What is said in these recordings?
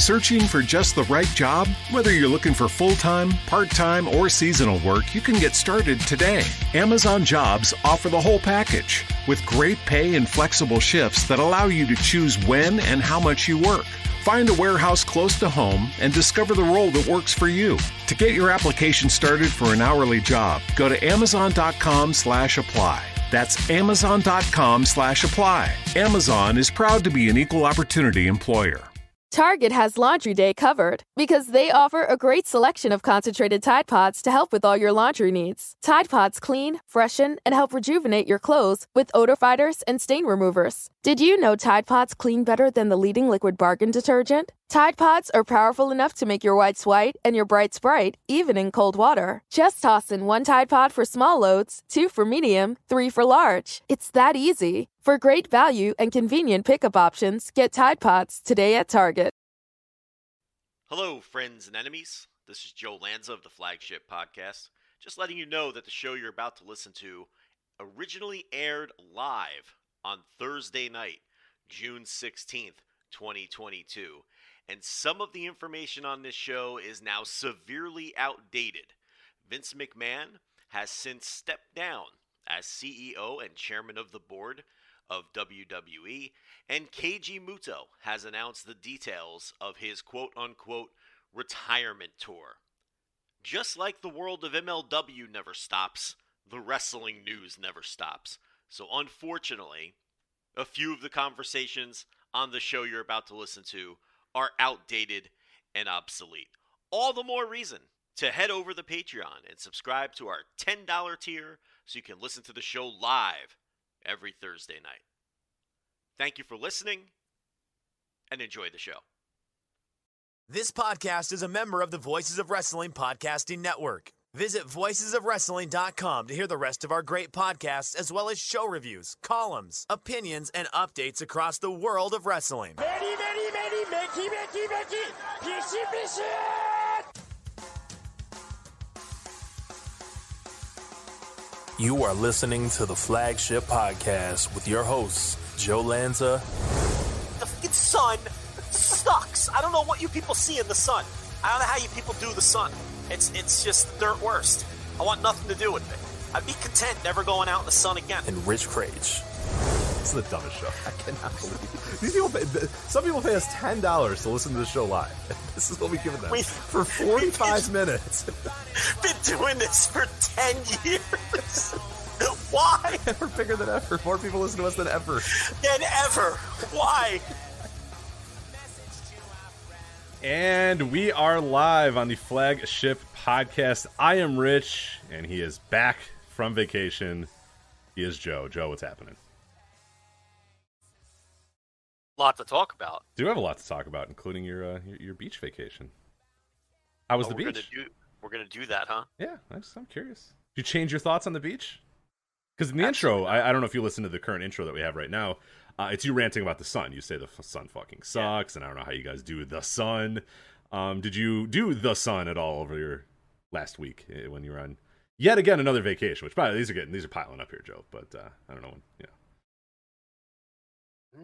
Searching for just the right job? Whether you're looking for full-time, part-time, or seasonal work, you can get started today. Amazon Jobs offer the whole package with great pay and flexible shifts that allow you to choose when and how much you work. Find a warehouse close to home and discover the role that works for you. To get your application started for an hourly job, go to amazon.com/apply. That's amazon.com/apply. Amazon is proud to be an equal opportunity employer. Target has Laundry Day covered because they offer a great selection of concentrated Tide Pods to help with all your laundry needs. Tide Pods clean, freshen, and help rejuvenate your clothes with odor fighters and stain removers. Did you know Tide Pods clean better than the leading liquid bargain detergent? Tide Pods are powerful enough to make your whites white and your brights bright, even in cold water. Just toss in 1 Tide Pod for small loads, 2 for medium, 3 for large. It's that easy. For great value and convenient pickup options, get Tide Pods today at Target. Hello, friends and enemies. This is Joe Lanza of the Flagship Podcast. Just letting you know that the show you're about to listen to originally aired live on Thursday night, June 16th, 2022. And some of the information on this show is now severely outdated. Vince McMahon has since stepped down as CEO and chairman of the board of WWE, and Keiji Mutoh has announced the details of his quote-unquote retirement tour. Just like the world of MLW never stops, the wrestling news never stops. So unfortunately, a few of the conversations on the show you're about to listen to are outdated and obsolete. All the more reason to head over the Patreon and subscribe to our $10 tier so you can listen to the show live every Thursday night. Thank you for listening, and enjoy the show. This podcast is a member of the Voices of Wrestling Podcasting Network. Visit voicesofwrestling.com to hear the rest of our great podcasts, as well as show reviews, columns, opinions, and updates across the world of wrestling. You are listening to the Flagship Podcast with your hosts, Joe Lanza. The fucking sun sucks. I don't know what you people see in the sun. I don't know how you people do the sun. It's just the dirt worst. I want nothing to do with it. I'd be content never going out in the sun again. And Rich Crage. This is the dumbest show. I cannot believe it. These people some people pay us $10 to listen to the show live. This is what we give them for 45 minutes. Been doing this for 10 years. Why? We're bigger than ever. More people listen to us than ever. Why? And we are live on the Flagship Podcast. I am Rich, and he is back from vacation. He is Joe. Joe, what's happening? Lot to talk about. Do have a lot to talk about, including your beach vacation. How was the beach? We're gonna do that, huh? Yeah, I'm curious. Did you change your thoughts on the beach? Because in the intro, I don't know if you listen to the current intro that we have right now. It's you ranting about the sun. You say the sun fucking sucks, and I don't know how you guys do the sun. Did you do the sun at all over your last week when you were on yet again another vacation? Which, by the way, these are piling up here, Joe. But I don't know when. Yeah.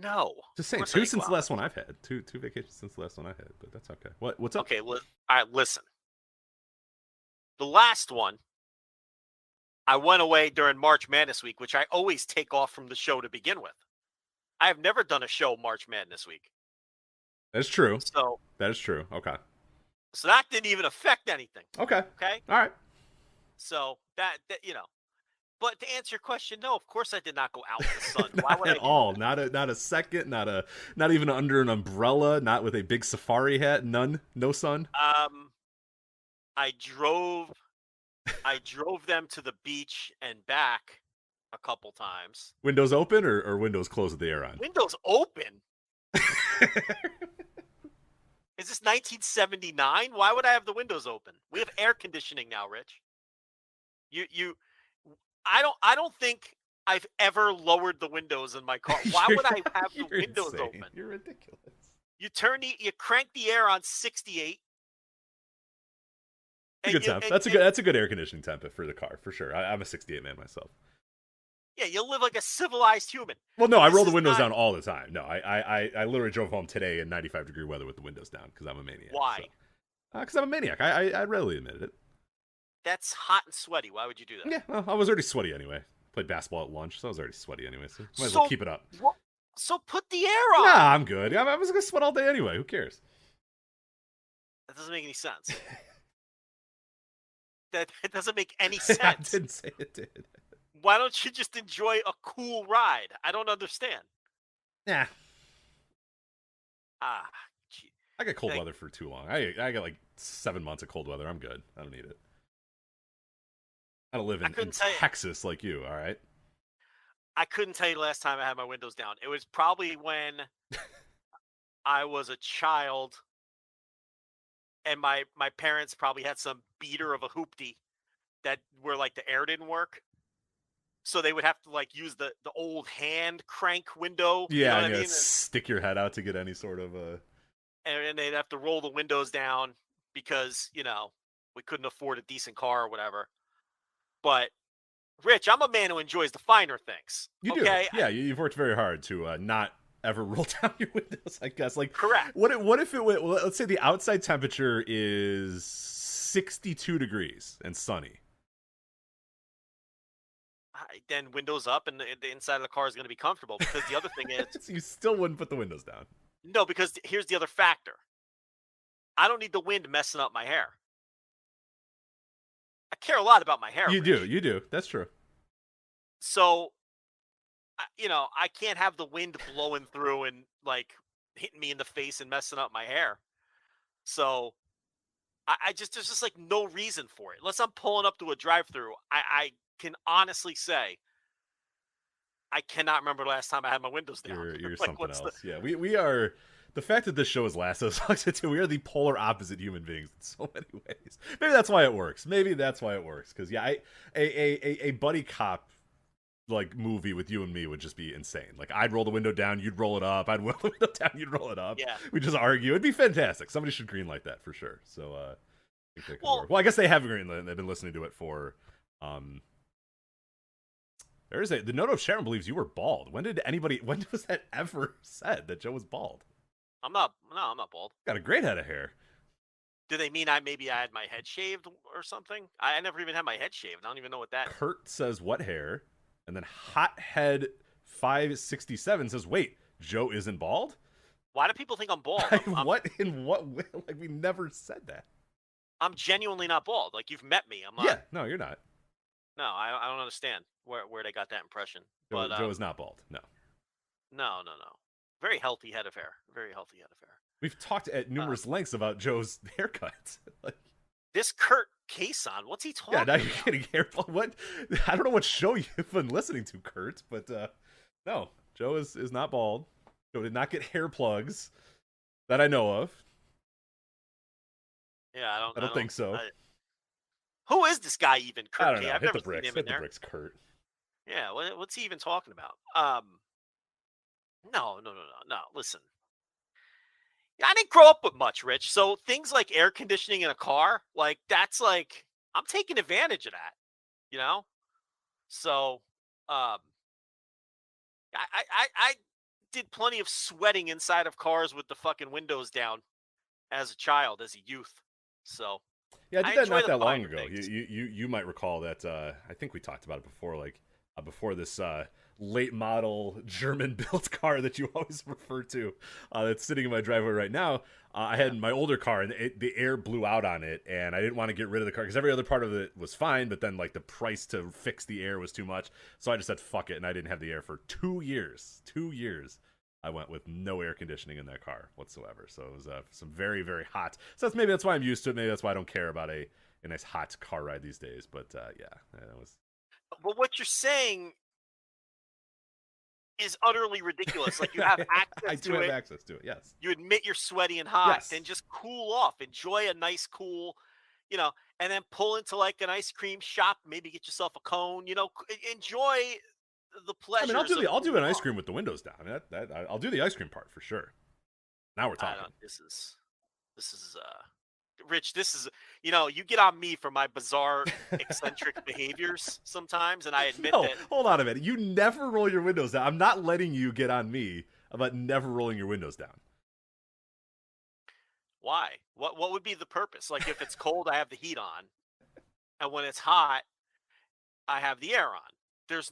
No. Just saying, two since the last one I've had. Two vacations since the last one I had, but that's okay. What's up? Okay, all right, listen. The last one, I went away during March Madness week, which I always take off from the show to begin with. I have never done a show March Madness week. That's true. So that is true. Okay. So that didn't even affect anything. Okay. Okay. All right. So that you know. But to answer your question, no, of course I did not go out in the sun. Why would at all. Not a second. Not even under an umbrella. Not with a big safari hat. None. No sun. I drove them to the beach and back a couple times. Windows open or windows closed with the air on? Windows open? Is this 1979? Why would I have the windows open? We have air conditioning now, Rich. I don't think I've ever lowered the windows in my car. Why would I have the windows insane. open? You're ridiculous. You crank the air on 68. Good temp. That's a good air conditioning temp for the car for sure. I'm a 68 man myself. Yeah, you live like a civilized human. Well, no, I This roll the is windows not- down all the time. No, I literally drove home today in 95-degree weather with the windows down because I'm a maniac. Why? Because I'm a maniac. I readily admitted it. That's hot and sweaty. Why would you do that? Yeah, well, I was already sweaty anyway. Played basketball at lunch, so I was already sweaty anyway. So might as well keep it up. So put the air on. Nah, I'm good. I was gonna sweat all day anyway. Who cares? That doesn't make any sense. That doesn't make any sense. I didn't say it did. Why don't you just enjoy a cool ride? I don't understand. Nah. Gee. I got cold weather for too long. I got like 7 months of cold weather. I'm good. I don't need it. I don't live in Texas like you, all right? I couldn't tell you the last time I had my windows down. It was probably when I was a child and my parents probably had some beater of a hoopty that where like the air didn't work. So they would have to like use the old hand crank window. Yeah, you know what I mean? stick your head out to get any sort of and they'd have to roll the windows down because, we couldn't afford a decent car or whatever. But Rich, I'm a man who enjoys the finer things. You do. Yeah, you've worked very hard to not ever roll down your windows, I guess. Like, correct. What if it went, well, let's say the outside temperature is 62 degrees and sunny. Then windows up and the inside of the car is going to be comfortable because the other thing is... So you still wouldn't put the windows down. No, because here's the other factor. I don't need the wind messing up my hair. I care a lot about my hair. You do. That's true. So, I can't have the wind blowing through and like hitting me in the face and messing up my hair. So, there's just like no reason for it. Unless I'm pulling up to a drive-through, I can honestly say I cannot remember the last time I had my windows down. You're like, something else. Yeah, we are. The fact that this show has lasted as long as it did, we are the polar opposite human beings in so many ways. Maybe that's why it works. Because a buddy cop like movie with you and me would just be insane. Like I'd roll the window down, you'd roll it up. I'd roll the window down, you'd roll it up. Yeah, we just argue. It'd be fantastic. Somebody should greenlight that for sure. So I think that could work. Well, I guess they have greenlit. They've been listening to it for. The note of Sharon believes you were bald. When was that ever said that Joe was bald? I'm not bald. Got a great head of hair. Do they mean I had my head shaved or something? I never even had my head shaved. I don't even know what that. Kurt says what hair, and then Hothead 567 says, "Wait, Joe isn't bald? Why do people think I'm bald? What in what way? Like we never said that. I'm genuinely not bald. Like you've met me. I'm not. Yeah, no, you're not. No, I don't understand where they got that impression. Joe is not bald. No. No. Very healthy head of hair. Very healthy head of hair. We've talked at numerous lengths about Joe's haircut. Like this Kurt Kason, what's he talking? Yeah, now about? you're getting hair. What? I don't know what show you've been listening to, Kurt, but no, Joe is not bald. Joe did not get hair plugs that I know of. Yeah, I don't think so. Who is this guy even? Kurt? I don't know. I've Hit never the bricks. seen him Hit in the there. bricks, Kurt. Yeah, what's he even talking about? No. Listen, I didn't grow up with much, Rich. So things like air conditioning in a car, like that's like I'm taking advantage of that, So, I did plenty of sweating inside of cars with the fucking windows down as a child, as a youth. So. Yeah, I did that not that long finer ago. things. You might recall that. I think we talked about it before, like before this late model German built car that you always refer to that's sitting in my driveway right now. I had my older car and the air blew out on it, and I didn't want to get rid of the car because every other part of it was fine, but then like the price to fix the air was too much, so I just said fuck it, and I didn't have the air for 2 years. 2 years. I went with no air conditioning in that ar whatsoever. So it was some very, very hot. So maybe that's why I'm used to it. Maybe that's why I don't care about a nice hot car ride these days. But yeah, that was. Well, what you're saying is utterly ridiculous. Like you have access I do to have it. access to it. Yes. You admit you're sweaty and hot, Yes. then just cool off. Enjoy a nice cool, and then pull into like an ice cream shop. Maybe get yourself a cone. Enjoy the pleasures. I mean, I'll do an ice cream with the windows down. I'll do the ice cream part for sure. Now we're talking. This is Rich, this is, you get on me for my bizarre, eccentric behaviors sometimes, and I admit No, that. hold on a minute. You never roll your windows down. I'm not letting you get on me about never rolling your windows down. Why? What would be the purpose? Like, if it's cold, I have the heat on, and when it's hot, I have the air on. There's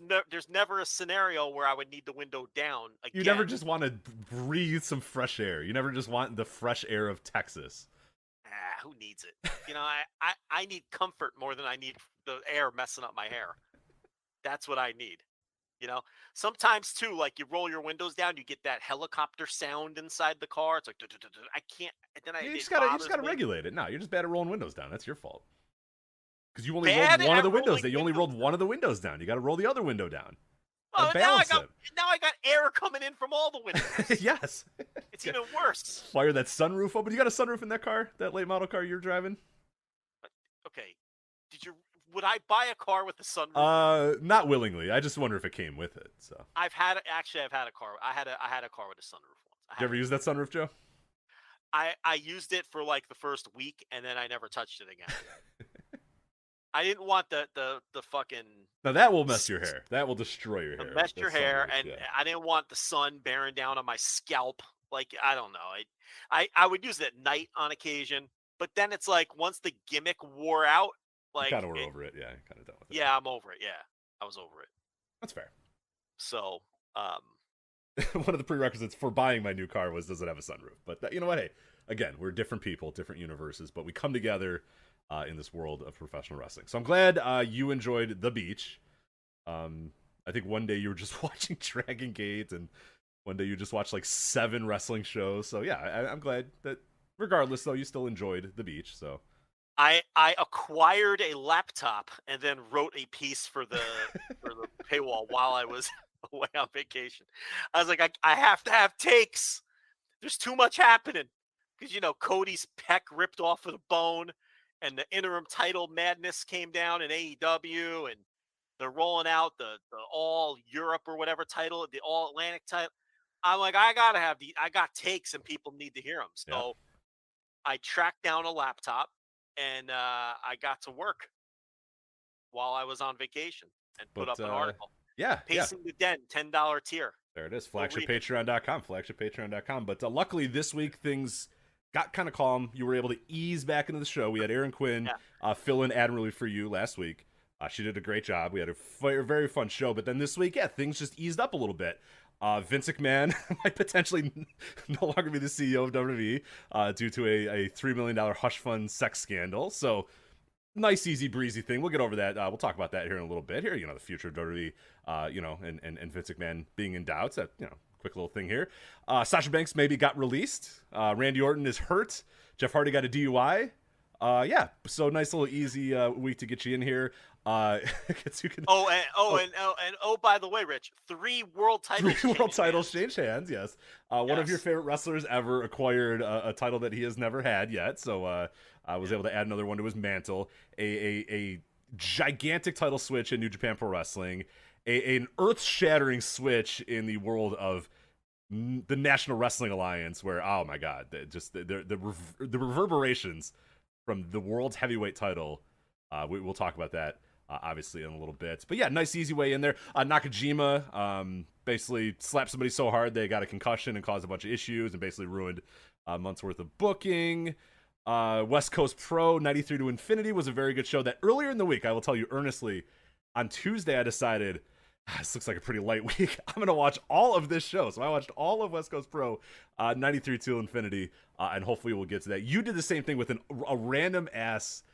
never a scenario where I would need the window down again. You never just want to breathe some fresh air. You never just want the fresh air of Texas. Who needs it? I need comfort more than I need the air messing up my hair. That's what I need. Sometimes too, like, you roll your windows down, you get that helicopter sound inside the car. It's like, I can't. And then You just gotta regulate it. No, you're just bad at rolling windows down. That's your fault. Because you only rolled one of the windows down. You only rolled one of the windows down. You got to roll the other window down. Oh, now I got air coming in from all the windows. Yes. It's even worse. Fire that sunroof open. You got a sunroof in that car? That late model car you're driving? Okay. Would I buy a car with a sunroof? Not willingly. I just wonder if it came with it. So I've had a car. I had a car with a sunroof once. Did you ever use that sunroof, Joe? I used it for like the first week, and then I never touched it again. I didn't want the fucking. Now that will mess your hair. That will destroy your hair. Mess your hair, and I didn't want the sun bearing down on my scalp. Like, I don't know. I would use it at night on occasion, but then it's like once the gimmick wore out, like, kind of were over it. Yeah, kind of done with it. Yeah, I'm over it. Yeah, I was over it. That's fair. So, one of the prerequisites for buying my new car was, does it have a sunroof? But you know what? Hey, again, we're different people, different universes, but we come together in this world of professional wrestling. So I'm glad you enjoyed the beach. I think one day you were just watching Dragon Gate, and one day you just watched like 7 wrestling shows. So yeah, I'm glad that regardless, though, you still enjoyed the beach. So I acquired a laptop and then wrote a piece for the paywall while I was away on vacation. I was like, I have to have takes. There's too much happening because Cody's pec ripped off with a bone, and the interim title madness came down in AEW, and they're rolling out the All Europe or whatever title, the All Atlantic title. I'm like, I got takes, and people need to hear them. So yeah. I tracked down a laptop, and I got to work while I was on vacation and put up an article. Yeah. Pacing the Den, $10 tier. There it is. FlagshipPatreon.com. But luckily this week things got kind of calm. You were able to ease back into the show. We had Aaron Quinn fill in admirably for you last week. She did a great job. We had a very fun show. But then this week, things just eased up a little bit. Vince McMahon might potentially no longer be the CEO of WWE due to a $3 million hush fund sex scandal. So nice, easy, breezy thing. We'll get over that. We'll talk about that here in a little bit. Here, the future of WWE, and Vince McMahon being in doubt. That, quick little thing here. Sasha Banks maybe got released. Randy Orton is hurt. Jeff Hardy got a DUI. So nice little easy week to get you in here. By the way, Rich, 3 world titles. 3 world titles changed hands. Yes. One of your favorite wrestlers ever acquired a title that he has never had yet. So I was able to add another one to his mantle. A gigantic title switch in New Japan Pro Wrestling. An earth-shattering switch in the world of the National Wrestling Alliance, where, oh my God, the reverberations from the world's heavyweight title. We'll talk about that obviously in a little bit. But yeah, nice easy way in there. Nakajima basically slapped somebody so hard they got a concussion and caused a bunch of issues and basically ruined a month's worth of booking. West Coast Pro 93 to Infinity was a very good show that earlier in the week, I will tell you earnestly, on Tuesday I decided, this looks like a pretty light week. I'm going to watch all of this show. So I watched all of West Coast Pro 93 to Infinity, and hopefully we'll get to that. You did the same thing with a random ass,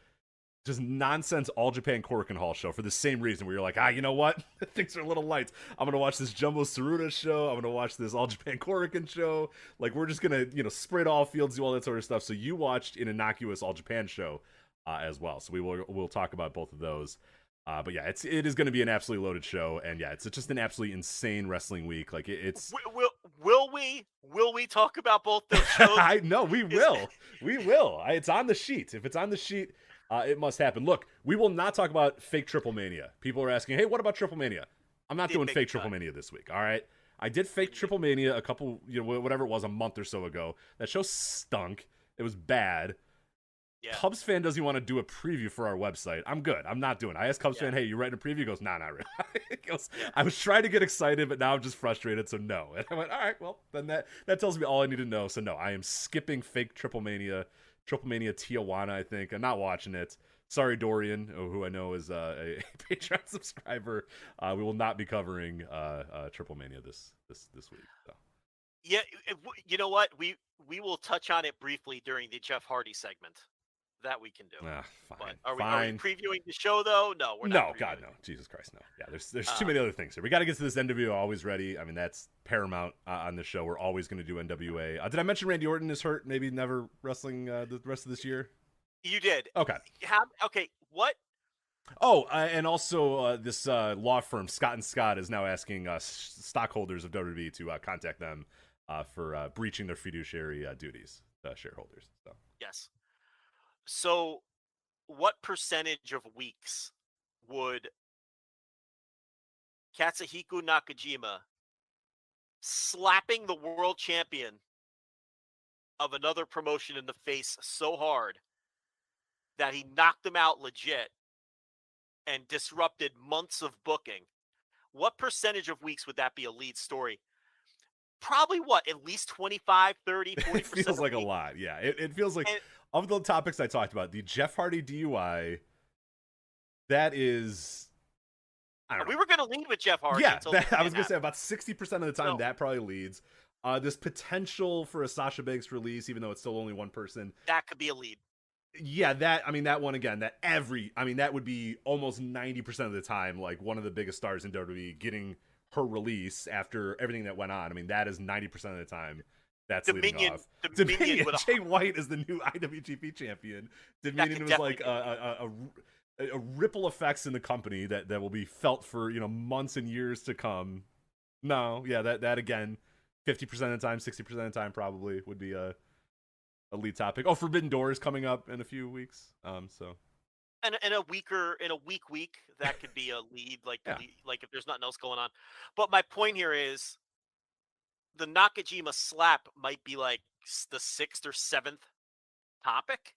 just nonsense All Japan Korakuen Hall show for the same reason, where you're like, you know what? Things are a little light. I'm going to watch this Jumbo Tsuruta show. I'm going to watch this All Japan Korakuen show. Like, we're just going to, spray to all fields, do all that sort of stuff. So you watched an innocuous All Japan show as well. So we'll talk about both of those. But yeah, it is going to be an absolutely loaded show, and yeah, it's just an absolutely insane wrestling week. Like it's. Will we talk about both those shows? I know we will. It's on the sheet. If it's on the sheet, it must happen. Look, we will not talk about fake Triple Mania. People are asking, hey, what about Triple Mania? I'm not doing fake Triple Mania this week. All right, I did fake Triple Mania a couple, whatever it was, a month or so ago. That show stunk. It was bad. Yeah. Cubs fan doesn't want to do a preview for our website. I'm good. I'm not doing it. I asked Cubs fan, hey, you writing a preview? He goes, nah, not really. He goes, I was trying to get excited, but now I'm just frustrated, so no. And I went, all right, well, then that tells me all I need to know. So no, I am skipping fake Triple Mania Tijuana, I think. I'm not watching it. Sorry, Dorian, who I know is a Patreon subscriber. We will not be covering Triple Mania this week. So. Yeah, you know what? We will touch on it briefly during the Jeff Hardy segment. That we can do. Fine. But are we previewing the show though? No, we're not. No, God, no. Jesus Christ, no. Yeah, there's too many other things here. We got to get to this NWO Always Ready. I mean, that's paramount on the show. We're always going to do NWA. Did I mention Randy Orton is hurt? Maybe never wrestling the rest of this year? You did. Okay. Okay, what? Oh, and also this law firm, Scott & Scott, is now asking stockholders of WWE to contact them for breaching their fiduciary duties to shareholders. So. Yes. So, what percentage of weeks would Katsuhiko Nakajima slapping the world champion of another promotion in the face so hard that he knocked him out legit and disrupted months of booking, what percentage of weeks would that be a lead story? Probably at least 25, 30, 40%. It feels like a lot. Yeah, it feels like, of the topics I talked about, the Jeff Hardy DUI, that is, I don't know. We were going to lead with Jeff Hardy. Yeah, I was going to say about 60% of the time that probably leads. This potential for a Sasha Banks release, even though it's still only one person. That could be a lead. Yeah, that one again, that would be almost 90% of the time, like one of the biggest stars in WWE getting her release after everything that went on. I mean, that is 90% of the time. That's leading off. Dominion. Jay White is the new IWGP champion. Dominion was like a ripple effects in the company that will be felt for months and years to come. No, yeah, that again, 50% of the time, 60% of the time probably would be a lead topic. Oh, Forbidden Door is coming up in a few weeks. So. And in a week that could be a lead, like if there's nothing else going on. But my point here is, the Nakajima slap might be like the 6th or 7th topic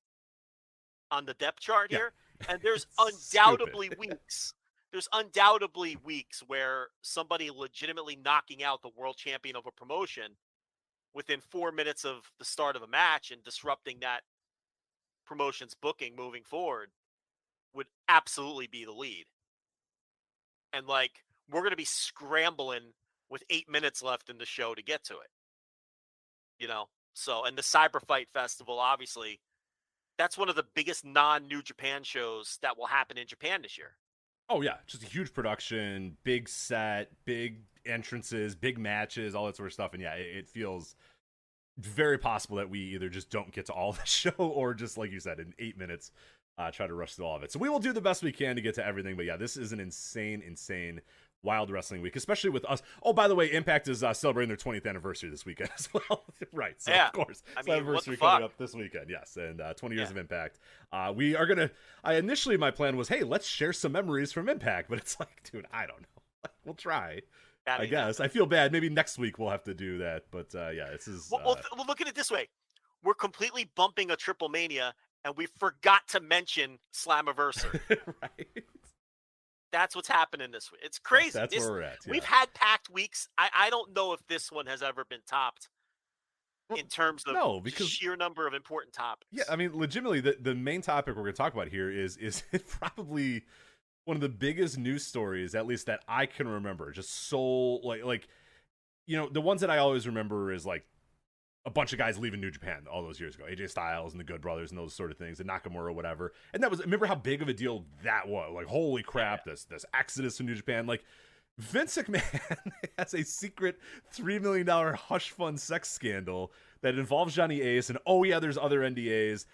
on the depth chart here, and there's undoubtedly weeks. There's undoubtedly weeks where somebody legitimately knocking out the world champion of a promotion within 4 minutes of the start of a match and disrupting that promotion's booking moving forward would absolutely be the lead. And we're going to be scrambling with 8 minutes left in the show to get to it. So, and the CyberFight Festival, obviously, that's one of the biggest non-New Japan shows that will happen in Japan this year. Oh, yeah. Just a huge production, big set, big entrances, big matches, all that sort of stuff. And yeah, it feels very possible that we either just don't get to all the show or just, like you said, in 8 minutes, try to rush through all of it. So we will do the best we can to get to everything. But yeah, this is an insane wild wrestling week, especially with us. Oh, by the way, Impact is celebrating their 20th anniversary this weekend as well. Right. So, of course. Anniversary coming up this weekend. Yes. And 20 years of Impact. We are going to, my plan was, hey, let's share some memories from Impact. But it's like, dude, I don't know. We'll try. I guess. I feel bad. Maybe next week we'll have to do that. But this is. Well, look at it this way. We're completely bumping a Triple Mania, and we forgot to mention Slammiversary. Right. That's what's happening this week. It's crazy. That's where we're at. Yeah. We've had packed weeks. I don't know if this one has ever been topped in terms of sheer number of important topics. Yeah, I mean, legitimately, the main topic we're going to talk about here is probably one of the biggest news stories, at least that I can remember. Just so, the ones that I always remember is, a bunch of guys leaving New Japan all those years ago. AJ Styles and the Good Brothers and those sort of things, and Nakamura, whatever. And remember how big of a deal that was. Holy crap, this exodus from New Japan. Vince McMahon has a secret $3 million hush fund sex scandal that involves Johnny Ace, and there's other NDAs.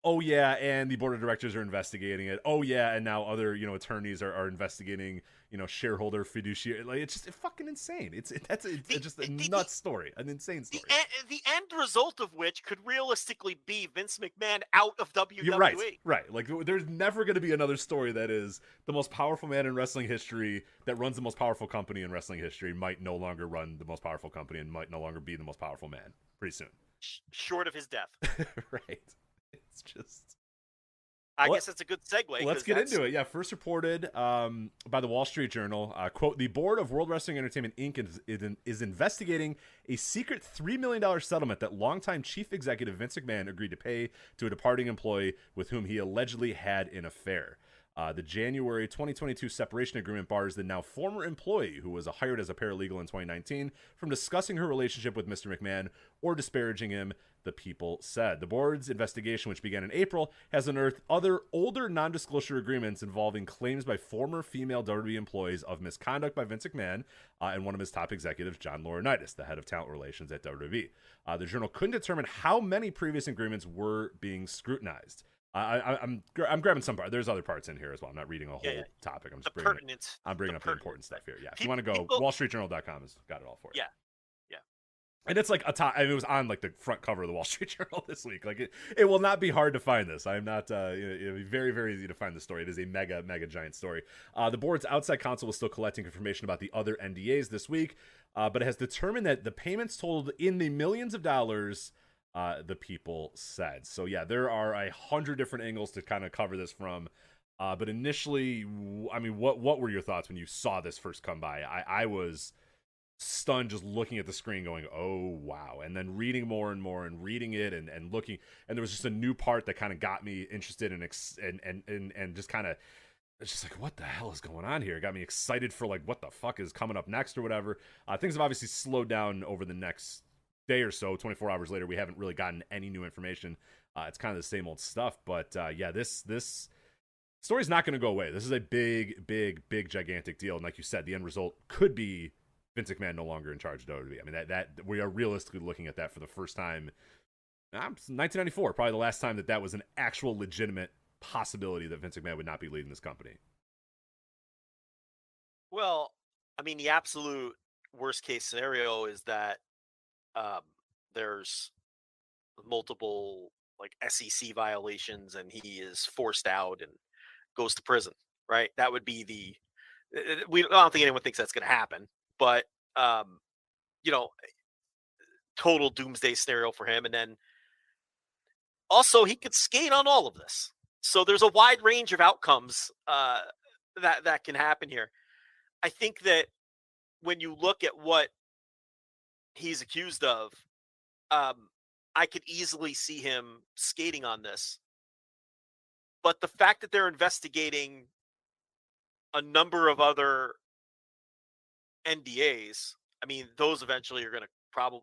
And the board of directors are investigating it. And now other, attorneys are investigating, shareholder fiduciary. It's just fucking insane. It's just a nuts story, an insane story. The end result of which could realistically be Vince McMahon out of WWE. You're right. There's never going to be another story that is the most powerful man in wrestling history that runs the most powerful company in wrestling history might no longer run the most powerful company and might no longer be the most powerful man pretty soon. Short of his death. Right. It's just I guess that's a good segue. Let's get into it. Yeah, first reported by the Wall Street Journal. Quote, the board of World Wrestling Entertainment, Inc. is investigating a secret $3 million settlement that longtime chief executive Vince McMahon agreed to pay to a departing employee with whom he allegedly had an affair. The January 2022 separation agreement bars the now former employee, who was hired as a paralegal in 2019, from discussing her relationship with Mr. McMahon or disparaging him, the People said. The board's investigation, which began in April, has unearthed other older non-disclosure agreements involving claims by former female WWE employees of misconduct by Vince McMahon and one of his top executives, John Laurinaitis, the head of talent relations at WWE. The Journal couldn't determine how many previous agreements were being scrutinized. I'm grabbing some part. There's other parts in here as well. I'm not reading a whole topic. I'm just bringing up the important stuff here. Yeah, if you want to go, WallStreetJournal.com has got it all for you. Yeah. And it's like it was on like the front cover of the Wall Street Journal this week. Like it will not be hard to find this. I'm not. It'll be very, very easy to find the story. It is a mega giant story. The board's outside counsel was still collecting information about the other NDAs this week, but it has determined that the payments totaled in the millions of dollars. The People said. So yeah, there are 100 different angles to kind of cover this from. But initially, I mean, what were your thoughts when you saw this first come by? I was stunned just looking at the screen going, oh wow, and then reading more and more and reading it and looking, and there was just a new part that kind of got me interested and just kind of, it's just like, what the hell is going on here? It got me excited for like what the fuck is coming up next or whatever. Things have obviously slowed down over the next day or so. 24 hours later, we haven't really gotten any new information. It's kind of the same old stuff, but yeah, this story's not going to go away. This is a big gigantic deal, and like you said, the end result could be Vince McMahon no longer in charge of WWE. I mean, that we are realistically looking at that for the first time. 1994, probably the last time that was an actual legitimate possibility that Vince McMahon would not be leading this company. Well, I mean, the absolute worst case scenario is that there's multiple like SEC violations and he is forced out and goes to prison, right? That would be I don't think anyone thinks that's going to happen, but total doomsday scenario for him. And then also he could skate on all of this. So there's a wide range of outcomes that can happen here. I think that when you look at what he's accused of, I could easily see him skating on this. But the fact that they're investigating a number of other NDAs, I mean, those eventually are going to probably,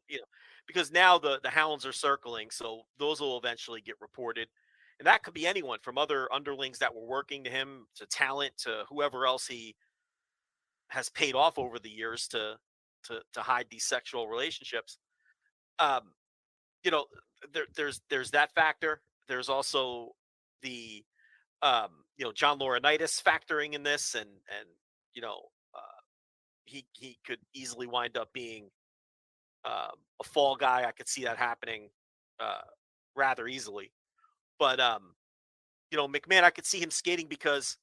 because now the hounds are circling, so those will eventually get reported. And that could be anyone from other underlings that were working to him, to talent, to whoever else he has paid off over the years to hide these sexual relationships. There's that factor. There's also the John Laurinaitis factoring in this, and he could easily wind up being a fall guy. I could see that happening rather easily. But McMahon, I could see him skating because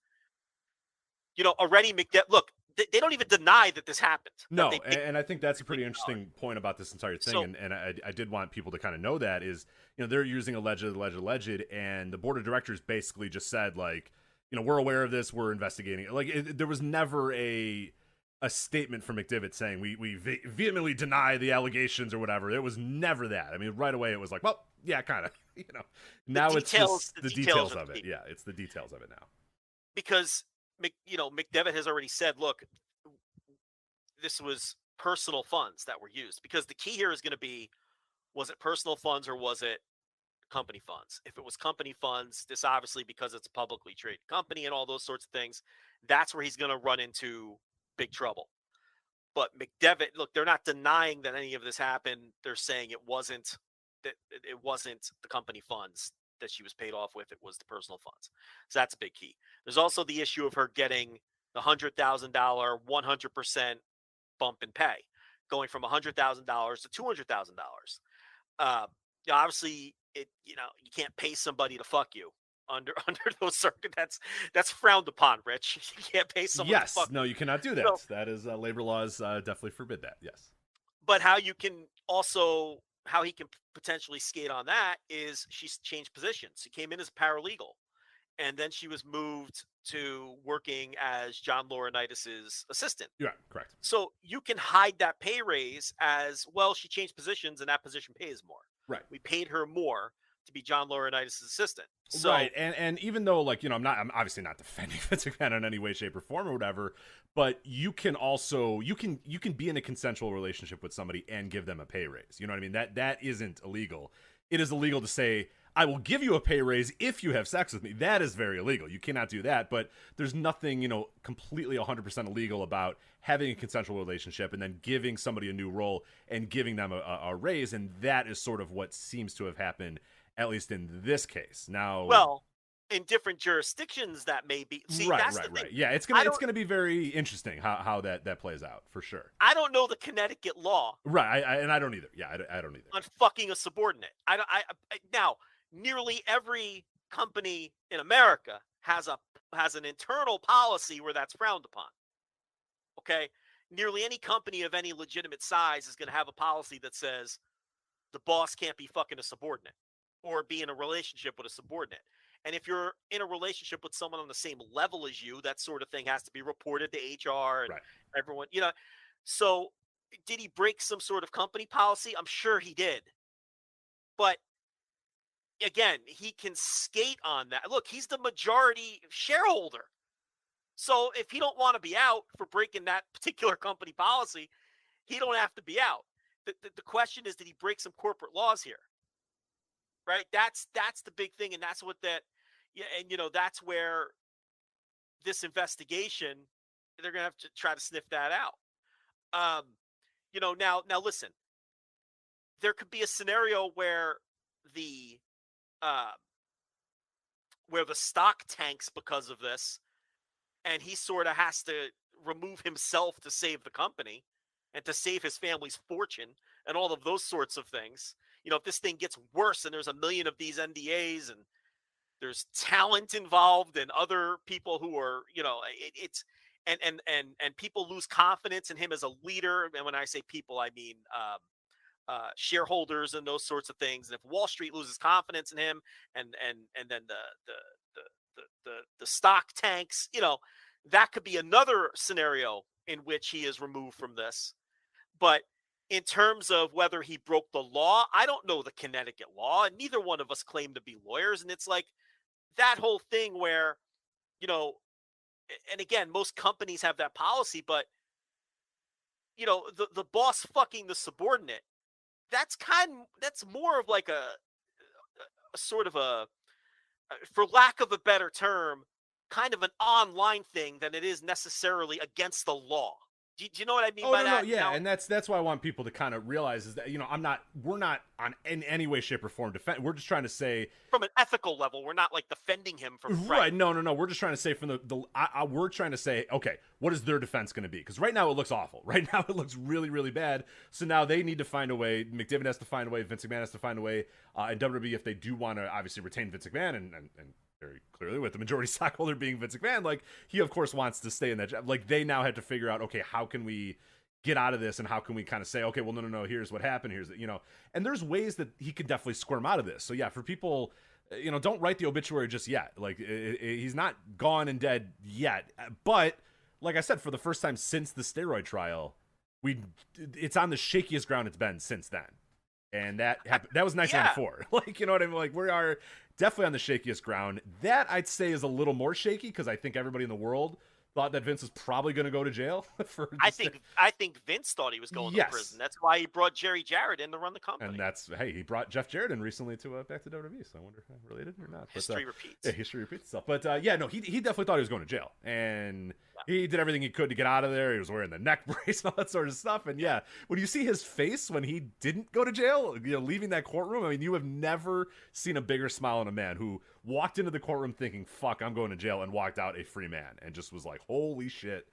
already look, they don't even deny that this happened. No, and I think that's a pretty interesting point about this entire thing. So, and I did want people to kind of know that is, they're using alleged, and the board of directors basically just said, like, we're aware of this, we're investigating it. Like, there was never a statement from McDevitt saying we vehemently deny the allegations or whatever. It was never that. I mean, right away it was like, well, yeah, kind of. Now it's just the details of it. Yeah, it's the details of it now. Because McDevitt has already said, look, this was personal funds that were used. Because the key here is going to be, was it personal funds or was it company funds? If it was company funds, this obviously, because it's a publicly traded company and all those sorts of things, that's where he's going to run into big trouble. But McDevitt, look, they're not denying that any of this happened. They're saying it wasn't the company funds that she was paid off with. It was the personal funds. So that's a big key. There's also the issue of her getting the $100,000, 100% bump in pay, going from $100,000 to $200,000. Obviously, you can't pay somebody to fuck you under those circumstances. That's frowned upon, Rich. You can't pay someone. Yes, to fuck no, you cannot do that. So, that is labor laws definitely forbid that. Yes, but how he can potentially skate on that is she's changed positions. She came in as a paralegal, and then she was moved to working as John Laurinaitis' assistant. Yeah, correct. So you can hide that pay raise as, well, she changed positions and that position pays more. Right. We paid her more to be John Laurinaitis' assistant. So, right. And even though, like, I'm obviously not defending Vince McMahon in any way, shape, or form or whatever, but you can also, you can be in a consensual relationship with somebody and give them a pay raise. You know what I mean? That isn't illegal. It is illegal to say, I will give you a pay raise if you have sex with me. That is very illegal. You cannot do that. But there's nothing, completely 100% illegal about having a consensual relationship and then giving somebody a new role and giving them a raise. And that is sort of what seems to have happened, at least in this case. Now, well, in different jurisdictions, that may be. See, that's the thing. Right. Yeah, it's gonna be very interesting how that plays out for sure. I don't know the Connecticut law. Right, and I don't either. Yeah, I don't either. On fucking a subordinate. Now, nearly every company in America has an internal policy where that's frowned upon. Okay, nearly any company of any legitimate size is going to have a policy that says the boss can't be fucking a subordinate or be in a relationship with a subordinate. And if you're in a relationship with someone on the same level as you, that sort of thing has to be reported to HR and everyone, So did he break some sort of company policy? I'm sure he did. But again, he can skate on that. Look, he's the majority shareholder. So if he don't want to be out for breaking that particular company policy, he don't have to be out. The question is, did he break some corporate laws here? Right? That's the big thing. And that's what that's where this investigation, they're going to have to try to sniff that out. Now listen, there could be a scenario where the stock tanks because of this, and he sort of has to remove himself to save the company and to save his family's fortune and all of those sorts of things. If this thing gets worse and there's a million of these NDAs and there's talent involved and other people who are, and people lose confidence in him as a leader. And when I say people, I mean shareholders and those sorts of things. And if Wall Street loses confidence in him, and then the stock tanks, that could be another scenario in which he is removed from this. But in terms of whether he broke the law, I don't know the Connecticut law, and neither one of us claim to be lawyers. And it's like that whole thing where, and again, most companies have that policy, but the boss fucking the subordinate, that's more of like a sort of a, for lack of a better term, kind of an online thing than it is necessarily against the law. Do you know what I mean by that? Yeah, and that's why I want people to kind of realize is that we're not on in any way, shape, or form defend. We're just trying to say from an ethical level, we're not like defending him from right. No. We're just trying to say from we're trying to say, okay, what is their defense going to be? Because right now it looks awful. Right now it looks really, really bad. So now they need to find a way. McDivitt has to find a way. Vince McMahon has to find a way. And WWE, if they do want to obviously retain Vince McMahon and very clearly with the majority stockholder being Vince McMahon, like he of course wants to stay in that job. Like they now have to figure out, okay, how can we get out of this and how can we kind of say, okay, well, no, here's what happened. Here's and there's ways that he could definitely squirm out of this. So yeah, for people, don't write the obituary just yet. Like he's not gone and dead yet. But like I said, for the first time since the steroid trial, it's on the shakiest ground it's been since then. And that happened. That was 1994. Like, you know what I mean? Like we are definitely on the shakiest ground. That I'd say is a little more shaky because I think everybody in the world thought that Vince was probably going to go to jail. I think Vince thought he was going to prison. That's why he brought Jerry Jarrett in to run the company. And he brought Jeff Jarrett in recently to back to WWE. So I wonder if that related or not. History repeats. Yeah, history repeats itself. But he definitely thought he was going to jail, and he did everything he could to get out of there. He was wearing the neck brace and all that sort of stuff. And when you see his face when he didn't go to jail, leaving that courtroom, I mean, you have never seen a bigger smile on a man who walked into the courtroom thinking, "Fuck, I'm going to jail," and walked out a free man, and just was like, "Holy shit,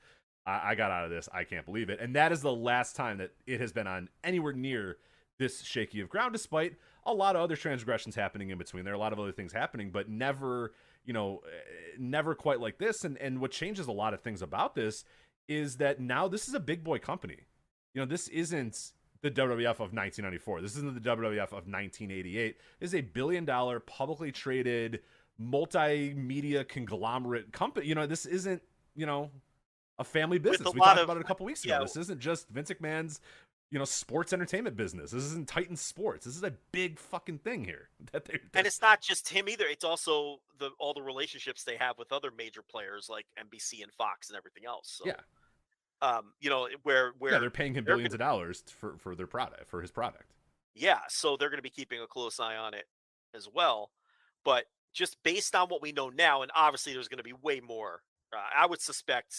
I got out of this. I can't believe it." And that is the last time that it has been on anywhere near this shaky of ground, despite a lot of other transgressions happening in between. There are a lot of other things happening, but never quite like this. And what changes a lot of things about this is that now this is a big boy company. This isn't the WWF of 1994. This isn't the WWF of 1988. This is a $1 billion publicly traded multimedia conglomerate company. This isn't, a family business. We lot talked of- about it a couple weeks ago. This isn't just Vince McMahon's, sports entertainment business. This isn't Titan Sports. This is a big fucking thing here. And it's not just him either. It's also all the relationships they have with other major players like NBC and Fox and everything else. So, yeah. Where they're paying him billions of dollars for their product, for his product. Yeah, so they're going to be keeping a close eye on it as well. But just based on what we know now, and obviously there's going to be way more. I would suspect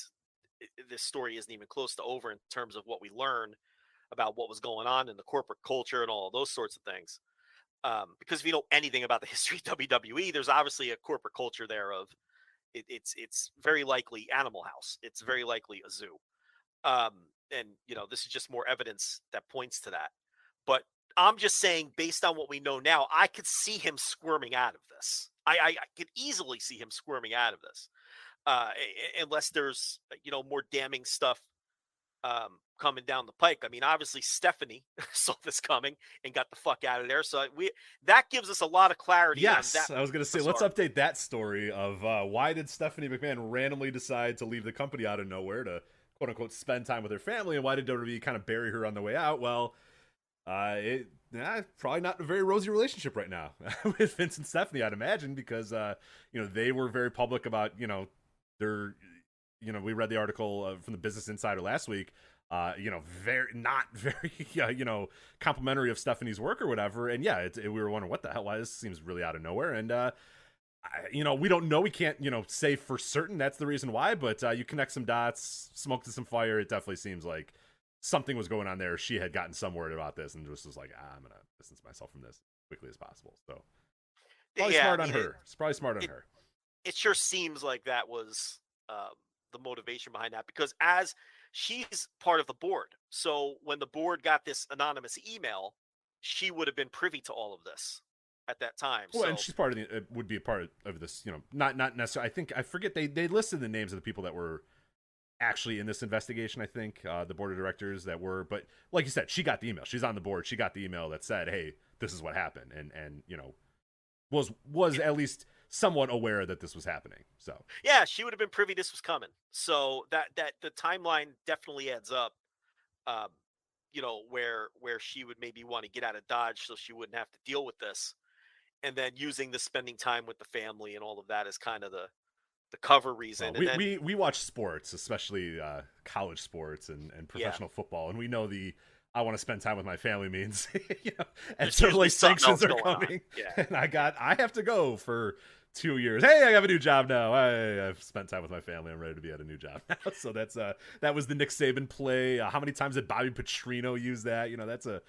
this story isn't even close to over in terms of what we learn about what was going on in the corporate culture and all of those sorts of things. Because if you know anything about the history of WWE, there's obviously a corporate culture there of it's very likely Animal House. It's very likely a zoo. And this is just more evidence that points to that. But I'm just saying, based on what we know now, I could see him squirming out of this. I could easily see him squirming out of this, unless there's more damning stuff coming down the pike. I mean, obviously Stephanie saw this coming and got the fuck out of there. So that gives us a lot of clarity. Yes, on that. I was going to say, let's update that story of why did Stephanie McMahon randomly decide to leave the company out of nowhere to quote unquote spend time with her family, and why did WWE kind of bury her on the way out? Well, probably not a very rosy relationship right now with Vince and Stephanie, I'd imagine, because they were very public about their we read the article from the Business Insider last week, very not very complimentary of Stephanie's work or whatever, and we were wondering what the hell, why this seems really out of nowhere, and we don't know, we can't say for certain that's the reason why, but you connect some dots, smoke to some fire, it definitely seems like something was going on there. She had gotten some word about this and just was like, I'm going to distance myself from this as quickly as possible. So probably smart on her. It's probably smart on her. It sure seems like that was the motivation behind that, because as she's part of the board. So when the board got this anonymous email, she would have been privy to all of this at that time. Well, so, and she's part of would be a part of this, not necessarily. I forget they listed the names of the people that were actually in this investigation. I think the board of directors that were, but like you said, she got the email. She's on the board. She got the email that said, "Hey, this is what happened," and was at least somewhat aware that this was happening. So yeah, she would have been privy this was coming. So that the timeline definitely adds up. Where she would maybe want to get out of Dodge so she wouldn't have to deal with this, and then using the spending time with the family and all of that is kind of the cover reason. Well, we watch sports, especially college sports and professional football, and we know I want to spend time with my family means, and certainly sanctions are coming. Yeah. And I have to go for 2 years. Hey, I have a new job now. I've spent time with my family. I'm ready to be at a new job now. So that's that was the Nick Saban play. How many times did Bobby Petrino use that? That's a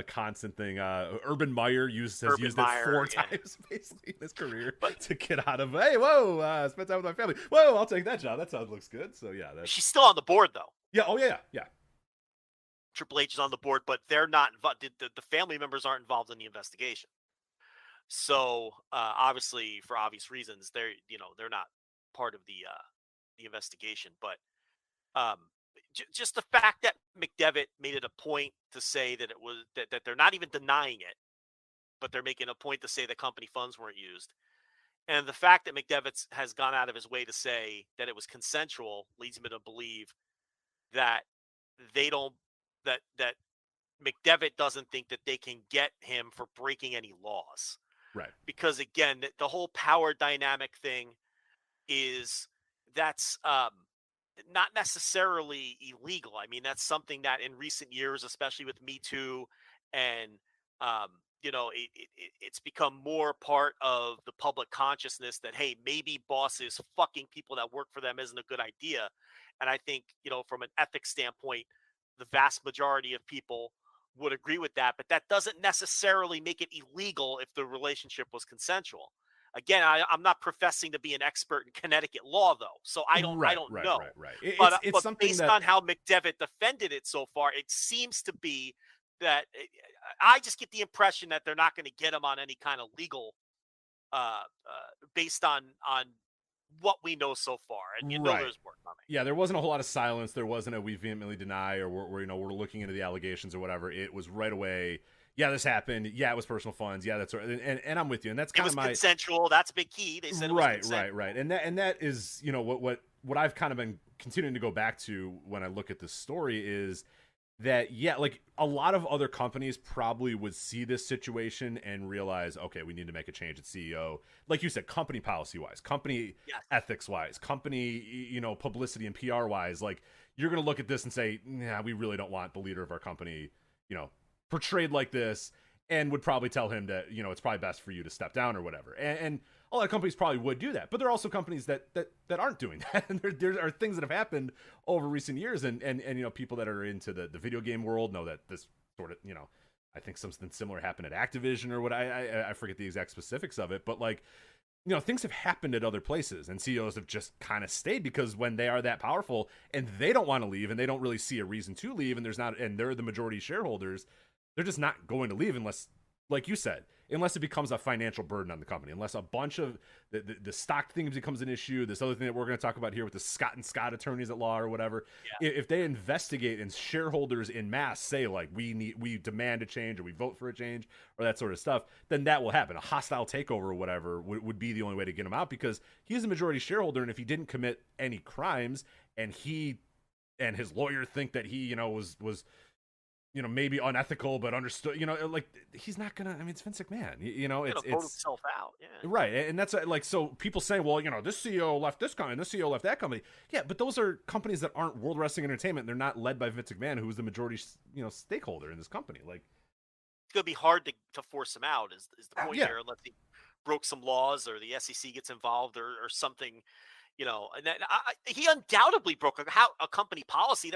constant thing. Urban Meyer has used it 4 times basically in his career to get out of. Hey, whoa, spend time with my family. Whoa, I'll take that job. That sounds looks good. So yeah, she's still on the board though. Yeah. Oh yeah. Triple H is on the board, but they're not involved. The family members aren't involved in the investigation. So obviously, for obvious reasons, they're not part of the investigation. But just the fact that McDevitt made it a point to say that it was that they're not even denying it, but they're making a point to say that company funds weren't used, and the fact that McDevitt has gone out of his way to say that it was consensual leads me to believe that they don't that McDevitt doesn't think that they can get him for breaking any laws. Right. Because again, the whole power dynamic thing that's not necessarily illegal. I mean, that's something that in recent years, especially with Me Too, and it's become more part of the public consciousness that, hey, maybe bosses fucking people that work for them isn't a good idea. And I think, from an ethics standpoint, the vast majority of people would agree with that, but that doesn't necessarily make it illegal if the relationship was consensual. Again, I'm not professing to be an expert in Connecticut law, though, so I don't know. Right. But something based on how McDevitt defended it so far, it seems to be that I just get the impression that they're not going to get him on any kind of legal, based on what we know so far, and there's more coming. Yeah, there wasn't a whole lot of silence. There wasn't a we vehemently deny or we're looking into the allegations or whatever. It was right away. yeah, this happened. Yeah, it was personal funds. Yeah, that's right. And I'm with you. And that's kind of my consensual. That's a big key. They said it was consensual. Right. And that is, what I've kind of been continuing to go back to when I look at this story is that, yeah, like a lot of other companies probably would see this situation and realize, okay, we need to make a change at CEO. Like you said, company policy wise, company ethics wise, company, publicity and PR wise, like you're going to look at this and say, nah, we really don't want the leader of our company, portrayed like this, and would probably tell him that, it's probably best for you to step down or whatever. And a lot of companies probably would do that, but there are also companies that aren't doing that. And there are things that have happened over recent years, and people that are into the video game world know that this sort of, I think something similar happened at Activision or what, I forget the exact specifics of it, but like, things have happened at other places, and CEOs have just kind of stayed because when they are that powerful and they don't want to leave and they don't really see a reason to leave, and they're the majority shareholders, they're just not going to leave unless, like you said, unless it becomes a financial burden on the company, unless a bunch of the stock thing becomes an issue. This other thing that we're going to talk about here with the Scott and Scott attorneys at law or whatever. Yeah. If they investigate and shareholders in mass say like we demand a change or we vote for a change or that sort of stuff, then that will happen. A hostile takeover or whatever would be the only way to get him out, because he's a majority shareholder, and if he didn't commit any crimes and he and his lawyer think that he was maybe unethical, but understood, like he's not gonna, it's Vince McMahon, it's vote himself out. Yeah. Right. And that's like, so people say, well, this CEO left this company and this CEO left that company. Yeah. But those are companies that aren't World Wrestling Entertainment. They're not led by Vince McMahon, who's the majority, stakeholder in this company. Like, it's going to be hard to force him out is the point here, unless he broke some laws or the SEC gets involved or something, and then he undoubtedly broke a company policy.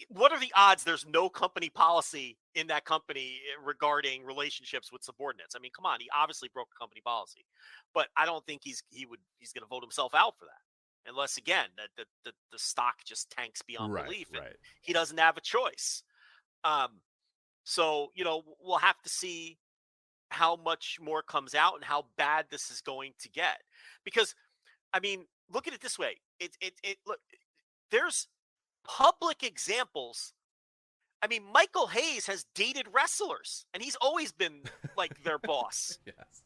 What are the odds there's no company policy in that company regarding relationships with subordinates? I mean, come on, he obviously broke a company policy, but I don't think he's going to vote himself out for that, unless again that the stock just tanks beyond belief, and he doesn't have a choice. So we'll have to see how much more comes out and how bad this is going to get, because I mean, look at it this way. Look, there's public examples. I mean, Michael Hayes has dated wrestlers, and he's always been like their boss. Yes.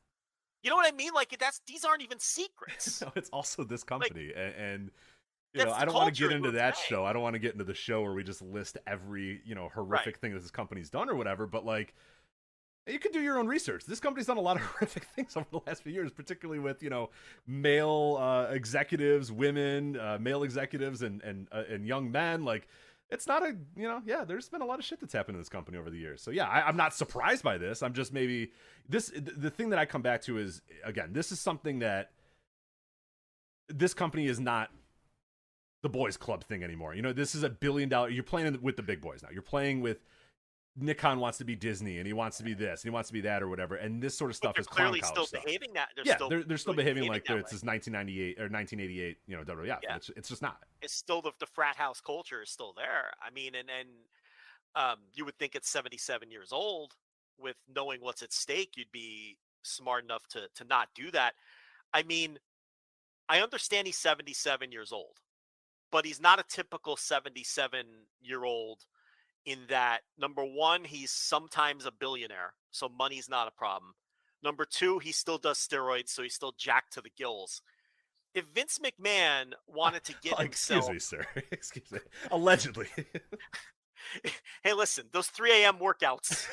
You know what I mean? Like these aren't even secrets. No, it's also this company, and I don't want to get into that show. I don't want to get into the show where we just list every horrific thing that this company's done or whatever. But like, you can do your own research. This company's done a lot of horrific things over the last few years, particularly with, male executives, women, male executives, and young men. Like, it's not there's been a lot of shit that's happened in this company over the years. So yeah, I'm not surprised by this. I'm just the thing that I come back to is, again, this is something that this company is not the boys club thing anymore. This is $1 billion. You're playing with the big boys now. You're playing with, Nick Khan wants to be Disney, and he wants to be this, and he wants to be that, or whatever. And this sort of stuff is clown college stuff. Behaving that. They're still behaving like it's 1998 or 1988. Yeah. It's just not. It's still the frat house culture is still there. I mean, and you would think at 77 years old, with knowing what's at stake, you'd be smart enough to not do that. I mean, I understand he's 77 years old, but he's not a typical 77-year-old. In that, number one, he's sometimes a billionaire, so money's not a problem. Number two, he still does steroids, so he's still jacked to the gills. If Vince McMahon wanted to get himself... Excuse me, sir. Excuse me. Allegedly. Hey, listen, those 3 a.m. workouts,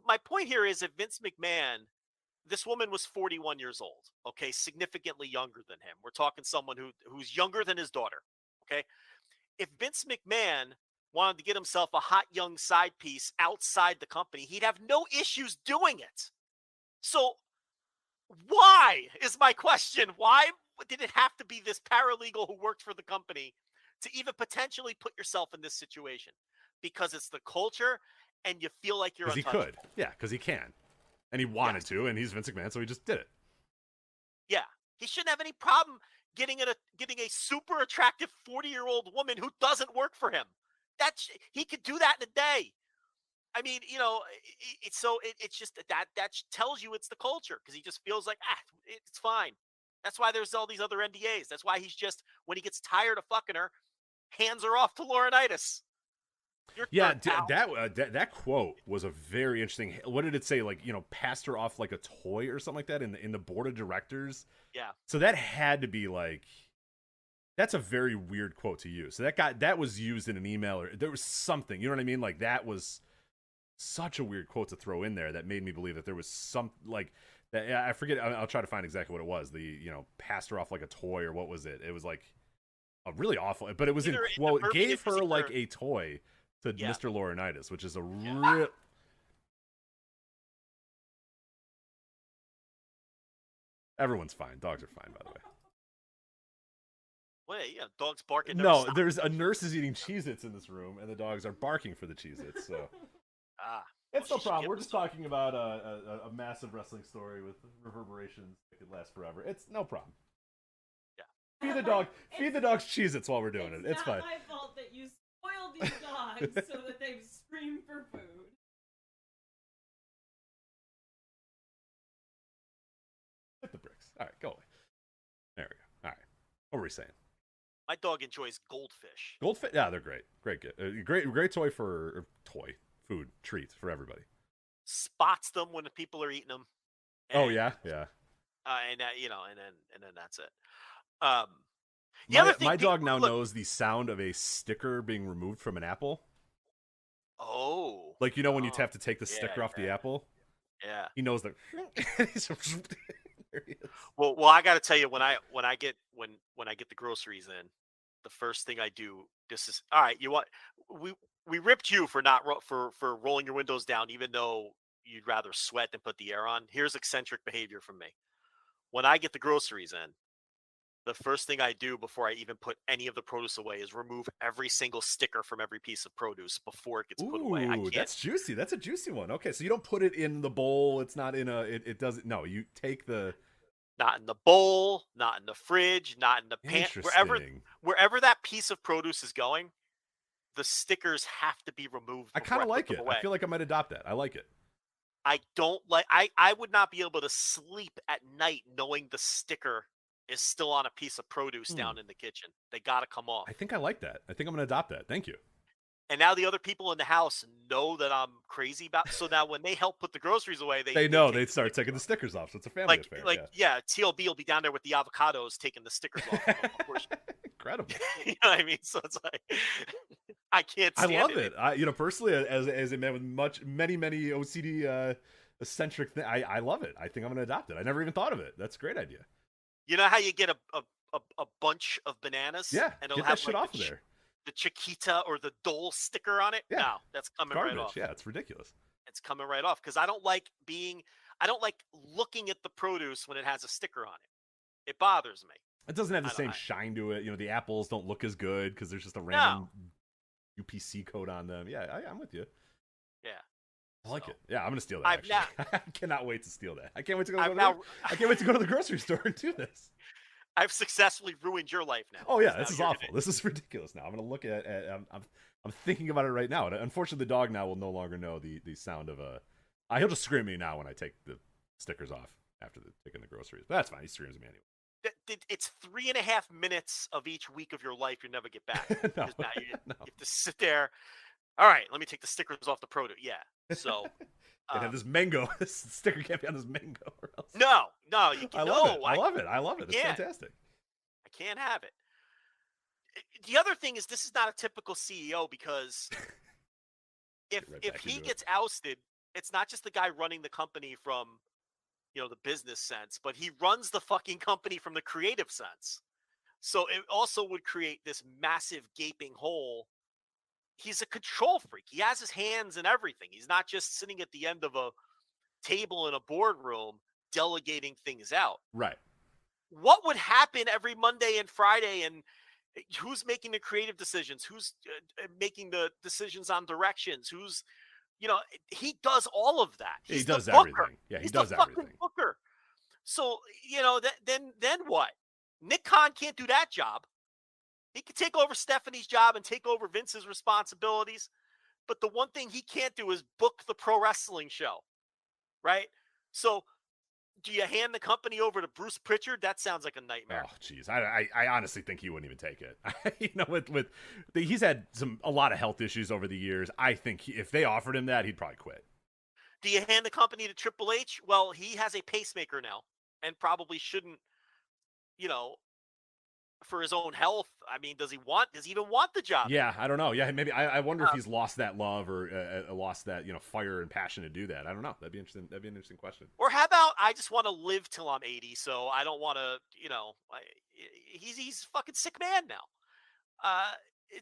my point here is, if Vince McMahon, this woman was 41 years old, okay, significantly younger than him. We're talking someone who's younger than his daughter, okay? If Vince McMahon wanted to get himself a hot young side piece outside the company, he'd have no issues doing it. So why is my question? Why did it have to be this paralegal who worked for the company to even potentially put yourself in this situation? Because it's the culture, and you feel like you're untouchable. Because he could. Yeah, because he can. And he wanted to, and he's Vince McMahon, so he just did it. Yeah. He shouldn't have any problem getting a super attractive 40-year-old woman who doesn't work for him. He could do that in a day. I mean, it's just that tells you it's the culture, because he just feels like, it's fine. That's why there's all these other NDAs. That's why he's just, when he gets tired of fucking her, hands her off to Laurinaitis. Yeah, that quote was a very interesting. What did it say? Like, passed her off like a toy or something like that in the board of directors. Yeah. So that had to be like, that's a very weird quote to use. So that was used in an email, or there was something. You know what I mean? Like, that was such a weird quote to throw in there that made me believe that there was some like that. I forget. I'll try to find exactly what it was. Passed her off like a toy, or what was it? It was like a really awful, but it was Either in quote. It gave her either, like a toy to yeah. Mr. Laurinaitis, which is a real. Everyone's fine. Dogs are fine, by the way. Wait, yeah, dogs barking. No, there's a nurse is eating Cheez-Its in this room, and the dogs are barking for the Cheez-Its. So it's no problem. We're just talking about a massive wrestling story with reverberations that could last forever. It's no problem. Yeah. Feed the dogs Cheez-Its while we're doing it. It's fine. It's not my fault that you spoiled these dogs so that they scream for food. Hit the bricks. All right, go away. There we go. All right. What were we saying? My dog enjoys goldfish. Goldfish? Yeah, they're great. Great toy food, treat for everybody. Spots them when people are eating them. Oh yeah. And then that's it. My dog now knows the sound of a sticker being removed from an apple. Oh. Like, when you have to take the sticker off the apple? Yeah. He knows that. There he is. Well, I got to tell you, when I get the groceries in, the first thing I do, this is all right. We ripped you for for rolling your windows down, even though you'd rather sweat than put the air on. Here's eccentric behavior from me. When I get the groceries in, the first thing I do before I even put any of the produce away is remove every single sticker from every piece of produce before it gets put away. That's juicy. That's a juicy one. Okay, so you don't put it in the bowl. It's not in it doesn't. No, you take the. Not in the bowl, not in the fridge, not in the pan. Wherever that piece of produce is going, the stickers have to be removed. I kind of like it. I feel like I might adopt that. I like it. I don't like. I would not be able to sleep at night knowing the sticker is still on a piece of produce down in the kitchen. They got to come off. I think I like that. I think I'm going to adopt that. Thank you. And now the other people in the house know that I'm crazy about. So now when they help put the groceries away, they know they start taking the stickers off. So it's a family affair. TLB will be down there with the avocados taking the stickers off. Incredible. You know what I mean? So it's like I can't. Stand I love it. Personally, as a man with many OCD eccentric thing, I love it. I think I'm going to adopt it. I never even thought of it. That's a great idea. You know how you get a bunch of bananas? Yeah, and it'll get have that shit off of there. The Chiquita or the Dole sticker on it. Yeah. No, that's coming Garbage. right off. Yeah, it's ridiculous. It's coming right off because I don't like looking at the produce when it has a sticker on it. It bothers me. It doesn't have the same shine to it. The apples don't look as good because there's just a random UPC code on them. Yeah, I'm with you. Yeah. I like it. Yeah, I'm gonna steal that. I cannot wait to steal that. I can't wait to go to the grocery store and do this. I've successfully ruined your life now. Oh yeah, this is awful. This is ridiculous. Now I'm gonna look at. I'm thinking about it right now. And unfortunately, the dog now will no longer know the sound of a. He'll just scream at me now when I take the stickers off after taking the groceries. But that's fine. He screams at me anyway. It's 3.5 minutes of each week of your life you never get back. No. You have to sit there. All right, let me take the stickers off the produce. Yeah. So have this mango. This sticker can't be on this mango or else. No. I love it. It's fantastic. I can't have it. The other thing is this is not a typical CEO because if he gets ousted, it's not just the guy running the company from the business sense, but he runs the fucking company from the creative sense. So it also would create this massive gaping hole. He's a control freak. He has his hands in everything. He's not just sitting at the end of a table in a boardroom delegating things out. Right. What would happen every Monday and Friday, and who's making the creative decisions? Who's making the decisions on directions? Who's, he does all of that. He does everything. Yeah, he does everything. Booker. So, then what? Nick Khan can't do that job. He can take over Stephanie's job and take over Vince's responsibilities. But the one thing he can't do is book the pro wrestling show. Right? So Do you hand the company over to Bruce Pritchard? That sounds like a nightmare. Oh, jeez. I honestly think he wouldn't even take it. He's had a lot of health issues over the years. I think if they offered him that, he'd probably quit. Do you hand the company to Triple H? Well, he has a pacemaker now and probably shouldn't, for his own health. I mean, does he even want the job? Yeah, I don't know. Yeah, maybe I wonder if he's lost that love or lost that fire and passion to do that. I don't know. That'd be interesting. That'd be an interesting question. Or how about I just want to live till I'm 80, so I don't want to. He's a fucking sick man now.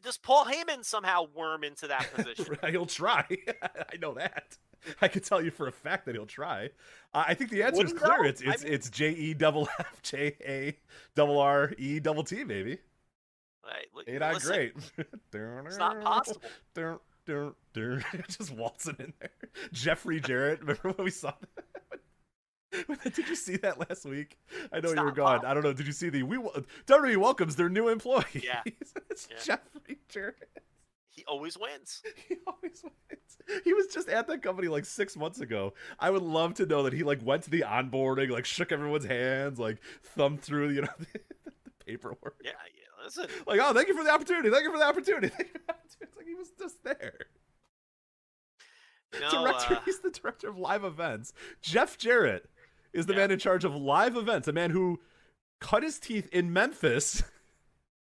Does Paul Heyman somehow worm into that position? He'll try. I know that. I can tell you for a fact that he'll try. I think the answer is clear. It's JEFFJARRET, baby. Right, Ain't I great? It's not possible. Just waltzing in there. Jeffrey Jarrett. Remember when we saw that? Did you see that last week? I know you were gone. I don't know. Did you see the WWE welcomes their new employee? Yeah. It's Jeffrey Jarrett. He always wins. He always wins. He was just at that company like 6 months ago. I would love to know that he went to the onboarding, shook everyone's hands, thumbed through the paperwork. Yeah, listen. Oh, thank you for the opportunity. Thank you for the opportunity. It's like he was just there. He's the director of live events. Jeff Jarrett is the man in charge of live events, a man who cut his teeth in Memphis.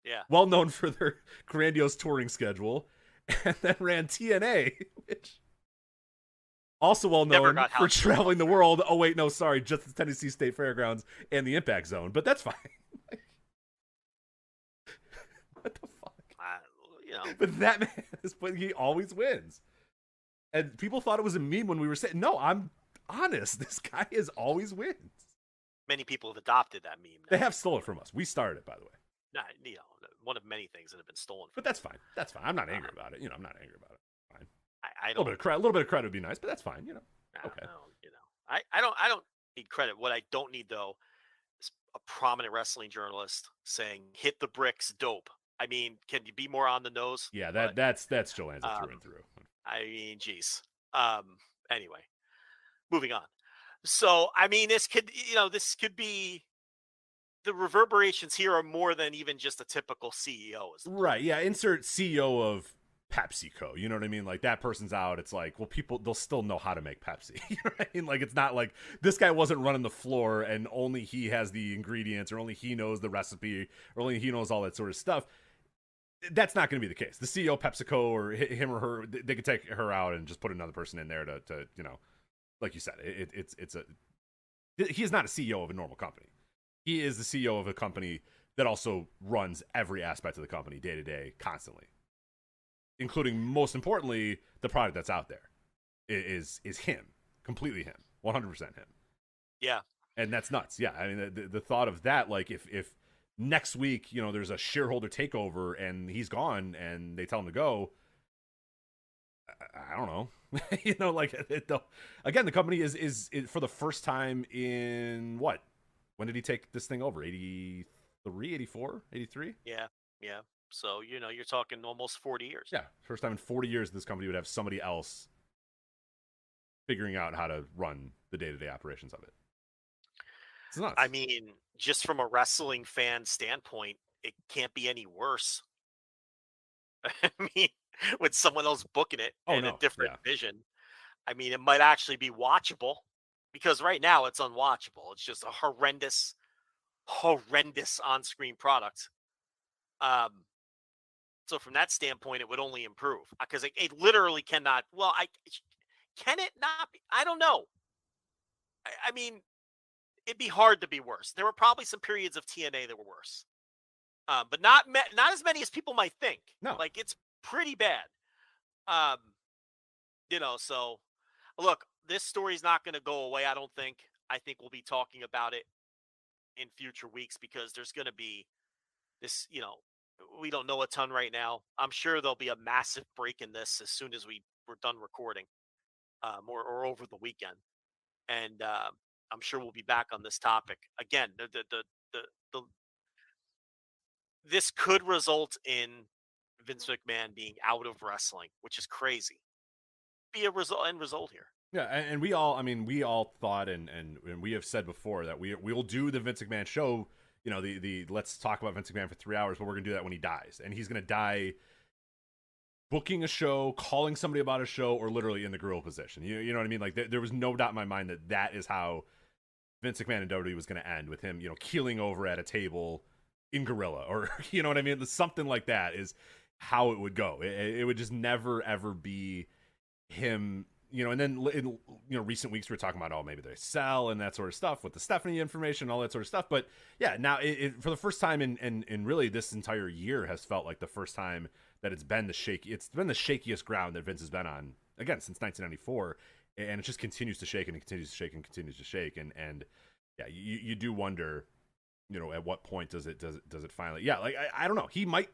Yeah. Well known for their grandiose touring schedule, and then ran TNA, which also well known for traveling the world. Oh wait, no, sorry, just the Tennessee State Fairgrounds and the Impact Zone, but that's fine. What the fuck? But that man he always wins, and people thought it was a meme when we were saying, "No, I'm honest. This guy always wins." Many people have adopted that meme now. They have stolen it from us. We started it, by the way. Nah, one of many things that have been stolen. But that's fine. That's fine. I'm not angry about it. I'm not angry about it. Fine. I don't. A little bit of credit would be nice, but that's fine. Okay. I don't need credit. What I don't need though is a prominent wrestling journalist saying "hit the bricks, dope." I mean, can you be more on the nose? Yeah, that's Joe Lanza through and through. I mean, geez. Anyway, moving on. So, I mean, this could be. The reverberations here are more than even just a typical CEO. Right, yeah, insert CEO of PepsiCo. You know what I mean? That person's out. It's they'll still know how to make Pepsi. You know what I mean? It's not like this guy wasn't running the floor and only he has the ingredients or only he knows the recipe or only he knows all that sort of stuff. That's not going to be the case. The CEO of PepsiCo or him or her, they could take her out and just put another person in there to like you said, he is not a CEO of a normal company. He is the CEO of a company that also runs every aspect of the company day to day, constantly, including, most importantly, the product that's out there is him, completely him, 100% him. Yeah, and that's nuts. Yeah, I mean, the thought of that, if next week, there's a shareholder takeover and he's gone and they tell him to go, I don't know. Again, the company is for the first time in what? When did he take this thing over? 83, 84, 83? Yeah. So, you're talking almost 40 years. Yeah. First time in 40 years this company would have somebody else figuring out how to run the day-to-day operations of it. It's nuts. I mean, just from a wrestling fan standpoint, it can't be any worse. I mean, with someone else booking it a different vision, I mean, it might actually be watchable. Because right now it's unwatchable. It's just a horrendous on-screen product. So from that standpoint, it would only improve because it literally cannot. Well, can it not be? I don't know. I mean, it'd be hard to be worse. There were probably some periods of TNA that were worse, but not as many as people might think. No, it's pretty bad. So look. This story's not going to go away, I don't think. I think we'll be talking about it in future weeks because there's going to be this, we don't know a ton right now. I'm sure there'll be a massive break in this as soon as we're done recording or over the weekend. And I'm sure we'll be back on this topic. Again, this could result in Vince McMahon being out of wrestling, which is crazy. Be a end result here. Yeah, and we all thought, and we have said before that we'll do the Vince McMahon show. You know, the let's talk about Vince McMahon for 3 hours, but we're gonna do that when he dies, and he's gonna die booking a show, calling somebody about a show, or literally in the gorilla position. You know what I mean? Like there was no doubt in my mind that is how Vince McMahon and WWE was going to end, with him, you know, keeling over at a table in gorilla, or you know what I mean? Something like that is how it would go. It would just never ever be him. You know, and then in recent weeks we were talking about, oh, maybe they sell and that sort of stuff with the Stephanie information, all that sort of stuff. But yeah, now for the first time in really this entire year has felt like the first time that it's been the shakiest ground that Vince has been on, again, since 1994, and it just continues to shake and it continues to shake and continues to shake, and yeah, you do wonder, you know, at what point does it finally, yeah, like I don't know, he might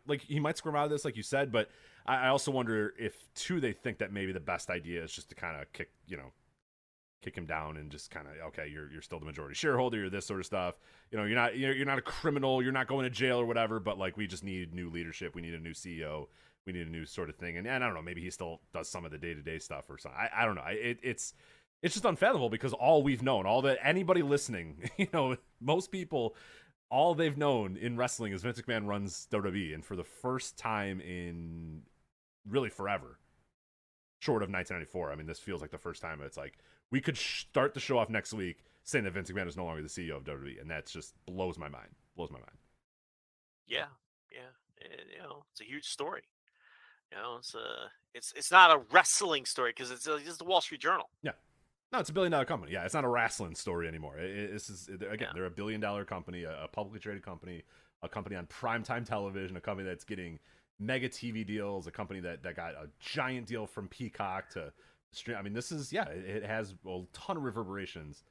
squirm out of this, like you said, but I also wonder if too they think that maybe the best idea is just to kind of kick him down and just kind of, okay, you're still the majority shareholder, you're this sort of stuff, you know, you're not a criminal, you're not going to jail or whatever, but like we just need new leadership, we need a new CEO, we need a new sort of thing, and I don't know, maybe he still does some of the day-to-day stuff or something. I don't know. It's just unfathomable, because all we've known, all that anybody listening, you know, most people, all they've known in wrestling is Vince McMahon runs WWE, and for the first time in really forever, short of 1994, I mean, this feels like the first time it's like we could start the show off next week saying that Vince McMahon is no longer the CEO of WWE, and that just blows my mind. Yeah. You know, it's a huge story. You know, it's not a wrestling story, because it's the Wall Street Journal. Yeah. No, it's $1 billion company. Yeah, it's not a wrestling story anymore. They're a $1 billion company, a publicly traded company, a company on primetime television, a company that's getting mega TV deals, a company that got a giant deal from Peacock to stream. I mean, this is, yeah, it has a ton of reverberations,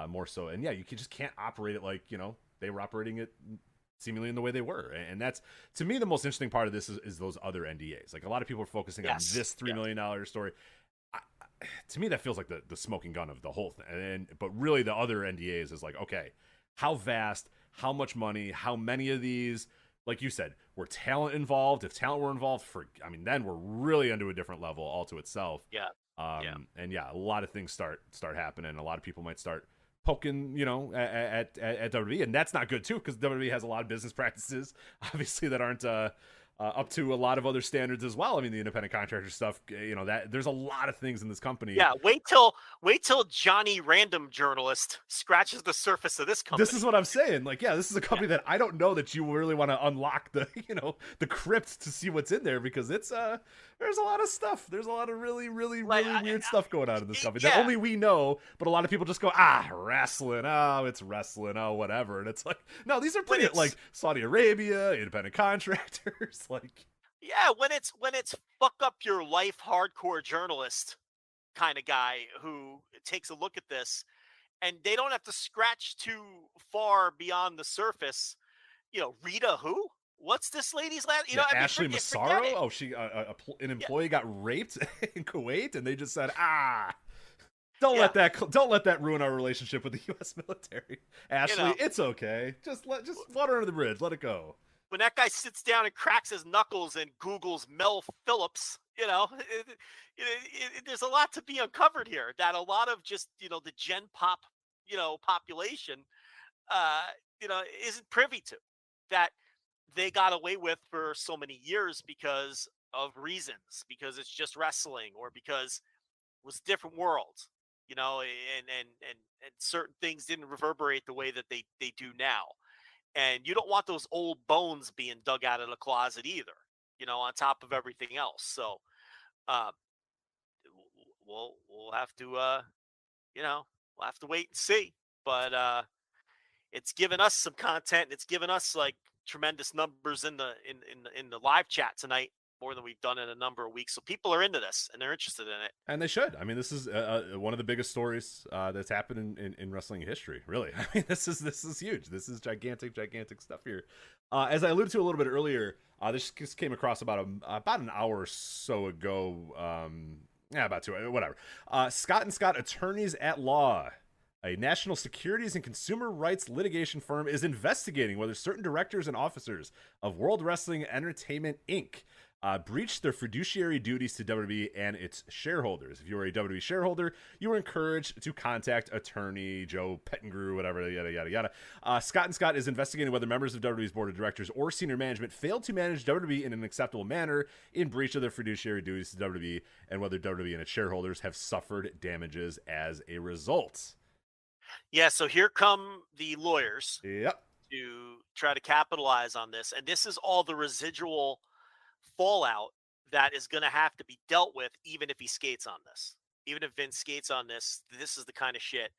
more so. And yeah, you just can't operate it like, you know, they were operating it seemingly in the way they were. And that's, to me, the most interesting part of this is those other NDAs. Like, a lot of people are focusing on this $3 million story. To me, that feels like the smoking gun of the whole thing. But really, the other NDAs is like, okay, how vast, how much money, how many of these, like you said, were talent involved? If talent were involved, then we're really into a different level all to itself. Yeah. And yeah, a lot of things start happening. A lot of people might start poking, you know, at WWE, and that's not good too, because WWE has a lot of business practices, obviously, that aren't up to a lot of other standards as well. I mean, the independent contractor stuff, you know, that there's a lot of things in this company. Yeah, wait till Johnny Random Journalist scratches the surface of this company. This is what I'm saying. Like, yeah, this is a company that I don't know that you really want to unlock the, you know, the crypt to see what's in there, because it's there's a lot of stuff. There's a lot of really weird stuff going on in this company that only we know, but a lot of people just go, wrestling, it's wrestling, whatever. And it's like, no, these are pretty, like, Saudi Arabia, independent contractors. Like, yeah, when it's fuck up your life hardcore journalist kind of guy who takes a look at this, and they don't have to scratch too far beyond the surface. You know, Rita who? What's this lady's last? You know, Ashley Massaro. Oh, she an employee got raped in Kuwait, and they just said, don't let that ruin our relationship with the U.S. military. Ashley, you know, it's okay. Just water under the bridge. Let it go. When that guy sits down and cracks his knuckles and Googles Mel Phillips, you know, there's a lot to be uncovered here that a lot of just, you know, the Gen Pop, you know, population, you know, isn't privy to, that they got away with for so many years because of reasons, because it's just wrestling, or because it was a different world, you know, and certain things didn't reverberate the way that they do now. And you don't want those old bones being dug out of the closet either, you know, on top of everything else. So we'll have to, you know, we'll have to wait and see. But it's given us some content. It's given us like tremendous numbers in the live chat tonight, more than we've done in a number of weeks. So people are into this and they're interested in it. And they should. I mean, this is one of the biggest stories that's happened in wrestling history, really. I mean, this is huge. This is gigantic stuff here. As I alluded to a little bit earlier, this just came across about an hour or so ago. About 2 hours, whatever. Scott & Scott Attorneys at Law, a national securities and consumer rights litigation firm, is investigating whether certain directors and officers of World Wrestling Entertainment, Inc., breached their fiduciary duties to WWE and its shareholders. If you are a WWE shareholder, you are encouraged to contact attorney Joe Pettingrew, whatever, yada, yada, yada. Scott & Scott is investigating whether members of WWE's board of directors or senior management failed to manage WWE in an acceptable manner in breach of their fiduciary duties to WWE and whether WWE and its shareholders have suffered damages as a result. Yeah, so here come the lawyers Yep. to try to capitalize on this. And this is all the residual fallout that is going to have to be dealt with, even if he skates on this. Even if Vince skates on this, this is the kind of shit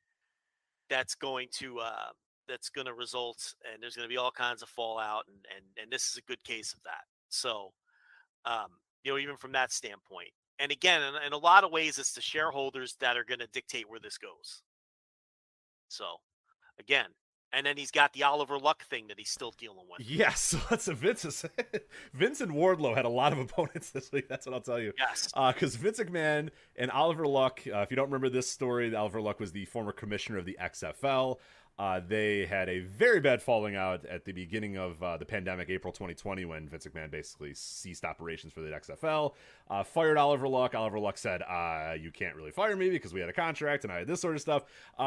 that's going to result, and there's going to be all kinds of fallout, and this is a good case of that. So, even from that standpoint, and again, in a lot of ways, it's the shareholders that are going to dictate where this goes. So, again, and then he's got the Oliver Luck thing that he's still dealing with. Yes, so that's a Vince and Wardlow had a lot of opponents this week. That's what I'll tell you. Yes. Because Vince McMahon and Oliver Luck, if you don't remember this story, Oliver Luck was the former commissioner of the XFL. They had a very bad falling out at the beginning of the pandemic, April 2020, when Vince McMahon basically ceased operations for the XFL, fired Oliver Luck. Oliver Luck said, you can't really fire me because we had a contract and I had this sort of stuff.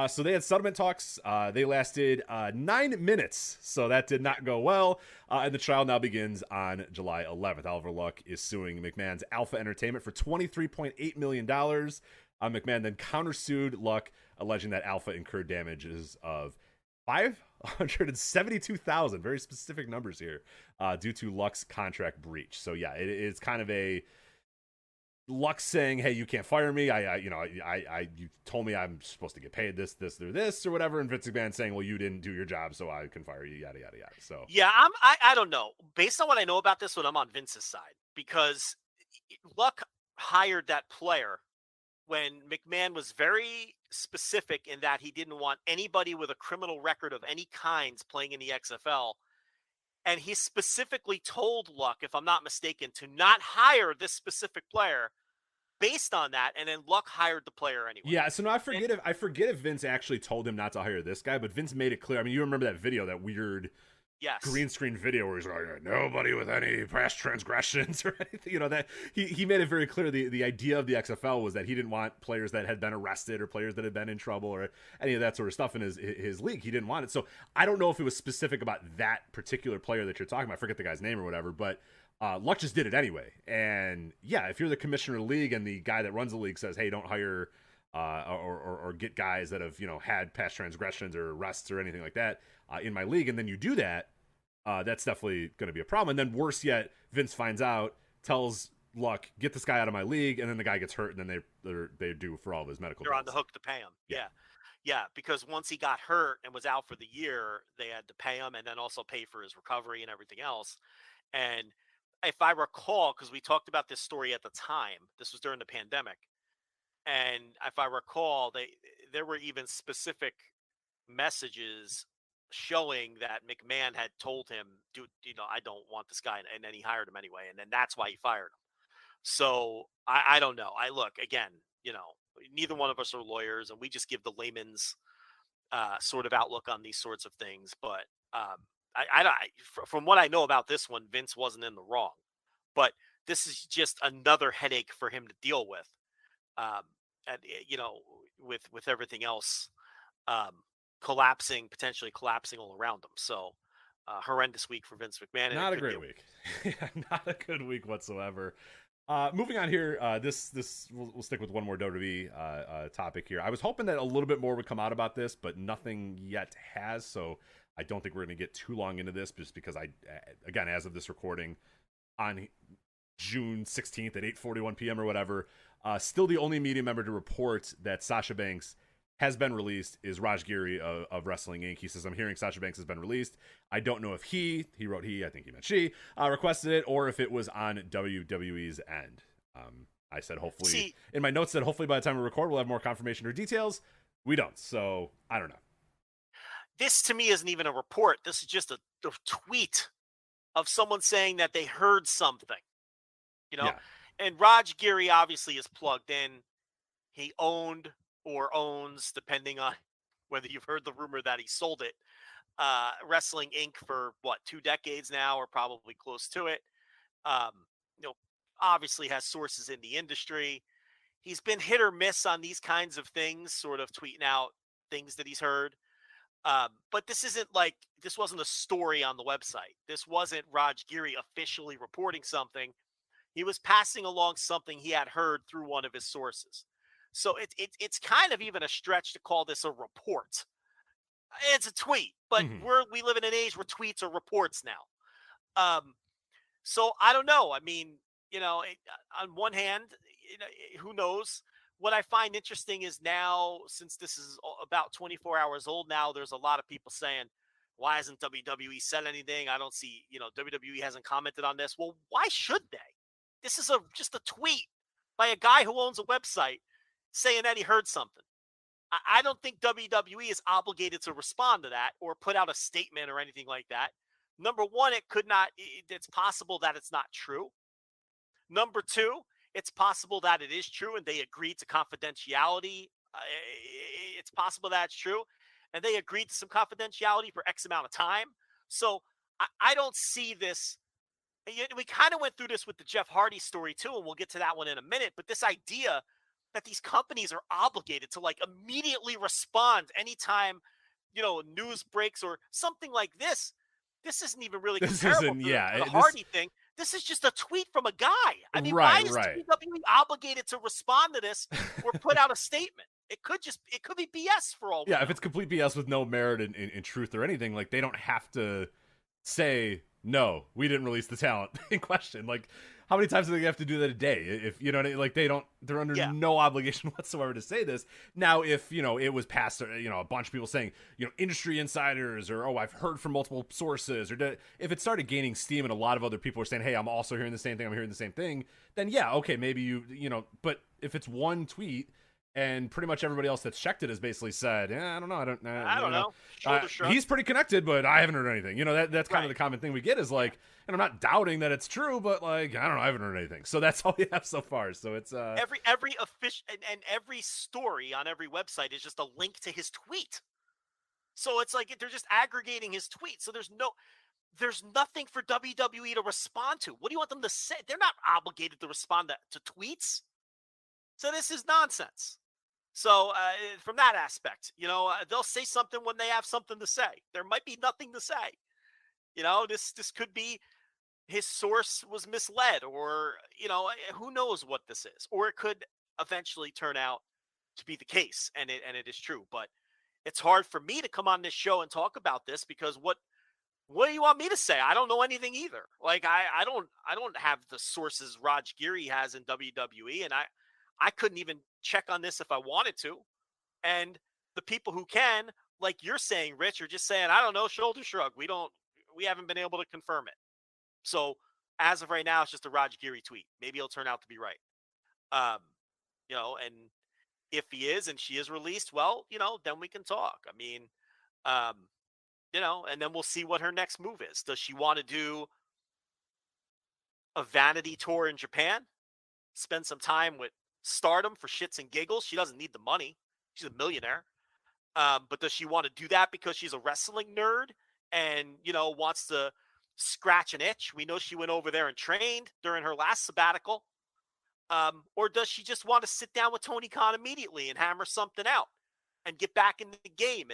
So they had settlement talks. They lasted 9 minutes, so that did not go well. And the trial now begins on July 11th. Oliver Luck is suing McMahon's Alpha Entertainment for $23.8 million. McMahon then countersued Luck, alleging that Alpha incurred damages of $572,000, very specific numbers here, due to Luck's contract breach. So yeah, it's kind of a Luck saying, "Hey, you can't fire me. You told me I'm supposed to get paid this, or this, or whatever." And Vince McMahon saying, "Well, you didn't do your job, so I can fire you." Yada yada yada. So yeah, I don't know. Based on what I know about this one, I'm on Vince's side because Luck hired that player when McMahon was very specific in that he didn't want anybody with a criminal record of any kinds playing in the XFL. And he specifically told Luck, if I'm not mistaken, to not hire this specific player based on that. And then Luck hired the player anyway. Yeah, so no, I forget if Vince actually told him not to hire this guy, but Vince made it clear. I mean, you remember that video, that weird green screen video where he's like, nobody with any past transgressions or anything, that he made it very clear. The idea of the XFL was that he didn't want players that had been arrested or players that had been in trouble or any of that sort of stuff in his league. He didn't want it. So I don't know if it was specific about that particular player that you're talking about. I forget the guy's name or whatever, but Luck just did it anyway. And yeah, if you're the commissioner of the league and the guy that runs the league says, hey, don't hire or get guys that have had past transgressions or arrests or anything like that in my league, and then you do that, that's definitely going to be a problem. And then worse yet, Vince finds out, tells Luck, get this guy out of my league, and then the guy gets hurt, and then they do for all of his medical They're bills. on the hook to pay him. Yeah, because once he got hurt and was out for the year, they had to pay him and then also pay for his recovery and everything else. And if I recall, because we talked about this story at the time, this was during the pandemic, and if I recall, there were even specific messages showing that McMahon had told him, dude, I don't want this guy. And then he hired him anyway. And then that's why he fired him. So I don't know. Look, again, neither one of us are lawyers and we just give the layman's sort of outlook on these sorts of things. But from what I know about this one, Vince wasn't in the wrong, but this is just another headache for him to deal with. And with everything else, potentially collapsing all around them. So horrendous week for Vince McMahon. Not a great week. Not a good week whatsoever. Moving on here, we'll stick with one more WWE topic here. I was hoping that a little bit more would come out about this, but nothing yet has. So I don't think we're going to get too long into this, just because again, as of this recording on June 16th at 8:41 p.m. or whatever, still the only media member to report that Sasha Banks has been released is Raj Giri of Wrestling Inc. He says, I'm hearing Sasha Banks has been released. I don't know if he wrote he, I think he meant she, requested it, or if it was on WWE's end. I said hopefully, in my notes said hopefully by the time we record, we'll have more confirmation or details. We don't, so I don't know. This to me isn't even a report. This is just a tweet of someone saying that they heard something, Yeah. And Raj Giri obviously is plugged in. He owned or owns, depending on whether you've heard the rumor that he sold it, Wrestling Inc. for 2 decades now, or probably close to it. obviously has sources in the industry. He's been hit or miss on these kinds of things, sort of tweeting out things that he's heard. But this wasn't a story on the website. This wasn't Raj Giri officially reporting something. He was passing along something he had heard through one of his sources. So it's kind of even a stretch to call this a report. It's a tweet, but we live in an age where tweets are reports now. So I don't know. I mean, on one hand, who knows? What I find interesting is now, since this is about 24 hours old now, there's a lot of people saying, why hasn't WWE said anything? I don't see, WWE hasn't commented on this. Well, why should they? This is just a tweet by a guy who owns a website saying that he heard something. I don't think WWE is obligated to respond to that or put out a statement or anything like that. Number one, it's possible that it's not true. Number two, it's possible that it is true and they agreed to confidentiality. It's possible that it's true and they agreed to some confidentiality for X amount of time. So I don't see this. We kind of went through this with the Jeff Hardy story too, and we'll get to that one in a minute. But this idea that these companies are obligated to immediately respond anytime, news breaks or something like this. This isn't even really comparable to the Hardy thing. This is just a tweet from a guy. I mean, why is WWE obligated to respond to this or put out a statement? It could be BS for all we know. If it's complete BS with no merit in truth or anything, they don't have to say, no, we didn't release the talent in question. How many times do they have to do that a day? If you know what I mean? They're under no obligation whatsoever to say this. Now, if it was past a bunch of people saying industry insiders or I've heard from multiple sources, or if it started gaining steam and a lot of other people are saying, hey, I'm also hearing the same thing, I'm hearing the same thing, then okay, maybe but if it's one tweet and pretty much everybody else that's checked it has basically said, I don't know, I don't know. He's pretty connected, but I haven't heard anything. That's kind of the common thing we get is and I'm not doubting that it's true, but I don't know, I haven't heard anything. So that's all we have so far. So it's every official and every story on every website is just a link to his tweet. So it's they're just aggregating his tweet. So there's nothing for WWE to respond to. What do you want them to say? They're not obligated to respond to tweets. So this is nonsense. So from that aspect, they'll say something when they have something to say. There might be nothing to say. This could be his source was misled or, who knows what this is. Or it could eventually turn out to be the case and it is true. But it's hard for me to come on this show and talk about this because what do you want me to say? I don't know anything either. I don't have the sources Raj Giri has in WWE, and I couldn't even check on this if I wanted to. And the people who can, like you're saying, Rich, are just saying, I don't know, shoulder shrug. We haven't been able to confirm it. So as of right now, it's just a Raj Giri tweet. Maybe it'll turn out to be right. And if he is and she is released, well, then we can talk. I mean, and then we'll see what her next move is. Does she want to do a vanity tour in Japan? Spend some time with Stardom for shits and giggles? She doesn't need the money. She's a millionaire. But does she want to do that because she's a wrestling nerd and, wants to scratch an itch? We know she went over there and trained during her last sabbatical. Or does she just want to sit down with Tony Khan immediately and hammer something out and get back in the game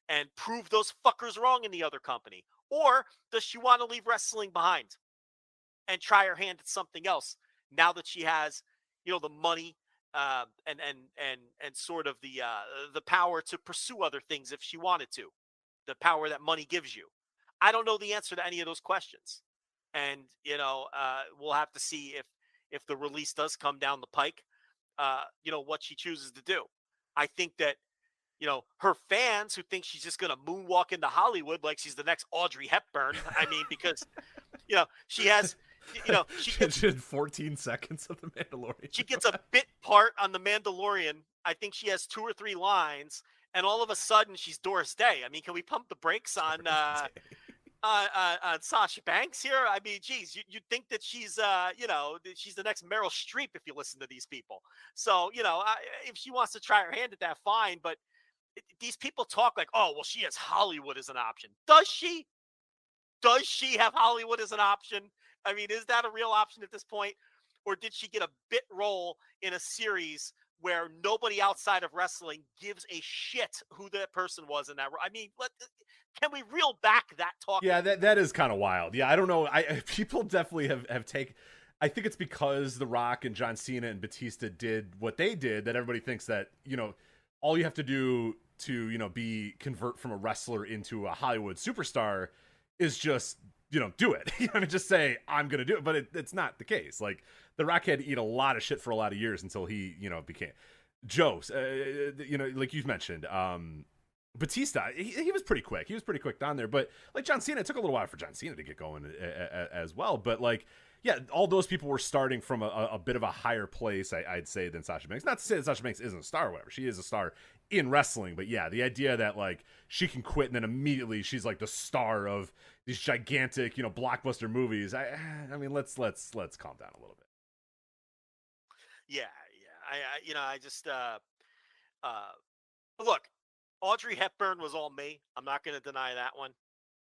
and prove those fuckers wrong in the other company? Or does she want to leave wrestling behind and try her hand at something else now that she has, the money and sort of the power to pursue other things if she wanted to, the power that money gives you? I don't know the answer to any of those questions. And, we'll have to see if the release does come down the pike, what she chooses to do. I think that, her fans who think she's just going to moonwalk into Hollywood like she's the next Audrey Hepburn. I mean, because, she has, she gets 14 seconds of The Mandalorian. She gets a bit part on The Mandalorian. I think she has 2 or 3 lines, and all of a sudden she's Doris Day. I mean, can we pump the brakes on Sasha Banks here? I mean, geez, you'd think that she's, she's the next Meryl Streep if you listen to these people. So, if she wants to try her hand at that, fine. But these people talk like, oh, well, she has Hollywood as an option. Does she? Does she have Hollywood as an option? I mean, is that a real option at this point? Or did she get a bit role in a series where nobody outside of wrestling gives a shit who that person was in that role? I mean, can we reel back that talk? Yeah, that is kind of wild. Yeah, I don't know. People definitely have taken. I think it's because The Rock and John Cena and Batista did what they did that everybody thinks that, all you have to do to, be convert from a wrestler into a Hollywood superstar is just, do it. Just say, I'm going to do it. But it's not the case. Like, The Rock had to eat a lot of shit for a lot of years until he, became Joe. Like you've mentioned, Batista, he was pretty quick. He was pretty quick down there. But like John Cena, it took a little while for John Cena to get going as well. But like, yeah, all those people were starting from a bit of a higher place, I'd say, than Sasha Banks. Not to say that Sasha Banks isn't a star or whatever. She is a star in wrestling. But yeah, the idea that like she can quit and then immediately she's like the star of these gigantic, blockbuster movies. I mean, let's calm down a little bit. Yeah. I just look. Audrey Hepburn was all me. I'm not going to deny that one.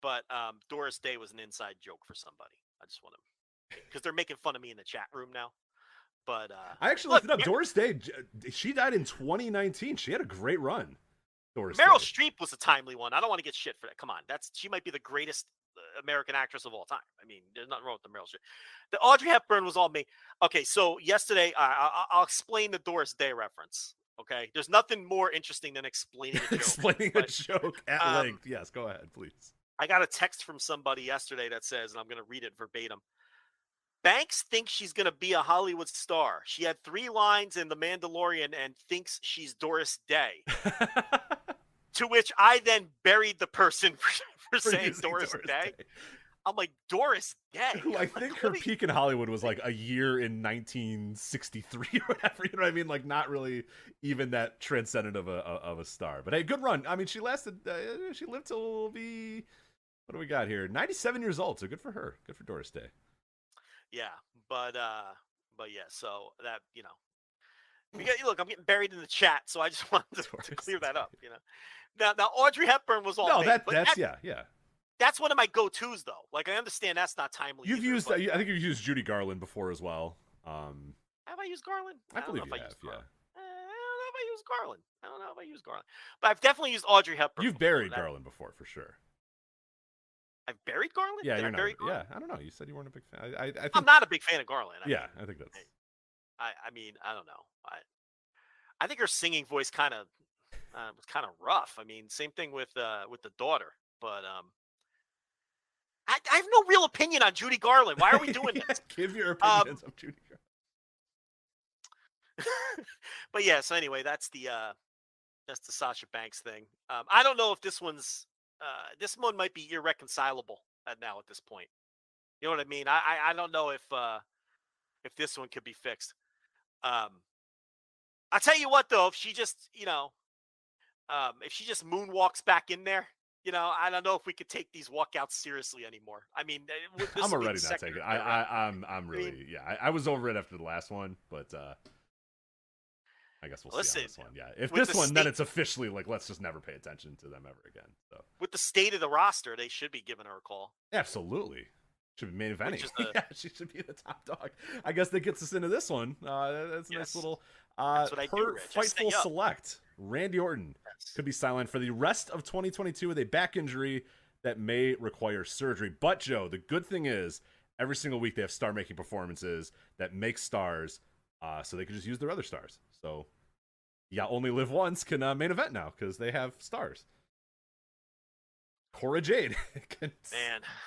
But Doris Day was an inside joke for somebody. I just want to, because they're making fun of me in the chat room now. But I actually looked it up. Doris Day, she died in 2019. She had a great run. Meryl Day. Streep was a timely one. I don't want to get shit for that. Come on, she might be the greatest American actress of all time. I mean, there's nothing wrong with the Meryl Streep. The Audrey Hepburn was all me. Okay, so yesterday, I'll explain the Doris Day reference. Okay, there's nothing more interesting than explaining a joke. Explaining a joke at length. Yes, go ahead, please. I got a text from somebody yesterday that says, and I'm going to read it verbatim. Banks thinks she's going to be a Hollywood star. She had 3 lines in The Mandalorian and thinks she's Doris Day. To which I then buried the person for saying Doris Day. I'm like, Doris Day? Who I think her peak in Hollywood was like a year in 1963 or whatever. You know what I mean? Like, not really even that transcendent of a star. But hey, good run. I mean, she lasted. She lived till be. What do we got here? 97 years old. So good for her. Good for Doris Day. Yeah, but yeah. So that look, I'm getting buried in the chat, so I just wanted to clear that up. Now Audrey Hepburn was all. No, that's yeah. That's one of my go-tos, though. Like, I understand that's not timely. You've used, I think you've used Judy Garland before as well. Have I used Garland? I believe you have, yeah. I don't know if I used Garland. But I've definitely used Audrey Hepburn. You've buried Garland before, for sure. I've buried Garland? Yeah, you're not. Yeah, I don't know. You said you weren't a big fan. I think, I'm not a big fan of Garland. I think that's. I mean, I don't know. I think her singing voice kind of was kind of rough. I mean, same thing with the daughter, but I have no real opinion on Judy Garland. Why are we doing this? Give your opinions on Judy Garland. But yeah, so anyway, that's the Sasha Banks thing. I don't know if this one might be irreconcilable now at this point. You know what I mean? I don't know if this one could be fixed. I'll tell you what though, if she just moonwalks back in there. I don't know if we could take these walkouts seriously anymore. I mean, I'm already not taking it. I'm really, I was over it after the last one, but I guess we'll see on this one. Yeah, if this one, then it's officially like, let's just never pay attention to them ever again. So with the state of the roster, they should be giving her a call. Absolutely. Should be main eventing. Yeah, she should be the top dog. I guess that gets us into this one. That's a nice little that's what I do, Rich. Fightful Select. Randy Orton could be sidelined for the rest of 2022 with a back injury that may require surgery. But Joe, the good thing is every single week they have star-making performances that make stars, so they can just use their other stars. So yeah, only live once can main event now because they have stars. Cora Jade can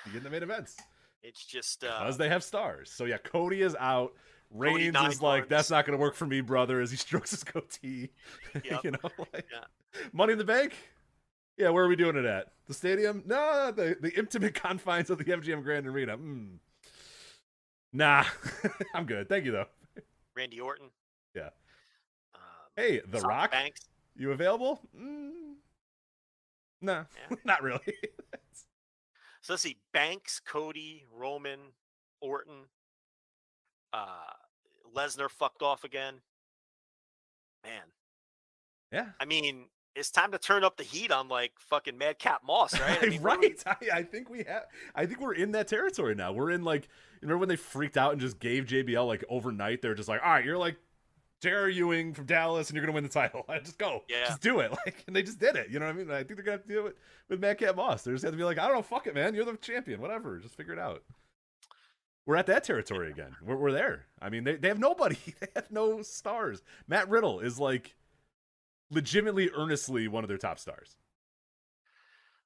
be in the main events. It's just because they have stars. So yeah, Cody is out. Reigns is like, that's not going to work for me, brother, as he strokes his goatee. Yep. Money in the Bank? Yeah, where are we doing it at? The stadium? No, the intimate confines of the MGM Grand Arena. Nah, I'm good. Thank you, though. Randy Orton? Yeah. Hey, The Rock? Banks? You available? Nah, not really. So let's see. Banks, Cody, Roman, Orton. Lesnar fucked off again. Man. Yeah. I mean, it's time to turn up the heat on like fucking Madcap Moss, right? I mean, right. I think we have. I think we're in that territory now. We're in like, remember when they freaked out and just gave JBL like overnight? They're just like, all right, you're like Tara Ewing from Dallas, and you're gonna win the title. Just go, just do it. Like, and they just did it. You know what I mean? I think they're gonna have to do it with Madcap Moss. They just have to be like, I don't know, fuck it, man. You're the champion. Whatever, just figure it out. We're at that territory again. We're there. I mean, they have nobody. They have no stars. Matt Riddle is like legitimately, earnestly one of their top stars.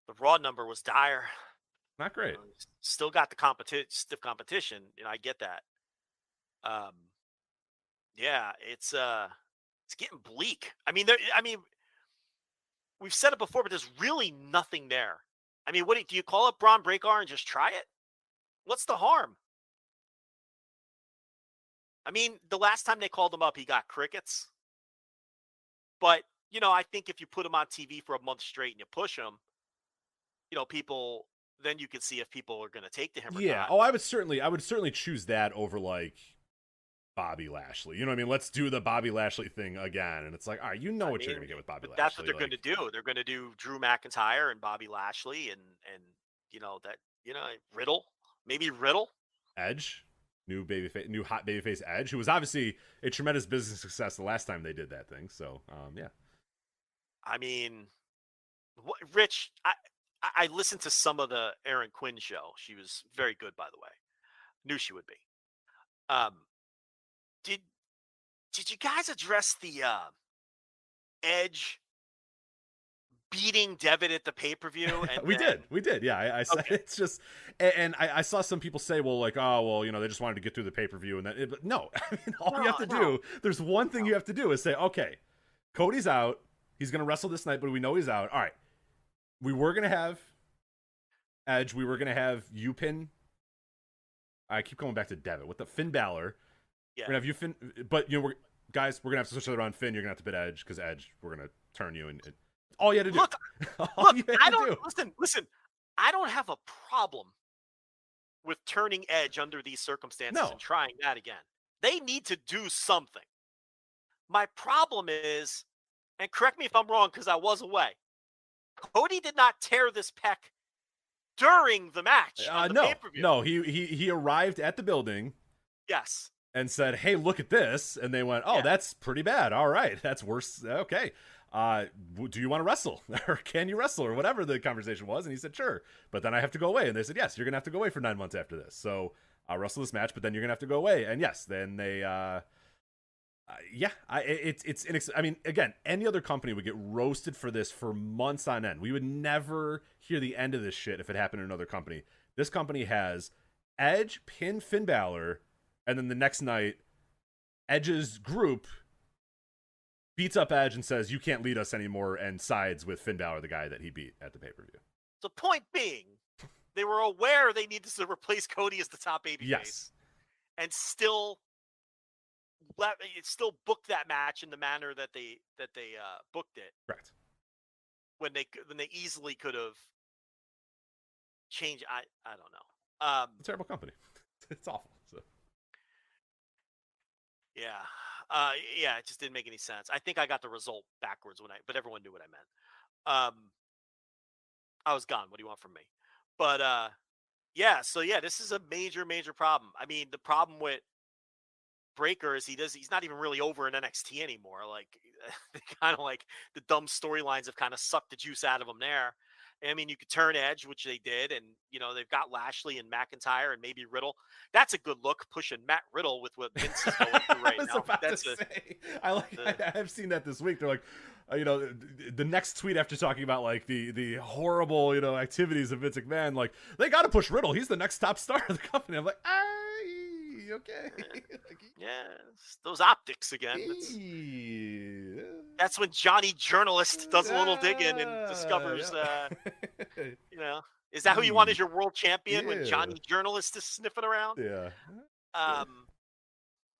The Raw number was dire. Not great. Still got the stiff competition. I get that. Yeah, it's getting bleak. I mean, we've said it before, but there's really nothing there. I mean, do you call up Braun Breaker and just try it? What's the harm? I mean, the last time they called him up, he got crickets. But, I think if you put him on TV for a month straight and you push him, people, then you can see if people are going to take to him or not. Oh, I would certainly choose that over like Bobby Lashley. You know what I mean? Let's do the Bobby Lashley thing again. And it's like, all right, what you're going to get with Bobby Lashley. That's what they're going to do. They're going to do Drew McIntyre and Bobby Lashley and Riddle, maybe Riddle. Edge. New hot babyface Edge, who was obviously a tremendous business success the last time they did that thing. So, yeah. I mean, Rich, I listened to some of the Erin Quinn show. She was very good, by the way. Knew she would be. Did you guys address the Edge beating Devitt at the pay-per-view? We did. Yeah, I said it's just, and I saw some people say, well, like, oh, well, they just wanted to get through the pay-per-view, and then, but no, I mean, all you have to do, there's one thing you have to do is say, okay, Cody's out, he's gonna wrestle this night, but we know he's out. All right, we were gonna have Edge, we were gonna have Finn. I keep going back to Devitt with the Finn Balor. Yeah, we're gonna have you Finn, but we're gonna have to switch it around Finn. You're gonna have to bid Edge because Edge, we're gonna turn you and all you had to do. Look, listen. I don't have a problem with turning Edge under these circumstances and trying that again. They need to do something. My problem is, and correct me if I'm wrong because I was away, Cody did not tear this pec during the match on the pay-per-view. No, he arrived at the building. Yes. And said, hey, look at this. And they went, oh, that's pretty bad. All right, that's worse. Okay. Do you want to wrestle or can you wrestle or whatever the conversation was? And he said, sure, but then I have to go away. And they said, yes, you're gonna have to go away for 9 months after this. So I'll wrestle this match, but then you're gonna have to go away. And yes, then they, I mean, again, any other company would get roasted for this for months on end. We would never hear the end of this shit if it happened in another company. This company has Edge pin Finn Balor, and then the next night, Edge's group beats up Edge and says, you can't lead us anymore, and sides with Finn Balor, the guy that he beat at the pay-per-view. The point being, they were aware they needed to replace Cody as the top babyface. Yes. And still booked that match in the manner that they booked it. Correct. When they easily could have changed. I don't know. It's a terrible company. It's awful. So. Yeah. Yeah, it just didn't make any sense. I think I got the result backwards but everyone knew what I meant. I was gone. What do you want from me? But yeah, so yeah, this is a major, major problem. I mean, the problem with Breaker is he's not even really over in NXT anymore. Like, kind of like the dumb storylines have kind of sucked the juice out of him there. I mean, you could turn Edge, which they did, and they've got Lashley and McIntyre and maybe Riddle. That's a good look, pushing Matt Riddle with what Vince is going through right now. I've seen that this week. They're like, the next tweet after talking about like the horrible activities of Vince McMahon, like they got to push Riddle. He's the next top star of the company. I'm like, okay. Yeah, those optics again. That's when Johnny Journalist does a little digging and discovers, is that who you want as your world champion when Johnny Journalist is sniffing around? Yeah.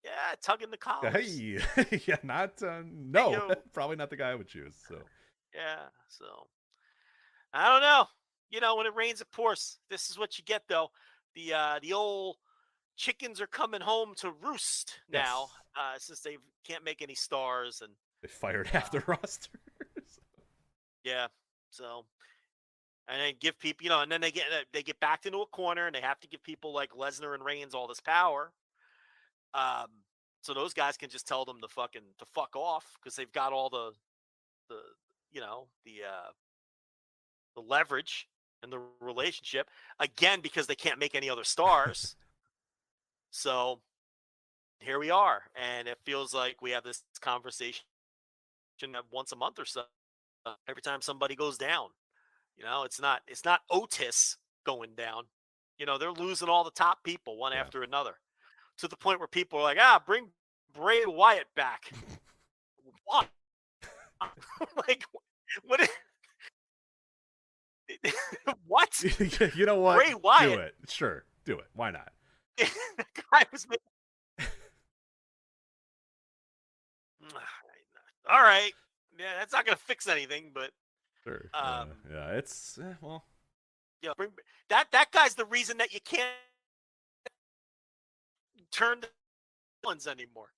Yeah, tugging the collars. Hey, yeah, no, probably not the guy I would choose. So. Yeah, so I don't know. When it rains, it pours. This is what you get, though. The old chickens are coming home to roost now, since they can't make any stars and they fired half the rosters. Yeah. So, and then give people, and then they get backed into a corner, and they have to give people like Lesnar and Reigns all this power. So those guys can just tell them to fuck off because they've got all the you know the leverage and the relationship again because they can't make any other stars. So here we are, and it feels like we have this conversation once a month or so. Every time somebody goes down, it's not Otis going down. They're losing all the top people one after another, to the point where people are like, bring Bray Wyatt back. What? Like, what? What? You know what? Bray Wyatt. Do it. Sure, do it. Why not? The guy was all right. Yeah, that's not gonna fix anything, but sure. It's well. Yeah, bring that guy's the reason that you can't turn the ones anymore.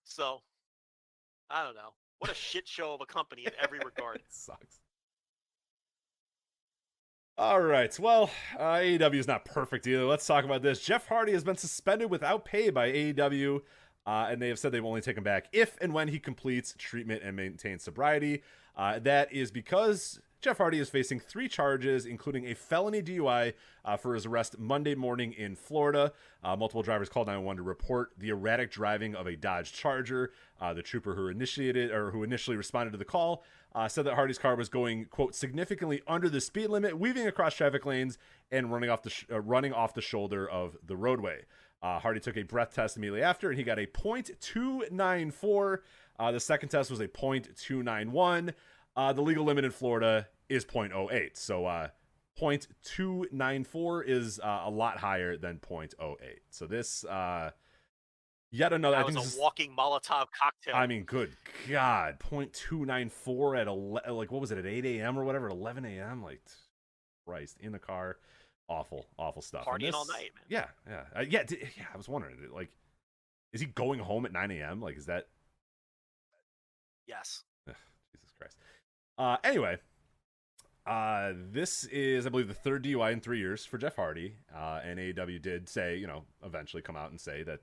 So, I don't know. What a shit show of a company in every regard. It sucks. All right. Well, AEW is not perfect either. Let's talk about this. Jeff Hardy has been suspended without pay by AEW, and they have said they've only taken back if and when he completes treatment and maintains sobriety. That is because Jeff Hardy is facing 3 charges, including a felony DUI for his arrest Monday morning in Florida. Multiple drivers called 911 to report the erratic driving of a Dodge Charger. The trooper who initially responded to the call said that Hardy's car was going, quote, significantly under the speed limit, weaving across traffic lanes and running off the shoulder of the roadway. Hardy took a breath test immediately after, and he got a .294. The second test was a .291. The legal limit in Florida is .08. So .294 is a lot higher than .08. So this yet another. That was a walking Molotov cocktail. I mean, good God, .294 at what was it, at 8 a.m. or whatever, at 11 a.m. Like, Christ, in the car, awful stuff. Partying all night, man. Yeah. I was wondering, like, is he going home at 9 a.m.? Like, is that? Yes. Jesus Christ. Anyway, this is, I believe, the 3rd DUI in 3 years for Jeff Hardy. And AEW did say, eventually come out and say that,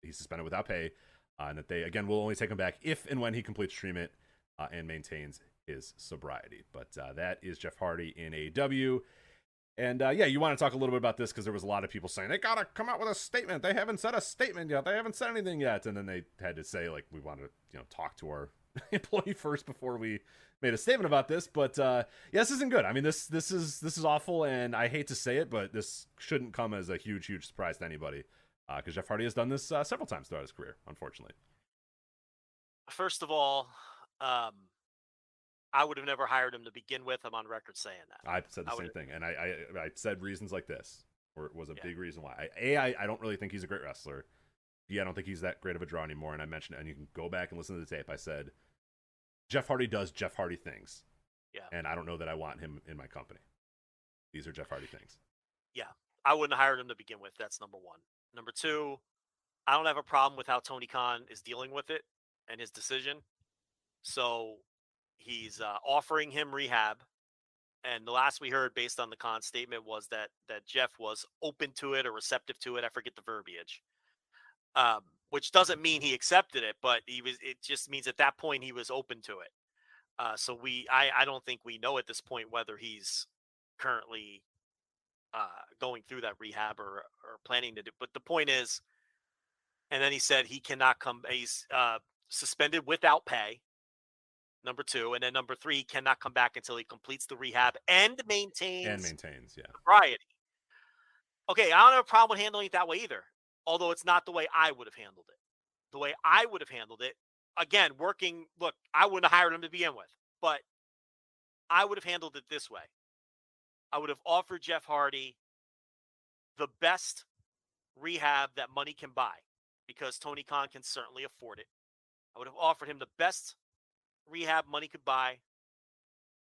he's suspended without pay, and that they, again, will only take him back if and when he completes treatment and maintains his sobriety. But that is Jeff Hardy in AEW. And you want to talk a little bit about this because there was a lot of people saying, they got to come out with a statement. They haven't said a statement yet. They haven't said anything yet. And then they had to say, like, we want to, talk to our employee first before we made a statement about this. But this isn't good. I mean, this is awful, and I hate to say it, but this shouldn't come as a huge surprise to anybody. Because Jeff Hardy has done this several times throughout his career, unfortunately. First of all, I would have never hired him to begin with. I'm on record saying that. I've said the same thing, and I said reasons like this was a big reason why. I don't really think he's a great wrestler. I don't think he's that great of a draw anymore, and I mentioned it, and you can go back and listen to the tape. I said, Jeff Hardy does Jeff Hardy things. Yeah. And I don't know that I want him in my company. These are Jeff Hardy things. Yeah. I wouldn't have hired him to begin with. That's number one. Number two, I don't have a problem with how Tony Khan is dealing with it and his decision. So he's offering him rehab. And the last we heard based on the Khan statement was that Jeff was open to it or receptive to it. I forget the verbiage. Which doesn't mean he accepted it, but it just means at that point he was open to it. So I don't think we know at this point whether he's currently going through that rehab or planning to do. But the point is, and then he said he cannot come. He's suspended without pay. Number two, and then number three, he cannot come back until he completes the rehab and maintains sobriety. Okay, I don't have a problem with handling it that way either. Although it's not the way I would have handled it. The way I would have handled it, again, look, I wouldn't have hired him to begin with, but I would have handled it this way. I would have offered Jeff Hardy the best rehab that money can buy, because Tony Khan can certainly afford it. I would have offered him the best rehab money could buy,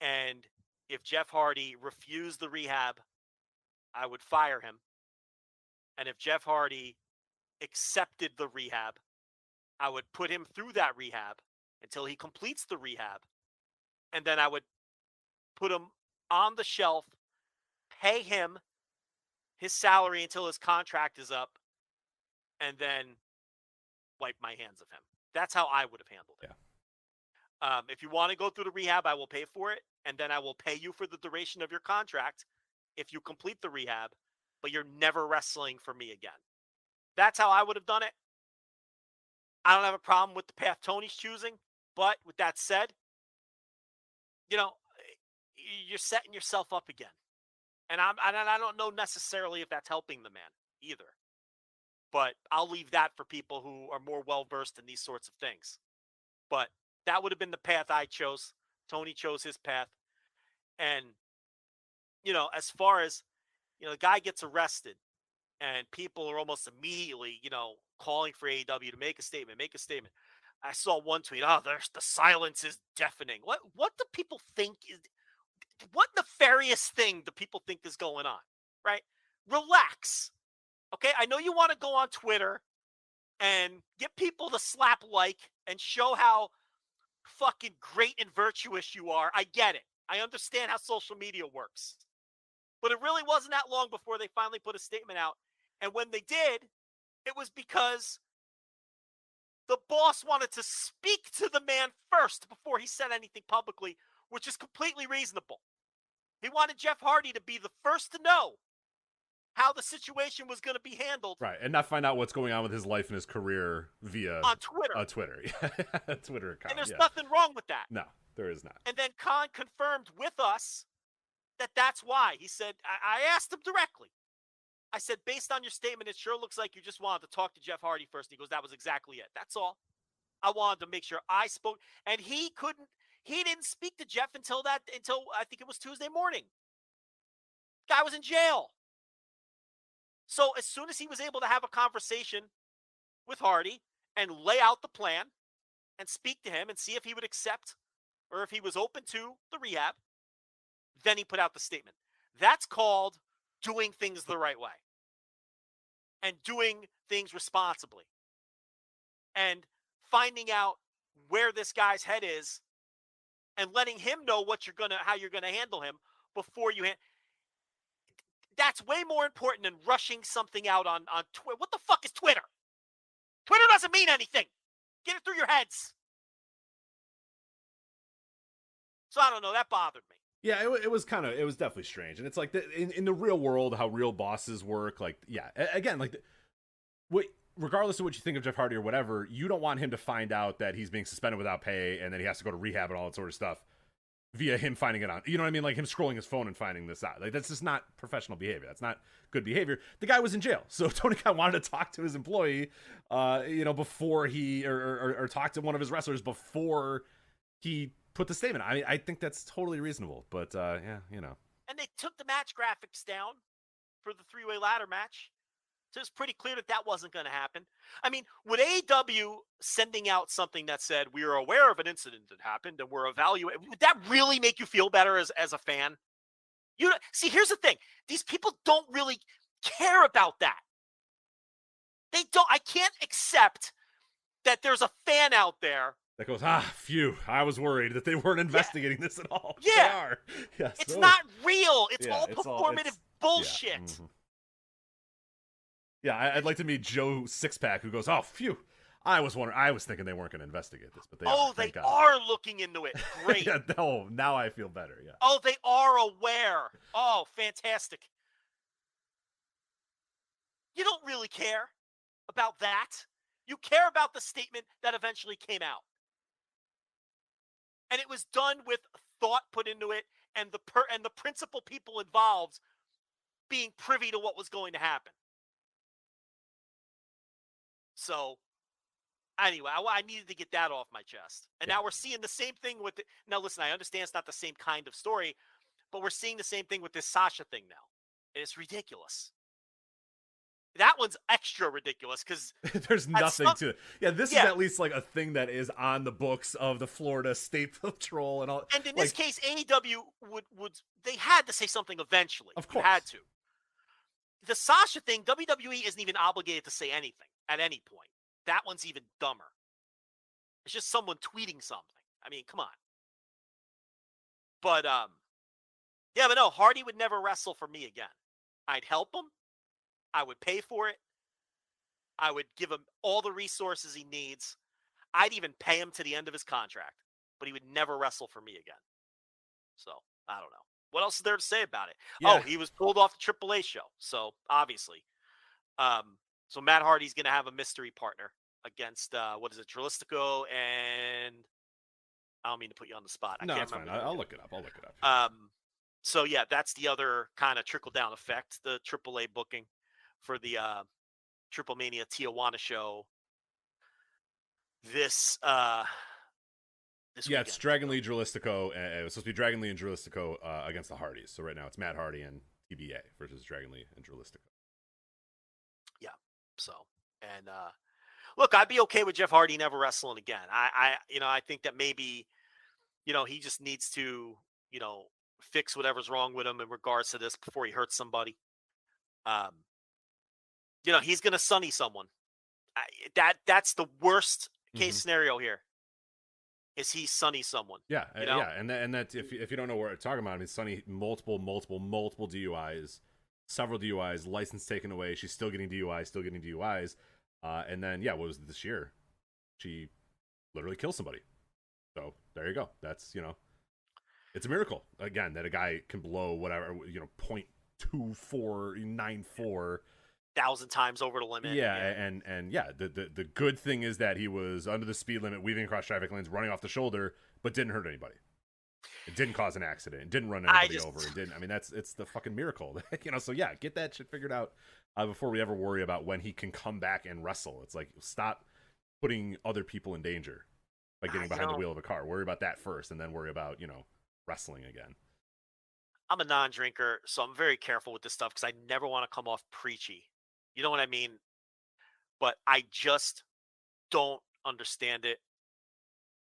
and if Jeff Hardy refused the rehab, I would fire him. And if Jeff Hardy accepted the rehab, I would put him through that rehab until he completes the rehab, and then I would put him on the shelf, pay him his salary until his contract is up, and then wipe my hands of him. That's how I would have handled it. Yeah. If you want to go through the rehab, I will pay for it, and then I will pay you for the duration of your contract if you complete the rehab, but you're never wrestling for me again. That's how I would have done it. I don't have a problem with the path Tony's choosing, but with that said, you know, you're setting yourself up again. And I don't know necessarily if that's helping the man either. But I'll leave that for people who are more well-versed in these sorts of things. But that would have been the path I chose. Tony chose his path. And, you know, as far as, you know, the guy gets arrested and people are almost immediately, you know, calling for AEW to make a statement. I saw one tweet, the silence is deafening. What do people think is, what nefarious thing do people think is going on, right? Relax. Okay, I know you want to go on Twitter and get people to slap like and show how fucking great and virtuous you are. I get it. I understand how social media works. But it really wasn't that long before they finally put a statement out. And when they did, it was because the boss wanted to speak to the man first before he said anything publicly, which is completely reasonable. He wanted Jeff Hardy to be the first to know how the situation was going to be handled. Right, and not find out what's going on with his life and his career via... on Twitter. Twitter account. And there's nothing wrong with that. No, there is not. And then Khan confirmed with us that that's why. He said, I asked him directly. I said, based on your statement, it sure looks like you just wanted to talk to Jeff Hardy first. He goes, that was exactly it. That's all. I wanted to make sure I spoke. And he didn't speak to Jeff until I think it was Tuesday morning. Guy was in jail. So as soon as he was able to have a conversation with Hardy and lay out the plan and speak to him and see if he would accept or if he was open to the rehab, then he put out the statement. That's called doing things the right way and doing things responsibly and finding out where this guy's head is and letting him know how you're gonna handle him before you That's way more important than rushing something out on Twitter. What the fuck is Twitter? Twitter doesn't mean anything. Get it through your heads. So I don't know. That bothered me. Yeah, it was definitely strange. And it's like, in the real world, how real bosses work, like, yeah, again, like, regardless of what you think of Jeff Hardy or whatever, you don't want him to find out that he's being suspended without pay and then he has to go to rehab and all that sort of stuff via him finding it on, you know what I mean? Like him scrolling his phone and finding this out. Like, that's just not professional behavior. That's not good behavior. The guy was in jail. So Tony Khan wanted to talk to his employee, before he, or talk to one of his wrestlers before he put the statement. I mean, I think that's totally reasonable, but yeah, you know. And they took the match graphics down for the three-way ladder match. So it's pretty clear that wasn't going to happen. I mean, would AEW sending out something that said, we are aware of an incident that happened and we're evaluating, would that really make you feel better as a fan? See, here's the thing. These people don't really care about that. They don't. I can't accept that there's a fan out there that goes, phew, I was worried that they weren't investigating this at all. Yeah. They are. Yes. It's not real. It's all performative bullshit. Yeah. Mm-hmm. Yeah, I'd like to meet Joe Sixpack, who goes, oh, phew, I was thinking they weren't going to investigate this, but they are. Oh, they are looking into it. Great. Yeah, no, now I feel better, yeah. Oh, they are aware. Oh, fantastic. You don't really care about that. You care about the statement that eventually came out. And it was done with thought put into it and the principal people involved being privy to what was going to happen. So, anyway, I needed to get that off my chest. And now we're seeing the same thing with it. Now, listen, I understand it's not the same kind of story, but we're seeing the same thing with this Sasha thing now. And it's ridiculous. That one's extra ridiculous because there's nothing to it. Yeah, this is at least like a thing that is on the books of the Florida State Patrol and all. And in this case, AEW would they had to say something eventually. Of course. You had to. The Sasha thing, WWE isn't even obligated to say anything at any point. That one's even dumber. It's just someone tweeting something. I mean, come on. But yeah, but no, Hardy would never wrestle for me again. I'd help him. I would pay for it. I would give him all the resources he needs. I'd even pay him to the end of his contract, but he would never wrestle for me again. So I don't know. What else is there to say about it? Yeah. Oh, he was pulled off the AAA show. So obviously, so Matt Hardy's going to have a mystery partner against, what is it? Dralistico and I don't mean to put you on the spot. I No, can't that's fine. remember. I'll look it up. So yeah, that's the other kind of trickle down effect, the AAA booking for the Triple Mania Tijuana show this Yeah, weekend. it's Dragon Lee Dralistico. It was supposed to be Dragon Lee and Dralistico against the Hardys. So right now it's Matt Hardy and TBA versus Dragon Lee and Dralistico. Yeah. So, and look, I'd be okay with Jeff Hardy never wrestling again. I think that maybe, he just needs to, fix whatever's wrong with him in regards to this before he hurts somebody. He's going to sunny someone. That's the worst case scenario here. Is he sunny someone? Yeah, yeah, and that if you don't know what we're talking about, I mean, Sunny multiple DUIs, several DUIs, license taken away. She's still getting DUIs, and then what was it this year? She literally killed somebody. So there you go. That's it's a miracle again that a guy can blow whatever .2494. 1,000 times over the limit. Yeah, and the good thing is that he was under the speed limit, weaving across traffic lanes, running off the shoulder, but didn't hurt anybody. It didn't cause an accident. It didn't run anybody over. It didn't. I mean, it's the fucking miracle. So yeah, get that shit figured out before we ever worry about when he can come back and wrestle. It's like, stop putting other people in danger by getting behind the wheel of a car. Worry about that first, and then worry about wrestling again. I'm a non-drinker, so I'm very careful with this stuff because I never want to come off preachy. You know what I mean? But I just don't understand it,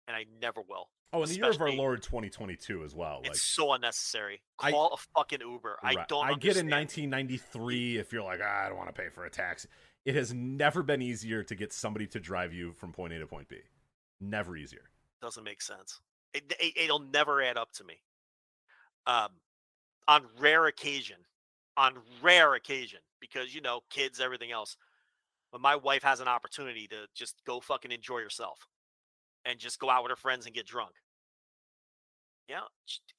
and I never will. Oh, in the year of our Lord 2022 as well. It's so unnecessary. Call a fucking Uber. Right. I don't I get in understand. 1993 if you're like, I don't want to pay for a taxi. It has never been easier to get somebody to drive you from point A to point B. Never easier. Doesn't make sense. It'll never add up to me. On rare occasion, because, kids, everything else. But my wife has an opportunity to just go fucking enjoy herself and just go out with her friends and get drunk.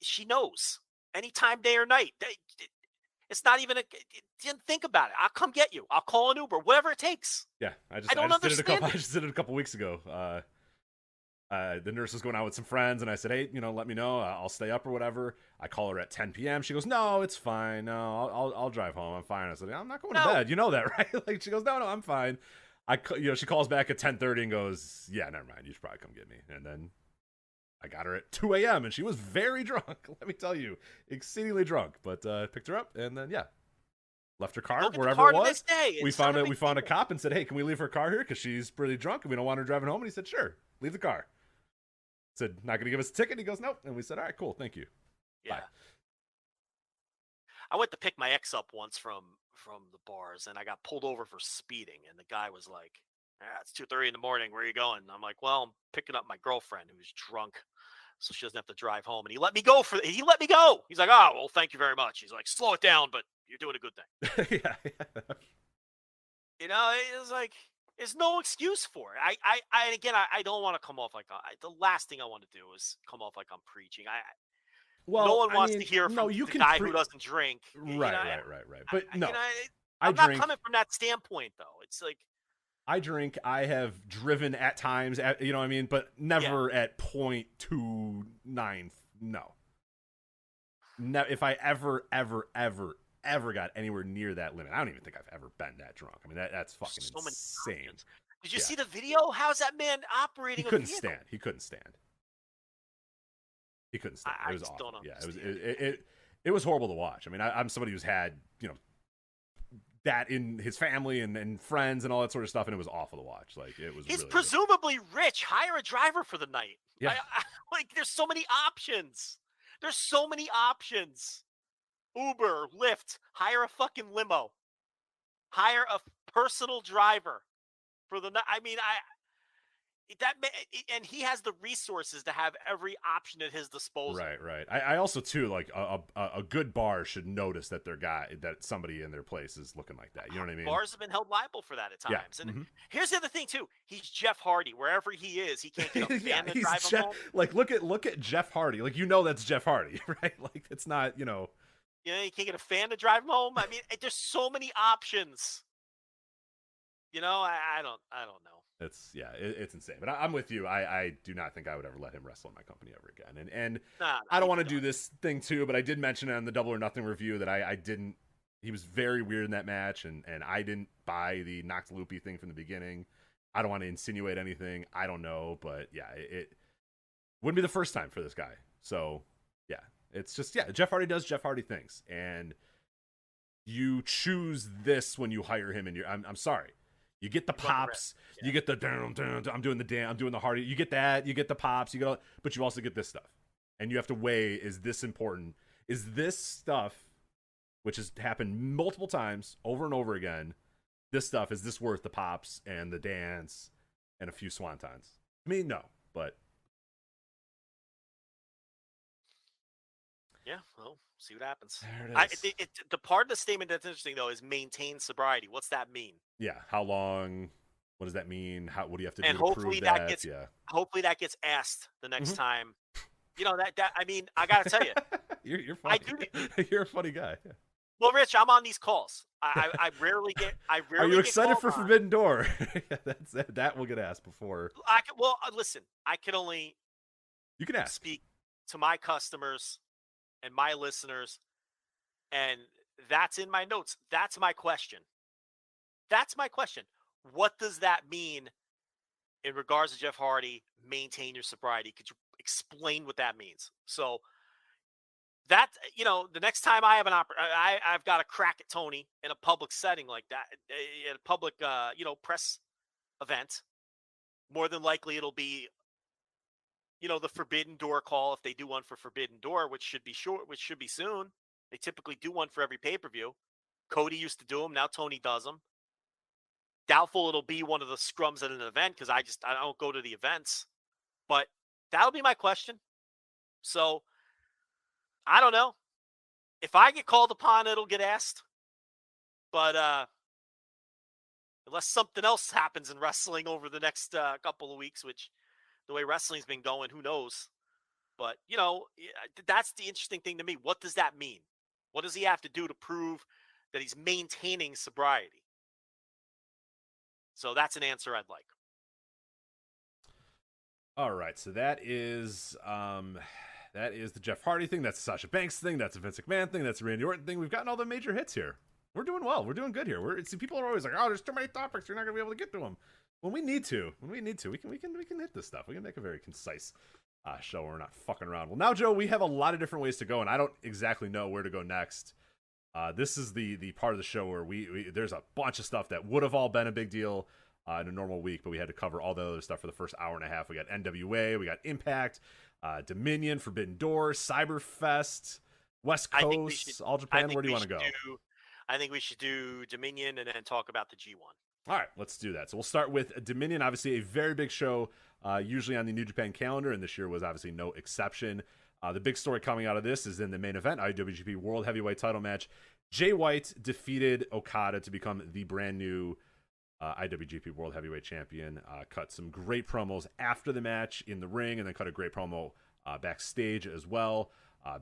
She knows anytime, day or night. It's not even didn't think about it. I'll come get you. I'll call an Uber, whatever it takes. Yeah. I just did it a couple weeks ago. The nurse was going out with some friends, and I said, hey, let me know. I'll stay up or whatever. I call her at 10 p.m. She goes, no, it's fine. No, I'll drive home. I'm fine. I said, I'm not going to bed. You know that, right? Like, she goes, no, I'm fine. She calls back at 10:30 and goes, yeah, never mind. You should probably come get me. And then I got her at 2 a.m. and she was very drunk. Let me tell you, exceedingly drunk. But picked her up and then left her car wherever it was. We found a cop and said, hey, can we leave her car here because she's pretty drunk and we don't want her driving home? And he said, sure, leave the car. Said, not going to give us a ticket. He goes, nope. And we said, all right, cool. Thank you. Yeah. Bye. I went to pick my ex up once from the bars, and I got pulled over for speeding. And the guy was like, it's 2:30 in the morning. Where are you going? And I'm like, well, I'm picking up my girlfriend who's drunk, so she doesn't have to drive home. And he let me go. He let me go. He's like, oh, well, thank you very much. He's like, slow it down, but you're doing a good thing. Yeah. It was like, there's no excuse for it. I don't want to come off like the last thing I want to do is come off like I'm preaching. No one wants to hear from the guy who doesn't drink. Right. But I'm not coming from that standpoint, though. It's like, I drink. I have driven at times, you know what I mean, but never at 0.29. No. If I ever got anywhere near that limit, I don't even think I've ever been that drunk. I mean, that's fucking insane. Did you see the video? How's that man operating? He couldn't stand. He couldn't stand. It was awful. Yeah, it was horrible to watch. I mean, I'm somebody who's had that in his family and friends and all that sort of stuff, and it was awful to watch. Like, it was. He's really presumably rich. Hire a driver for the night. Yeah. There's so many options. Uber, Lyft, hire a fucking limo, hire a personal driver for the night. I mean, and he has the resources to have every option at his disposal. Right. I also too like a good bar should notice that that somebody in their place is looking like that. You know what I mean? Bars have been held liable for that at times. Yeah. And here's the other thing too: he's Jeff Hardy. Wherever he is, he can't get a fan to drive him home. Like look at Jeff Hardy. Like that's Jeff Hardy, right? Like it's not Yeah, you can't get a fan to drive him home. I mean, there's so many options. I don't know. It's insane. But I'm with you. I do not think I would ever let him wrestle in my company ever again. And Nah, I don't want to do this thing too, but I did mention it on the Double or Nothing review that I didn't. He was very weird in that match, and I didn't buy the knocked loopy thing from the beginning. I don't want to insinuate anything. I don't know, but yeah, it wouldn't be the first time for this guy. So yeah, it's just Jeff Hardy does Jeff Hardy things, and you choose this when you hire him. And I'm sorry. You get the pops, you get the I'm doing the Hardy. You get that, you get the pops, but you also get this stuff. And you have to weigh, is this important? Is this stuff, which has happened multiple times over and over again, is this worth the pops and the dance and a few swantons? I mean, no, but yeah, well, see what happens. There it is. The part of the statement that's interesting though is maintain sobriety. What's that mean? Yeah, how long? What does that mean? What do you have to do to hopefully prove that? Hopefully that gets asked the next time. That I mean, I gotta tell you, you're funny. You're a funny guy. Yeah. Well, Rich, I'm on these calls. I rarely get. Are you excited for Forbidden Door? That will get asked before. Listen. I can only. You can ask. Speak to my customers and my listeners, and that's in my notes. That's my question. What does that mean in regards to Jeff Hardy? Maintain your sobriety. Could you explain what that means? So that, the next time I have I've got to crack at Tony in a public setting like that, in a public, press event, more than likely it'll be, the Forbidden Door call if they do one for Forbidden Door, which should be soon. They typically do one for every pay-per-view. Cody used to do them. Now Tony does them. Doubtful it'll be one of the scrums at an event because I don't go to the events. But that'll be my question. So I don't know. If I get called upon, it'll get asked. But unless something else happens in wrestling over the next couple of weeks, which the way wrestling's been going, who knows? But, that's the interesting thing to me. What does that mean? What does he have to do to prove that he's maintaining sobriety? So that's an answer I'd like. All right, so that is the Jeff Hardy thing. That's the Sasha Banks thing. That's a Vince McMahon thing. That's a Randy Orton thing. We've gotten all the major hits here. We're doing well. We're doing good here. People are always like, "Oh, there's too many topics. You're not going to be able to get to them." When we need to, we can hit this stuff. We can make a very concise show. We're not fucking around. Well, now, Joe, we have a lot of different ways to go, and I don't exactly know where to go next. This is the part of the show where there's a bunch of stuff that would have all been a big deal in a normal week, but we had to cover all the other stuff for the first hour and a half. We got NWA, we got Impact, Dominion, Forbidden Door, Cyberfest, West Coast, All Japan. Where do you want to go? I think we should do Dominion and then talk about the G1. All right, let's do that. So we'll start with Dominion, obviously a very big show, usually on the New Japan calendar, and this year was obviously no exception. The big story coming out of this is in the main event, IWGP World Heavyweight Title match. Jay White defeated Okada to become the brand new IWGP World Heavyweight Champion. Cut some great promos after the match in the ring, and then cut a great promo backstage as well.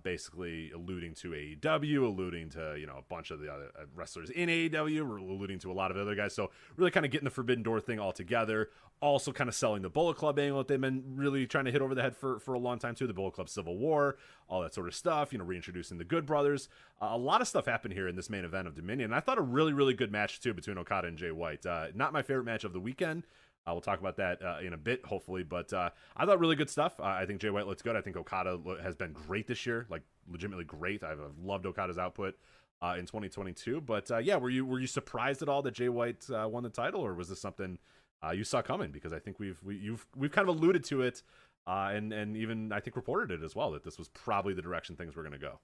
Basically alluding to AEW, alluding to a bunch of the other wrestlers in AEW, alluding to a lot of other guys. So really kind of getting the Forbidden Door thing all together. Also kind of selling the Bullet Club angle that they've been really trying to hit over the head for a long time too. The Bullet Club Civil War, all that sort of stuff. Reintroducing the Good Brothers. A lot of stuff happened here in this main event of Dominion. And I thought a really, really good match too between Okada and Jay White. Not my favorite match of the weekend. We'll talk about that in a bit, hopefully. But I thought really good stuff. I think Jay White looks good. I think Okada has been great this year, like legitimately great. I've loved Okada's output in 2022. But yeah, were you surprised at all that Jay White won the title, or was this something you saw coming? Because I think we've kind of alluded to it, and even I think reported it as well, that this was probably the direction things were going to go.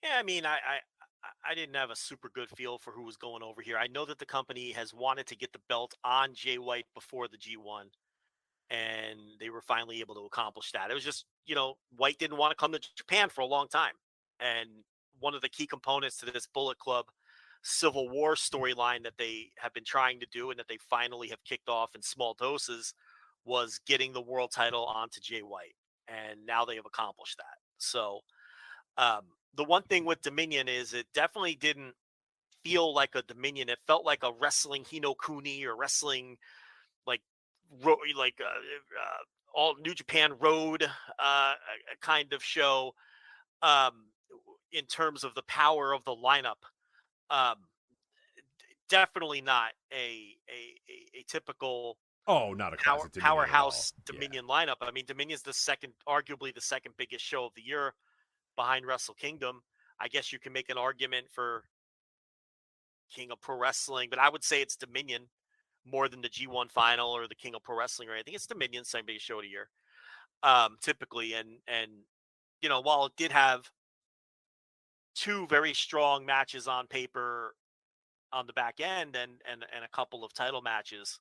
Yeah, I mean, I didn't have a super good feel for who was going over here. I know that the company has wanted to get the belt on Jay White before the G1. and they were finally able to accomplish that. It was just, White didn't want to come to Japan for a long time. And one of the key components to this Bullet Club Civil War storyline that they have been trying to do and that they finally have kicked off in small doses was getting the world title onto Jay White. And now they have accomplished that. So the one thing with Dominion is it definitely didn't feel like a Dominion. It felt like a wrestling Hinokuni or wrestling like all New Japan Road kind of show in terms of the power of the lineup. Definitely not a typical not a classic powerhouse Dominion lineup. I mean, Dominion's arguably the second biggest show of the year behind Wrestle Kingdom. I guess you can make an argument for King of Pro Wrestling, but I would say it's Dominion more than the G1 final or the King of Pro Wrestling or anything. It's Dominion, same biggest show of the year, typically. And while it did have two very strong matches on paper on the back end and a couple of title matches,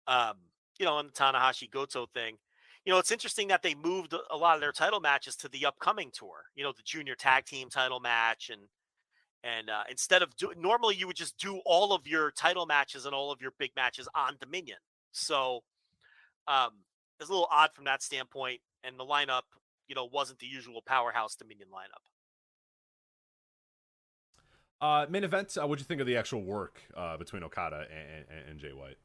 in the Tanahashi Goto thing, it's interesting that they moved a lot of their title matches to the upcoming tour, the junior tag team title match. And instead of normally you would just do all of your title matches and all of your big matches on Dominion. So it's a little odd from that standpoint. And the lineup, wasn't the usual powerhouse Dominion lineup. Main event, what'd you think of the actual work between Okada and Jay White?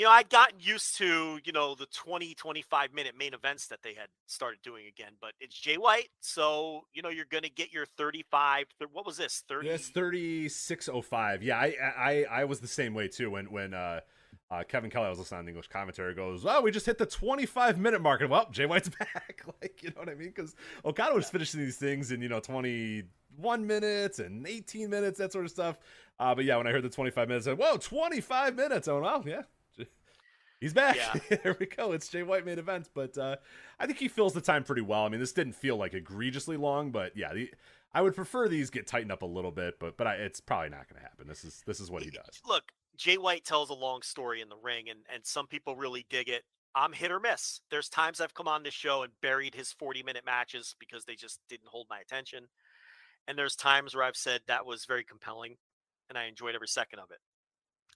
I'd gotten used to, the 20, 25-minute main events that they had started doing again, but it's Jay White, so, you're going to get your 35, what was this, 30? Yeah, it's 36:05. Yeah, I was the same way, too, when Kevin Kelly, I was listening on the English commentary, goes, we just hit the 25-minute mark, and well, Jay White's back, you know what I mean? Because Okada was finishing these things in, 21 minutes and 18 minutes, that sort of stuff. But yeah, when I heard the 25 minutes, I said, whoa, 25 minutes. I went, well, yeah. He's back. Yeah. There we go. It's Jay White main event, but I think he fills the time pretty well. I mean, this didn't feel like egregiously long, but yeah, I would prefer these get tightened up a little bit, but it's probably not going to happen. This is what he does. Look, Jay White tells a long story in the ring, and some people really dig it. I'm hit or miss. There's times I've come on this show and buried his 40-minute matches because they just didn't hold my attention, and there's times where I've said that was very compelling, and I enjoyed every second of it.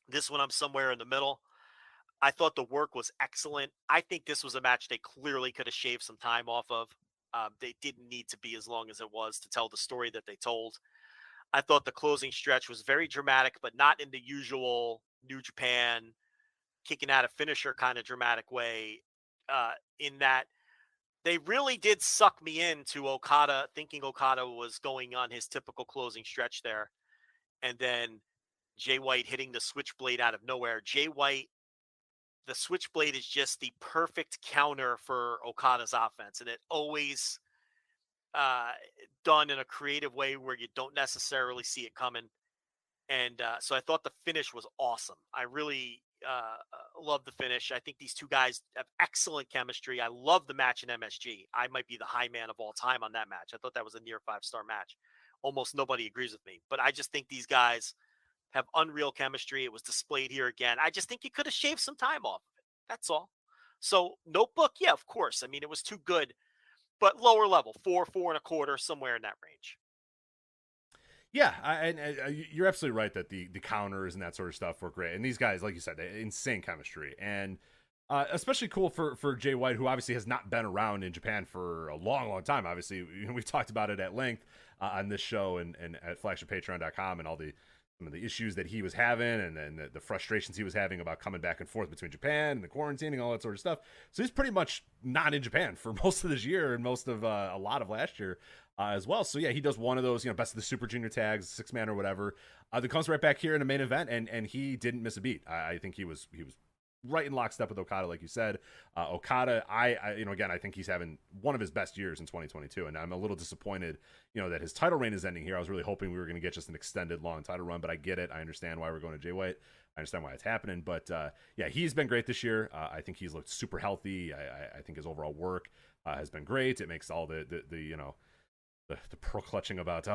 This one, I'm somewhere in the middle. I thought the work was excellent. I think this was a match they clearly could have shaved some time off of. They didn't need to be as long as it was to tell the story that they told. I thought the closing stretch was very dramatic, but not in the usual New Japan kicking out a finisher kind of dramatic way, in that they really did suck me into Okada, thinking Okada was going on his typical closing stretch there. And then Jay White hitting the switchblade out of nowhere. Jay White, the switchblade is just the perfect counter for Okada's offense. And it always done in a creative way where you don't necessarily see it coming. And so I thought the finish was awesome. I really love the finish. I think these two guys have excellent chemistry. I love the match in MSG. I might be the high man of all time on that match. I thought that was a near 5-star match. Almost nobody agrees with me, but I just think these guys have unreal chemistry. It was displayed here again. I just think you could have shaved some time off of it. That's all. So Notebook, yeah, of course. I mean, it was too good, but lower level, 4.25, somewhere in that range. Yeah, you're absolutely right that the counters and that sort of stuff were great. And these guys, like you said, insane chemistry. And especially cool for Jay White, who obviously has not been around in Japan for a long, long time. Obviously, we've talked about it at length on this show and at flagshippatreon.com and all some of the issues that he was having and then the frustrations he was having about coming back and forth between Japan and the quarantining, all that sort of stuff. So he's pretty much not in Japan for most of this year and most of a lot of last year as well. So yeah, he does one of those, best of the Super Junior tags, 6-man or whatever. That comes right back here in the main event, and he didn't miss a beat. I think he was right in lockstep with Okada, like you said. Okada, again, I think he's having one of his best years in 2022, and I'm a little disappointed, that his title reign is ending here. I was really hoping we were going to get just an extended long title run, but I get it. I understand why we're going to Jay White. I understand why it's happening, but yeah, he's been great this year. I think he's looked super healthy. I think his overall work has been great. It makes all the pearl clutching about,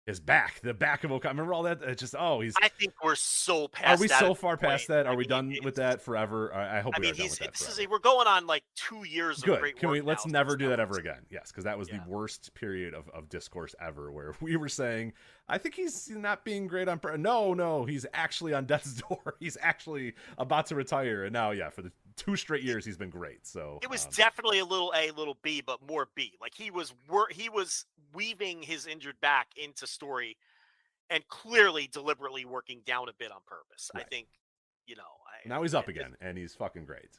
His back, the back of Okada. Remember all that? It's just, he's. I think we're so past. Are we that so at far this past point. that? Are we done with that forever? I hope we are done with that forever. We're going on like 2 years of Good. great Can work we? Let's now, never do that ever again. Yes, because that was the Yeah. worst period of discourse ever, where we were saying, I think he's not being great on. No, he's actually on death's door. He's actually about to retire, and now, for the 2 straight years, he's been great. So it was definitely a little A, little B, but more B. Like he was weaving his injured back into story, and clearly deliberately working down a bit on purpose. Right. I think, now he's up again, and he's fucking great.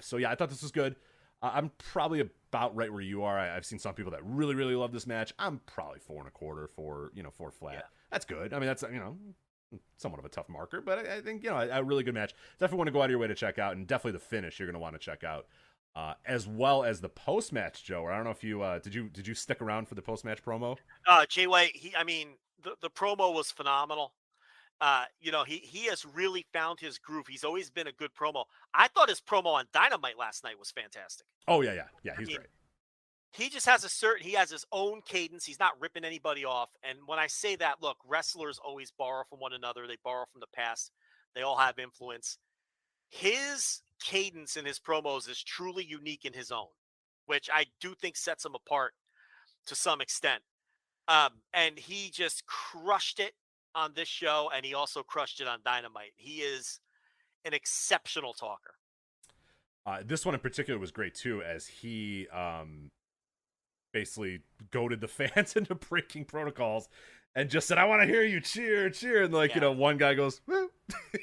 So I thought this was good. I'm probably about right where you are. I've seen some people that really, really love this match. I'm probably 4.25 for 4 flat. Yeah. That's good. I mean, that's somewhat of a tough marker, but I think a really good match. Definitely want to go out of your way to check out, and definitely the finish you're going to want to check out, as well as the post match, Joe. Or I don't know if you did you stick around for the post match promo? Jay White, the promo was phenomenal. He has really found his groove. He's always been a good promo. I thought his promo on Dynamite last night was fantastic. Oh yeah, he's great. He just has he has his own cadence. He's not ripping anybody off. And when I say that, look, wrestlers always borrow from one another. They borrow from the past. They all have influence. His cadence in his promos is truly unique in his own, which I do think sets him apart to some extent. And he just crushed it on this show, and he also crushed it on Dynamite. He is an exceptional talker. This one in particular was great too, as he basically goaded the fans into breaking protocols and just said, I want to hear you cheer, and one guy goes, woo.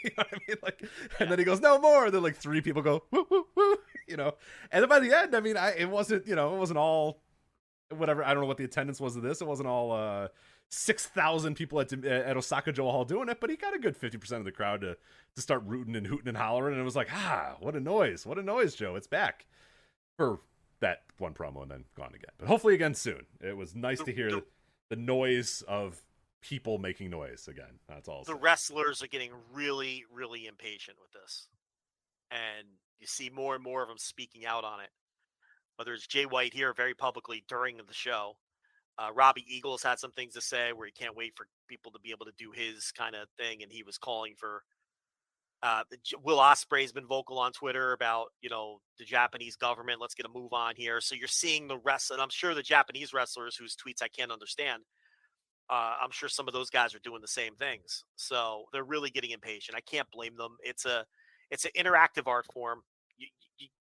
You know what I mean? And then he goes, no more. And then 3 people go, woo, woo, woo, and then by the end, it wasn't, it wasn't all whatever. I don't know what the attendance was of this. It wasn't all 6,000 people at Osaka Joe Hall doing it, but he got a good 50% of the crowd to start rooting and hooting and hollering. And it was like, what a noise, Joe. It's back for that one promo and then gone again. But hopefully again soon. It was nice to hear the noise of people making noise again. That's all. The wrestlers are getting really, really impatient with this. And you see more and more of them speaking out on it. Whether it's Jay White here very publicly during the show. Robbie Eagles had some things to say where he can't wait for people to be able to do his kind of thing. And he was calling for Will Ospreay's been vocal on Twitter about, the Japanese government. Let's get a move on here. So you're seeing the rest, and I'm sure the Japanese wrestlers whose tweets I can't understand, I'm sure some of those guys are doing the same things. So they're really getting impatient. I can't blame them. It's an interactive art form.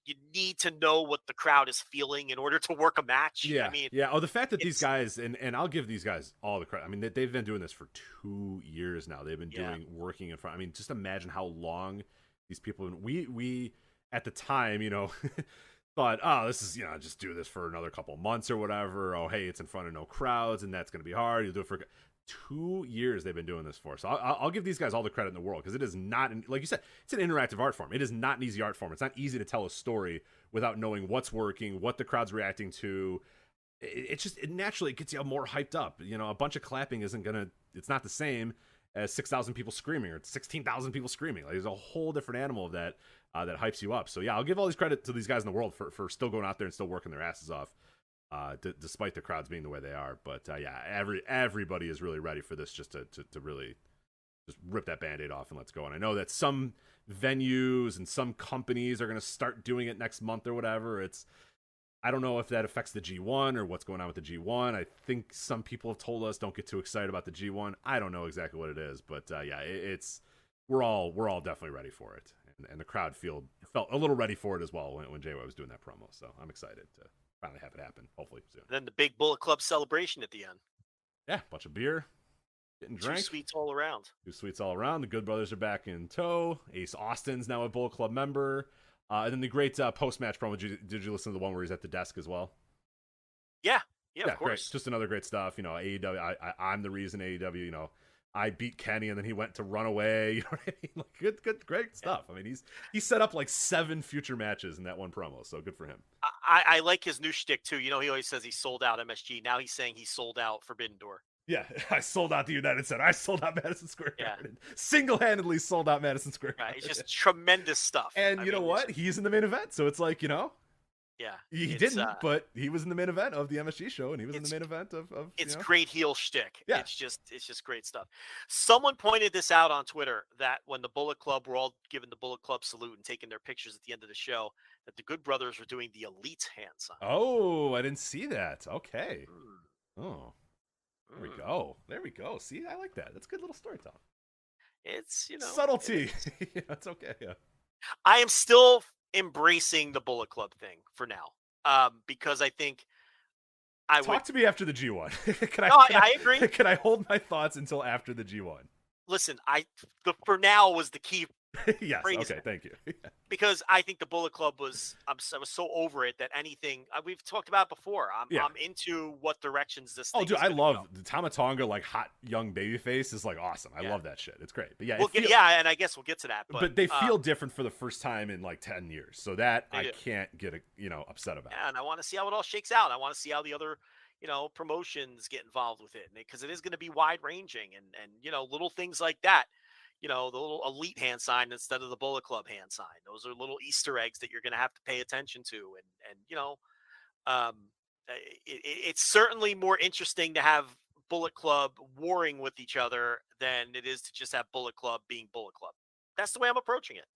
You need to know what the crowd is feeling in order to work a match. Yeah. Oh, the fact that these guys, and I'll give these guys all the credit. They've been doing this for 2 years now. They've been working in front. Just imagine how long these people have been. We at the time, thought, this is, just do this for another couple months or whatever. Oh, hey, it's in front of no crowds, and that's going to be hard. You'll do it for 2 years. They've been doing this for. So I'll give these guys all the credit in the world, because it is not, like you said, it's an interactive art form. It is not an easy art form. It's not easy to tell a story without knowing what's working, what the crowd's reacting to. It naturally gets you more hyped up. A bunch of clapping it's not the same as 6,000 people screaming or 16,000 people screaming. There's a whole different animal of that that hypes you up. So I'll give all these credit to these guys in the world for still going out there and still working their asses off, despite the crowds being the way they are. But everybody is really ready for this, just to really just rip that Band-Aid off and let's go. And I know that some venues and some companies are going to start doing it next month or whatever. I don't know if that affects the G1 or what's going on with the G1. I think some people have told us don't get too excited about the G1. I don't know exactly what it is, but we're all definitely ready for it, and the crowd felt a little ready for it as well when Jay White was doing that promo. So I'm excited to finally have it happen, hopefully soon. Then the big Bullet Club celebration at the end. Yeah, bunch of beer, getting drank. 2 sweets all around. 2 sweets all around. The Good Brothers are back in tow. Ace Austin's now a Bullet Club member. And then the great post-match promo. Did you listen to the one where he's at the desk as well? Yeah, of course. Great. Just another great stuff. AEW, I'm the reason AEW, I beat Kenny and then he went to run away. You know what I mean? Good, great stuff. He set up 7 future matches in that one promo, so good for him. I like his new shtick too. He always says he sold out MSG. Now he's saying he sold out Forbidden Door. Yeah, I sold out the United Center. I sold out Madison Square Garden. Single-handedly sold out Madison Square Garden. Right, it's just tremendous stuff. And you know what? He's in the main event, so it's Yeah. He didn't, but he was in the main event of the MSG show, and he was in the main event of it's great heel shtick. Yeah. It's just great stuff. Someone pointed this out on Twitter that when the Bullet Club were all giving the Bullet Club salute and taking their pictures at the end of the show, that the Good Brothers were doing the Elite hand sign. Oh, I didn't see that. Okay. Oh, there we go. See, I like that. That's good little storytelling. It's, subtlety. That's okay. Yeah. I am still embracing the Bullet Club thing for now, because I think Talk to me after the G1. I agree. Can I hold my thoughts until after the G1? Listen, the for now was the key. Yes. phrase. Okay. Thank you. Because I think the Bullet Club I was so over it that anything we've talked about before. I'm into what directions this. Oh, thing dude, is I love go. the Tama Tonga, like hot young babyface is like awesome. I love that shit. It's great. But yeah, and I guess we'll get to that. But they feel different for the first time in like 10 years, so that I can't get upset about. Yeah, and I want to see how it all shakes out. I want to see how the other promotions get involved with it, because it is going to be wide ranging, and little things like that. The little Elite hand sign instead of the Bullet Club hand sign. Those are little Easter eggs that you're going to have to pay attention to. It's certainly more interesting to have Bullet Club warring with each other than it is to just have Bullet Club being Bullet Club. That's the way I'm approaching it.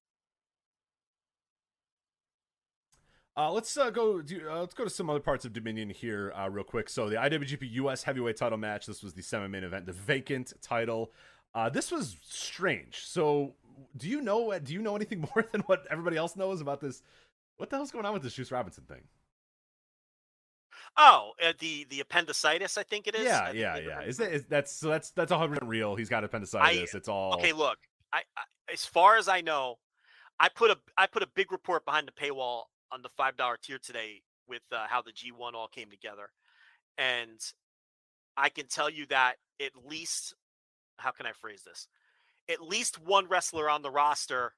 Let's go to some other parts of Dominion here real quick. So the IWGP US Heavyweight Title match. This was the semi-main event, the vacant title. This was strange. So, do you know anything more than what everybody else knows about this? What the hell's going on with this Juice Robinson thing? Oh, the appendicitis, I think it is. Yeah. That's 100% real. He's got appendicitis. It's all okay. Look, I as far as I know, I put a big report behind the paywall on the $5 tier today with how the G1 all came together, and I can tell you that at least. How can I phrase this? At least one wrestler on the roster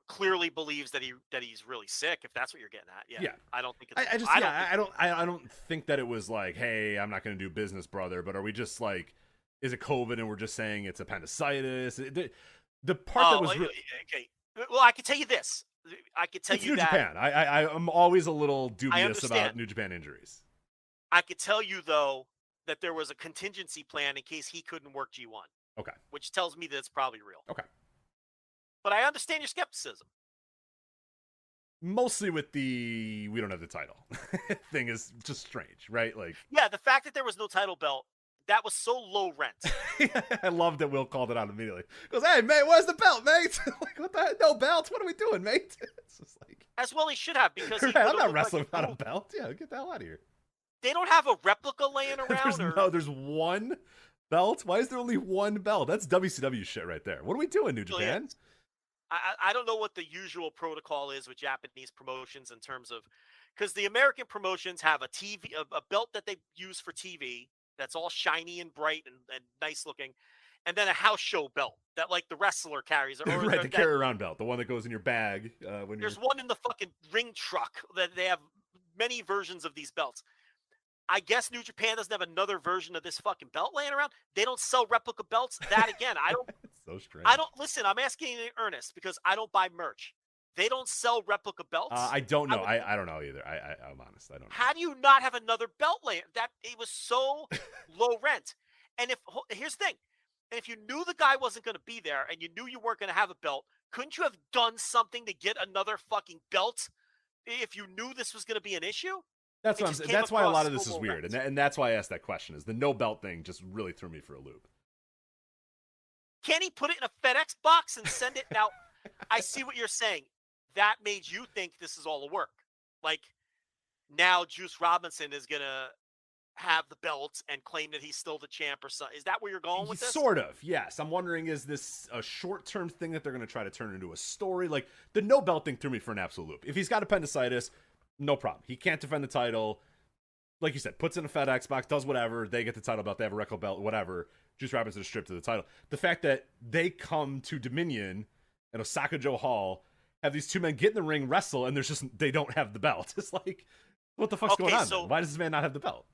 clearly believes that he's really sick. If that's what you're getting at, yeah. I don't think it's. I don't think that it was like, hey, I'm not going to do business, brother. But are we just like, is it COVID and we're just saying it's appendicitis? The part that was okay. Well, I can tell you this. I can tell you New that Japan. I'm always a little dubious about New Japan injuries. I could tell you though that there was a contingency plan in case he couldn't work G1. Okay. Which tells me that it's probably real. Okay. But I understand your skepticism. Mostly with we don't have the title thing is just strange, right? Like, yeah, the fact that there was no title belt, that was so low rent. I love that Will called it out immediately. He goes, hey, mate, where's the belt, mate? Like, what the no belt? What are we doing, mate? It's just like, as well he should have, because I'm not wrestling without a belt. Yeah, get the hell out of here. They don't have a replica laying around? There's one belt? Why is there only one belt? That's WCW shit right there. What are we doing, New Japan? I don't know what the usual protocol is with Japanese promotions in terms of, because the American promotions have a belt that they use for TV that's all shiny and bright and nice looking, and then a house show belt that like the wrestler carries. Or right, the carry around belt, the one that goes in your bag. There's one in the fucking ring truck that they have many versions of these belts. I guess New Japan doesn't have another version of this fucking belt laying around. They don't sell replica belts. That again, I don't. It's so strange. I don't listen. I'm asking in earnest because I don't buy merch. They don't sell replica belts. I don't know. I don't know either. I'm honest. I don't know. How do you not have another belt laying? That it was so low rent. And here's the thing, and if you knew the guy wasn't going to be there and you knew you weren't going to have a belt, couldn't you have done something to get another fucking belt if you knew this was going to be an issue? That's what I'm saying. That's why a lot of this is weird, and that's why I asked that question. Is the no belt thing just really threw me for a loop? Can he put it in a FedEx box and send it? Now, I see what you're saying. That made you think this is all a work. Like now, Juice Robinson is gonna have the belt and claim that he's still the champ or something. Is that where you're going with this? Sort of. Yes. I'm wondering, is this a short-term thing that they're going to try to turn into a story? Like the no belt thing threw me for an absolute loop. If he's got appendicitis. No problem. He can't defend the title. Like you said, puts in a FedEx box, does whatever. They get the title belt. They have a record belt, whatever. Juice Robinson is stripped of the title. The fact that they come to Dominion and Osaka Joe Hall, have these two men get in the ring, wrestle, and they don't have the belt. It's like, what the fuck's going on? So why does this man not have the belt?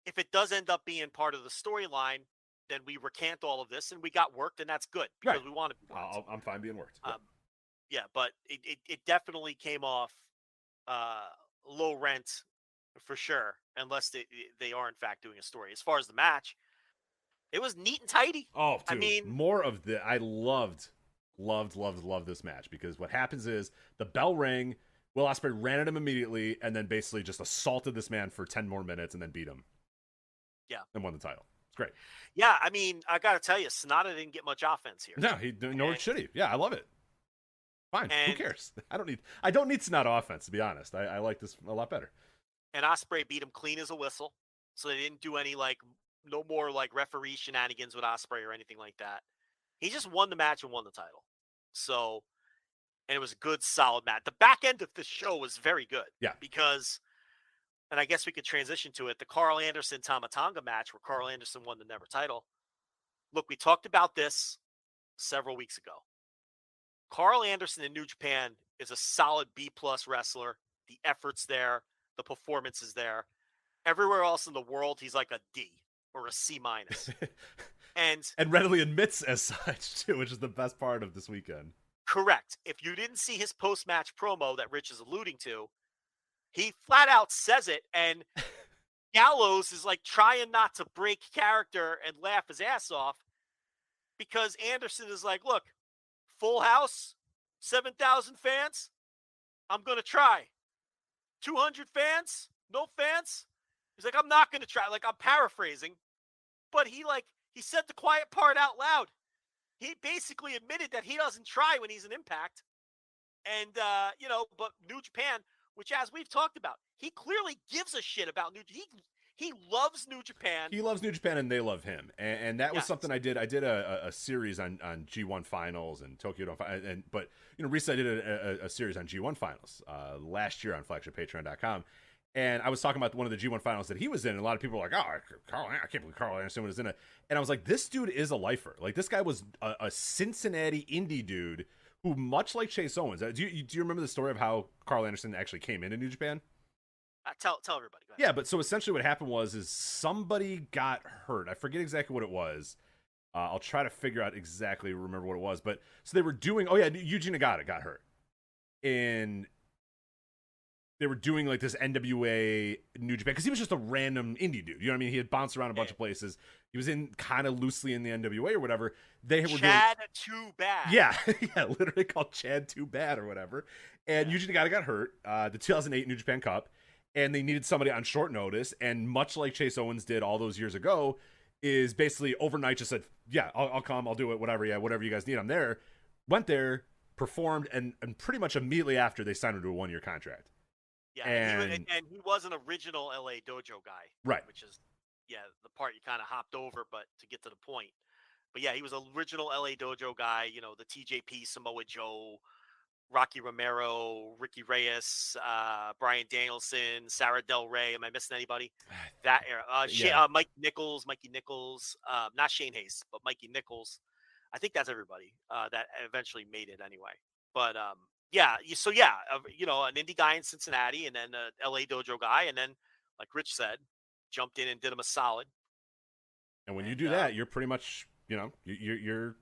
If it does end up being part of the storyline, then we recant all of this and we got worked, and that's good because we want to be worked. I'm fine being worked. but it definitely came off low rent for sure, unless they are in fact doing a story. As far as the match, it was neat and tidy. Oh, dude, I mean, more of the. I loved this match because what happens is the bell rang. Will Ospreay ran at him immediately and then basically just assaulted this man for 10 more minutes and then beat him. Yeah, and won the title. It's great. Yeah, I mean, I got to tell you, Sonata didn't get much offense here. No, nor should he. Yeah, I love it. Fine. Who cares? I don't need Sonata offense, to be honest. I like this a lot better. And Ospreay beat him clean as a whistle, so they didn't do any no more referee shenanigans with Ospreay or anything like that. He just won the match and won the title. So, and it was a good, solid match. The back end of the show was very good. Yeah. Because, and I guess we could transition to it, the Carl Anderson Tama Tonga match where Carl Anderson won the Never title. Look, we talked about this several weeks ago. Carl Anderson in New Japan is a solid B-plus wrestler. The effort's there. The performance is there. Everywhere else in the world, he's like a D or a C-. And readily admits as such, too, which is the best part of this weekend. Correct. If you didn't see his post-match promo that Rich is alluding to, he flat out says it, and Gallows is trying not to break character and laugh his ass off because Anderson is like, look, full house, 7,000 fans, I'm going to try. 200 fans, no fans. He's like, I'm not going to try. I'm paraphrasing, but he said the quiet part out loud. He basically admitted that he doesn't try when he's an Impact. And, but New Japan, which as we've talked about, he clearly gives a shit about New Japan. He loves New Japan. He loves New Japan and they love him. And that was something I did. I did a series on G1 Finals and Tokyo. But recently I did a series on G1 Finals last year on flagshippatreon.com. And I was talking about one of the G1 Finals that he was in. And a lot of people were like, I can't believe Carl Anderson was in it. And I was like, this dude is a lifer. This guy was a Cincinnati indie dude who, much like Chase Owens, do you remember the story of how Carl Anderson actually came into New Japan? Tell everybody. Go ahead. Yeah, but so essentially what happened was somebody got hurt. I forget exactly what it was. I'll try to remember what it was. But so they were doing, Yuji Nagata got hurt. And they were doing this NWA New Japan because he was just a random indie dude. You know what I mean? He had bounced around a bunch of places. He was in kind of loosely in the NWA or whatever. They were Chad Too Bad. Yeah, literally called Chad Too Bad or whatever. And Yuji Nagata got hurt. The 2008 New Japan Cup. And they needed somebody on short notice. And much like Chase Owens did all those years ago, is basically overnight just said, yeah, I'll come, I'll do it, whatever you guys need, I'm there. Went there, performed, and pretty much immediately after they signed him to a 1-year contract. Yeah, and he was an original LA Dojo guy. Right. Which is, the part you kind of hopped over, but to get to the point. But yeah, he was an original LA Dojo guy, the TJP, Samoa Joe, Rocky Romero, Ricky Reyes, Bryan Danielson, Sarah Del Rey. Am I missing anybody? That era. Mikey Nichols, not Shane Hayes, but Mikey Nichols. I think that's everybody that eventually made it anyway. But an indie guy in Cincinnati, and then a LA Dojo guy, and then, like Rich said, jumped in and did him a solid. And when you do that, you're pretty much, you're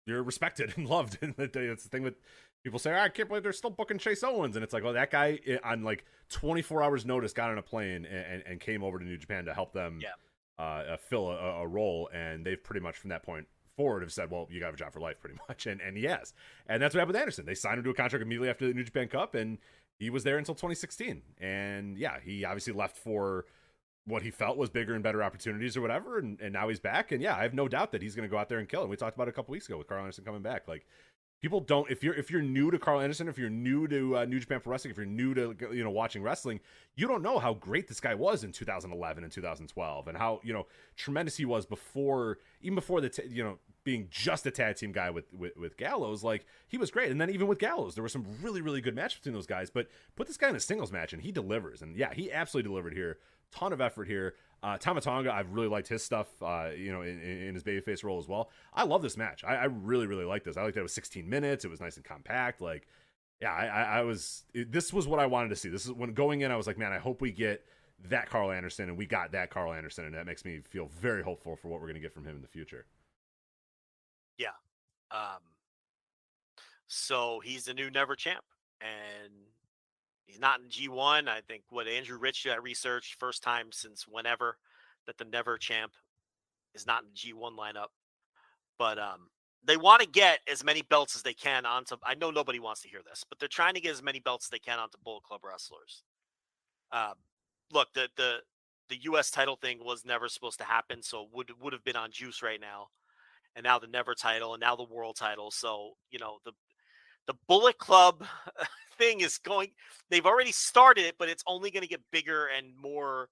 respected and loved. And it's the thing with people say, I can't believe they're still booking Chase Owens. And it's like, well, that guy on 24 hours notice got on a plane and came over to New Japan to help them fill a role. And they've pretty much from that point forward have said, well, you got a job for life pretty much. And he has. And that's what happened with Anderson. They signed him to a contract immediately after the New Japan Cup, and he was there until 2016. And he obviously left for what he felt was bigger and better opportunities or whatever. And now he's back. And I have no doubt that he's going to go out there and kill him. We talked about it a couple weeks ago with Carl Anderson coming back. People don't, if you're new to Carl Anderson, if you're new to New Japan Pro Wrestling, if you're new to watching wrestling, you don't know how great this guy was in 2011 and 2012, and how tremendous he was even before being just a tag team guy with Gallows. He was great, and then even with Gallows, there were some really, really good matches between those guys. But put this guy in a singles match, and he delivers. And he absolutely delivered here. Ton of effort here. Tama Tonga, I've really liked his stuff, in his babyface role as well. I love this match. I really, really like this. I liked that it was 16 minutes. It was nice and compact. This was what I wanted to see. This is when going in, I was like, man, I hope we get that Carl Anderson, and we got that Carl Anderson, and that makes me feel very hopeful for what we're going to get from him in the future. Yeah. So he's the new Never champ. And he's not in G1. I think what Andrew Rich researched, first time since whenever that the Never champ is not in the G1 lineup. But they want to get as many belts as they can onto. I know nobody wants to hear this, but they're trying to get as many belts as they can onto Bullet Club wrestlers. Look, the U.S. title thing was never supposed to happen, so it would have been on Juice right now, and now the Never title, and now the World title. So the Bullet Club thing is going. They've already started it, but it's only going to get bigger and more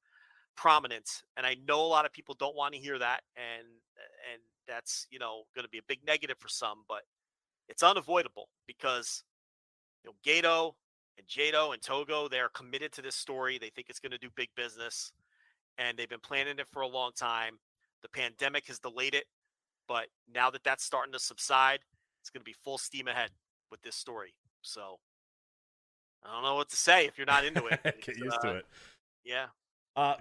prominent. And I know a lot of people don't want to hear that, and that's going to be a big negative for some, but it's unavoidable because Gato and Jado and Togo, they're committed to this story. They think it's going to do big business, and they've been planning it for a long time. The pandemic has delayed it, but now that that's starting to subside, it's going to be full steam ahead with this story. So I don't know what to say if you're not into it. Get used to it. Yeah.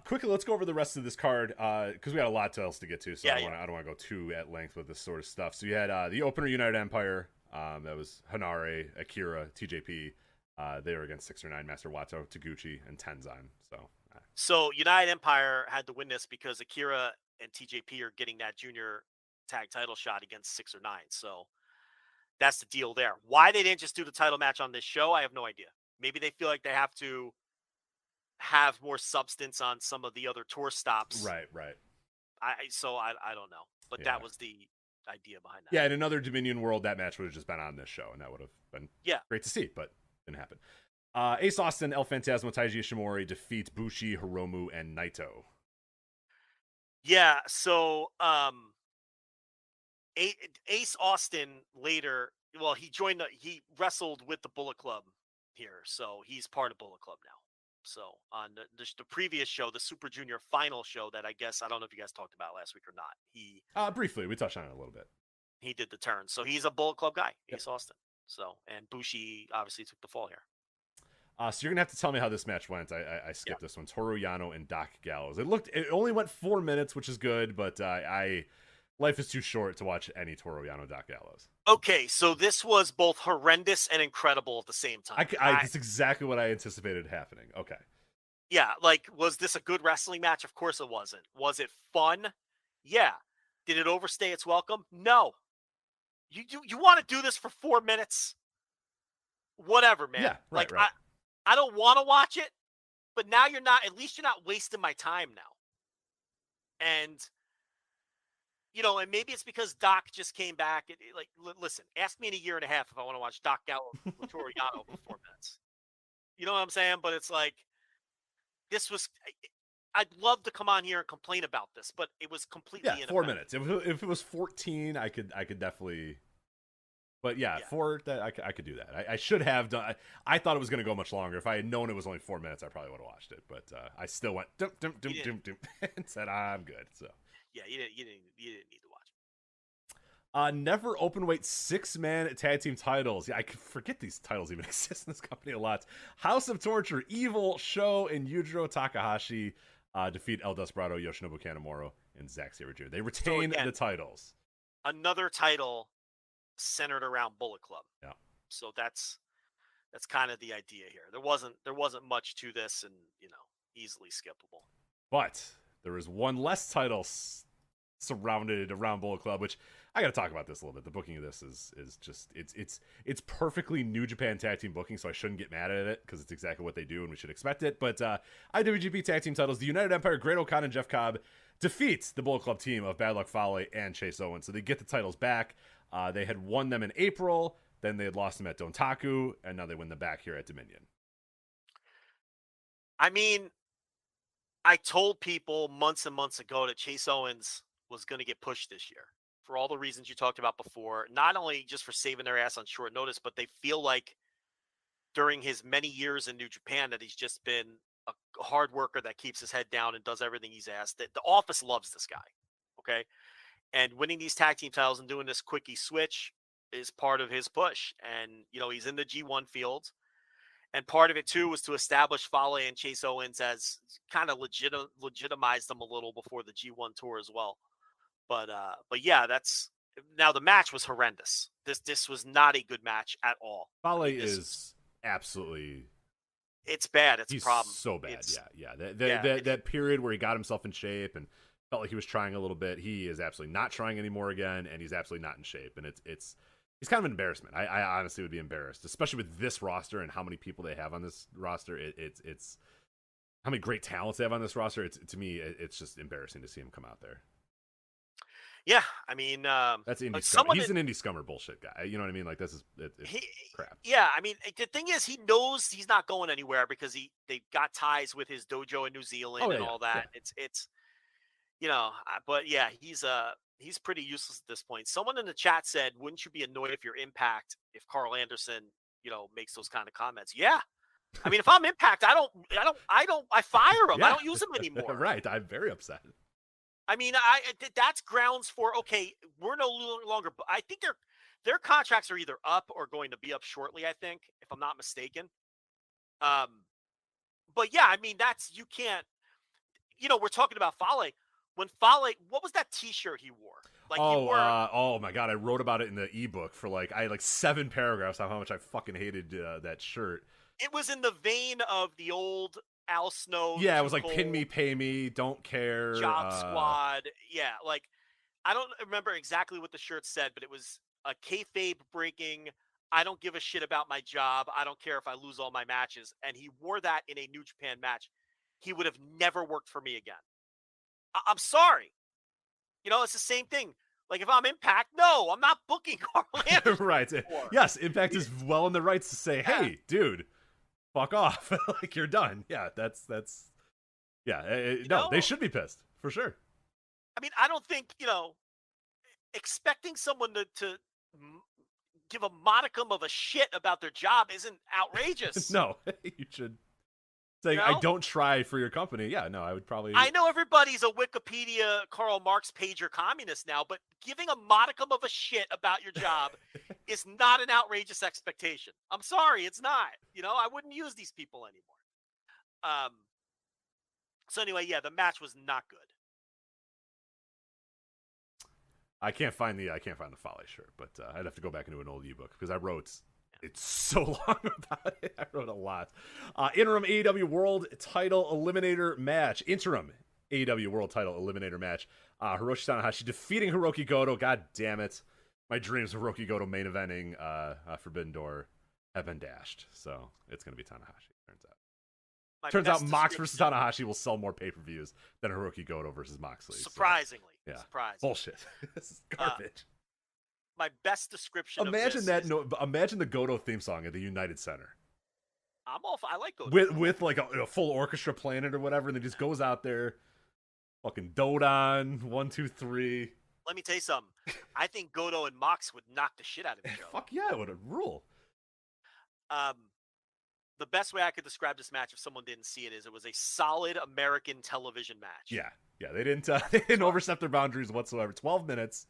Quickly, let's go over the rest of this card because we got a lot else to get to. So Yeah, I don't want to go too at length with this sort of stuff. So you had the opener, United Empire. That was Hanare, Akira, TJP. They were against 6 or 9, Master Wato, Taguchi, and Tenzan. So United Empire had to win this because Akira and TJP are getting that junior tag title shot against 6 or 9. So that's the deal there. Why they didn't just do the title match on this show, I have no idea. Maybe they feel like they have to have more substance on some of the other tour stops. Right. I don't know. But that was the idea behind that. Yeah, in another Dominion world, that match would have just been on this show, and that would have been great to see, but didn't happen. Ace Austin, El Phantasmo, Taiji Ishimori defeat Bushi, Hiromu, and Naito. Yeah, so Ace Austin later, well, he wrestled with the Bullet Club here, so he's part of Bullet Club now. So on the previous show, the Super Junior final show that I don't know if you guys talked about last week or not. He briefly, we touched on it a little bit. He did the turn, so he's a Bullet Club guy, Ace Austin. So, and Bushi obviously took the fall here. So you're gonna have to tell me how this match went. I skipped this one. Toru Yano and Doc Gallows. It only went 4 minutes, which is good, but life is too short to watch any Toru Yano Doc Gallows. Okay, so this was both horrendous and incredible at the same time. That's exactly what I anticipated happening. Okay. Yeah, was this a good wrestling match? Of course it wasn't. Was it fun? Yeah. Did it overstay its welcome? No. You want to do this for 4 minutes? Whatever, man. Yeah, right. I don't want to watch it, but now at least you're not wasting my time now. And and maybe it's because Doc just came back. Listen, ask me in a year and a half if I want to watch Doc Gallows with Toru Yano for 4 minutes. You know what I'm saying? But it's this was. I'd love to come on here and complain about this, but it was completely ineffective. 4 minutes. If it was 14, I could definitely. But yeah, 4 that I could do that. I should have done. I thought it was going to go much longer. If I had known it was only 4 minutes, I probably would have watched it. But I still went dum and said I'm good. So. Yeah, you didn't need to watch. Never openweight 6-man tag team titles. Yeah, I forget these titles even exist in this company a lot. House of Torture, Evil, Sho, and Yujiro Takahashi defeat El Desperado, Yoshinobu Kanemaru, and Zack Sabre Jr. They retain the titles. Another title centered around Bullet Club. Yeah. So that's kind of the idea here. There wasn't much to this, and easily skippable. But there is one less title surrounded around Bullet Club, which I got to talk about this a little bit. The booking of this is just it's perfectly New Japan tag team booking, so I shouldn't get mad at it because it's exactly what they do and we should expect it. But IWGP tag team titles: the United Empire, Great O'Khan and Jeff Cobb defeat the Bullet Club team of Bad Luck Fale and Chase Owens, so they get the titles back. They had won them in April, then they had lost them at Dontaku, and now they win them back here at Dominion. I mean, I told people months and months ago that Chase Owens was going to get pushed this year for all the reasons you talked about before, not only just for saving their ass on short notice, but they feel like during his many years in New Japan that he's just been a hard worker that keeps his head down and does everything he's asked. The office loves this guy. Okay. And winning these tag team titles and doing this quickie switch is part of his push. And, he's in the G1 field. And part of it, too, was to establish Fale and Chase Owens as kind of legitimize them a little before the G1 tour as well. But yeah, that's Now the match was horrendous. This was not a good match at all. Fale is absolutely. It's bad. It's He's a problem. So bad. That period where he got himself in shape and felt like he was trying a little bit. He is absolutely not trying anymore again, and he's absolutely not in shape. And he's kind of an embarrassment. I honestly would be embarrassed, especially with this roster and how many people they have on this roster. It's how many great talents they have on this roster. To me, it's just embarrassing to see him come out there. Yeah, I mean, that's indie scummer. He's an indie scummer bullshit guy. You know what I mean? Like this is crap. Yeah, I mean, the thing is, he knows he's not going anywhere because they got ties with his dojo in New Zealand and all that. Yeah. It's but yeah, he's pretty useless at this point. Someone in the chat said, "Wouldn't you be annoyed if you're Impact if Carl Anderson, makes those kind of comments?" Yeah. I mean, if I'm Impact, I fire him. Yeah. I don't use him anymore. Right. I'm very upset. I mean, that's grounds for, okay, we're no longer, I think their contracts are either up or going to be up shortly, I think, if I'm not mistaken. But yeah, I mean, you can't, we're talking about Fale. When Fale, what was that t-shirt he wore? Like oh my God. I wrote about it in the ebook for I had 7 paragraphs on how much I fucking hated that shirt. It was in the vein of the old Al Snow. Yeah, it was like pin me, pay me, don't care. Job Squad. Yeah, I don't remember exactly what the shirt said, but it was a kayfabe breaking, I don't give a shit about my job, I don't care if I lose all my matches. And he wore that in a New Japan match. He would have never worked for me again. I'm sorry. It's the same thing. Like, if I'm Impact, no, I'm not booking Carl Anderson. Right. Anymore. Yes, Impact is well in the rights to say, hey, dude, fuck off. You're done. Yeah, that's no, they should be pissed for sure. I mean, I don't think, expecting someone to give a modicum of a shit about their job isn't outrageous. No, you should say, I don't try for your company. Yeah, no, I would probably. I know everybody's a Wikipedia Karl Marx pager communist now, but giving a modicum of a shit about your job is not an outrageous expectation. I'm sorry, it's not. I wouldn't use these people anymore. So anyway, yeah, the match was not good. I can't find the Fale shirt, but I'd have to go back into an old ebook because I wrote it's so long about it. I wrote a lot. Interim AEW World Title Eliminator match. Interim AEW World Title Eliminator match. Hiroshi Tanahashi defeating Hiroki Goto. God damn it. My dreams of Hiroki Goto main eventing Forbidden Door have been dashed. So it's going to be Tanahashi, turns out Mox versus Tanahashi will sell more pay-per-views than Hiroki Goto versus Moxley. Surprisingly. So, yeah. Surprising. Bullshit. This is garbage. My best description imagine of this imagine the Goto theme song at the United Center. I like Goto. With like a full orchestra playing it or whatever, and then just goes out there, fucking Dodon, 1, 2, 3. Let me tell you something. I think Goto and Mox would knock the shit out of each other. Fuck yeah, it would rule. The best way I could describe this match if someone didn't see it is it was a solid American television match. Yeah, they didn't overstep their boundaries whatsoever. 12 minutes,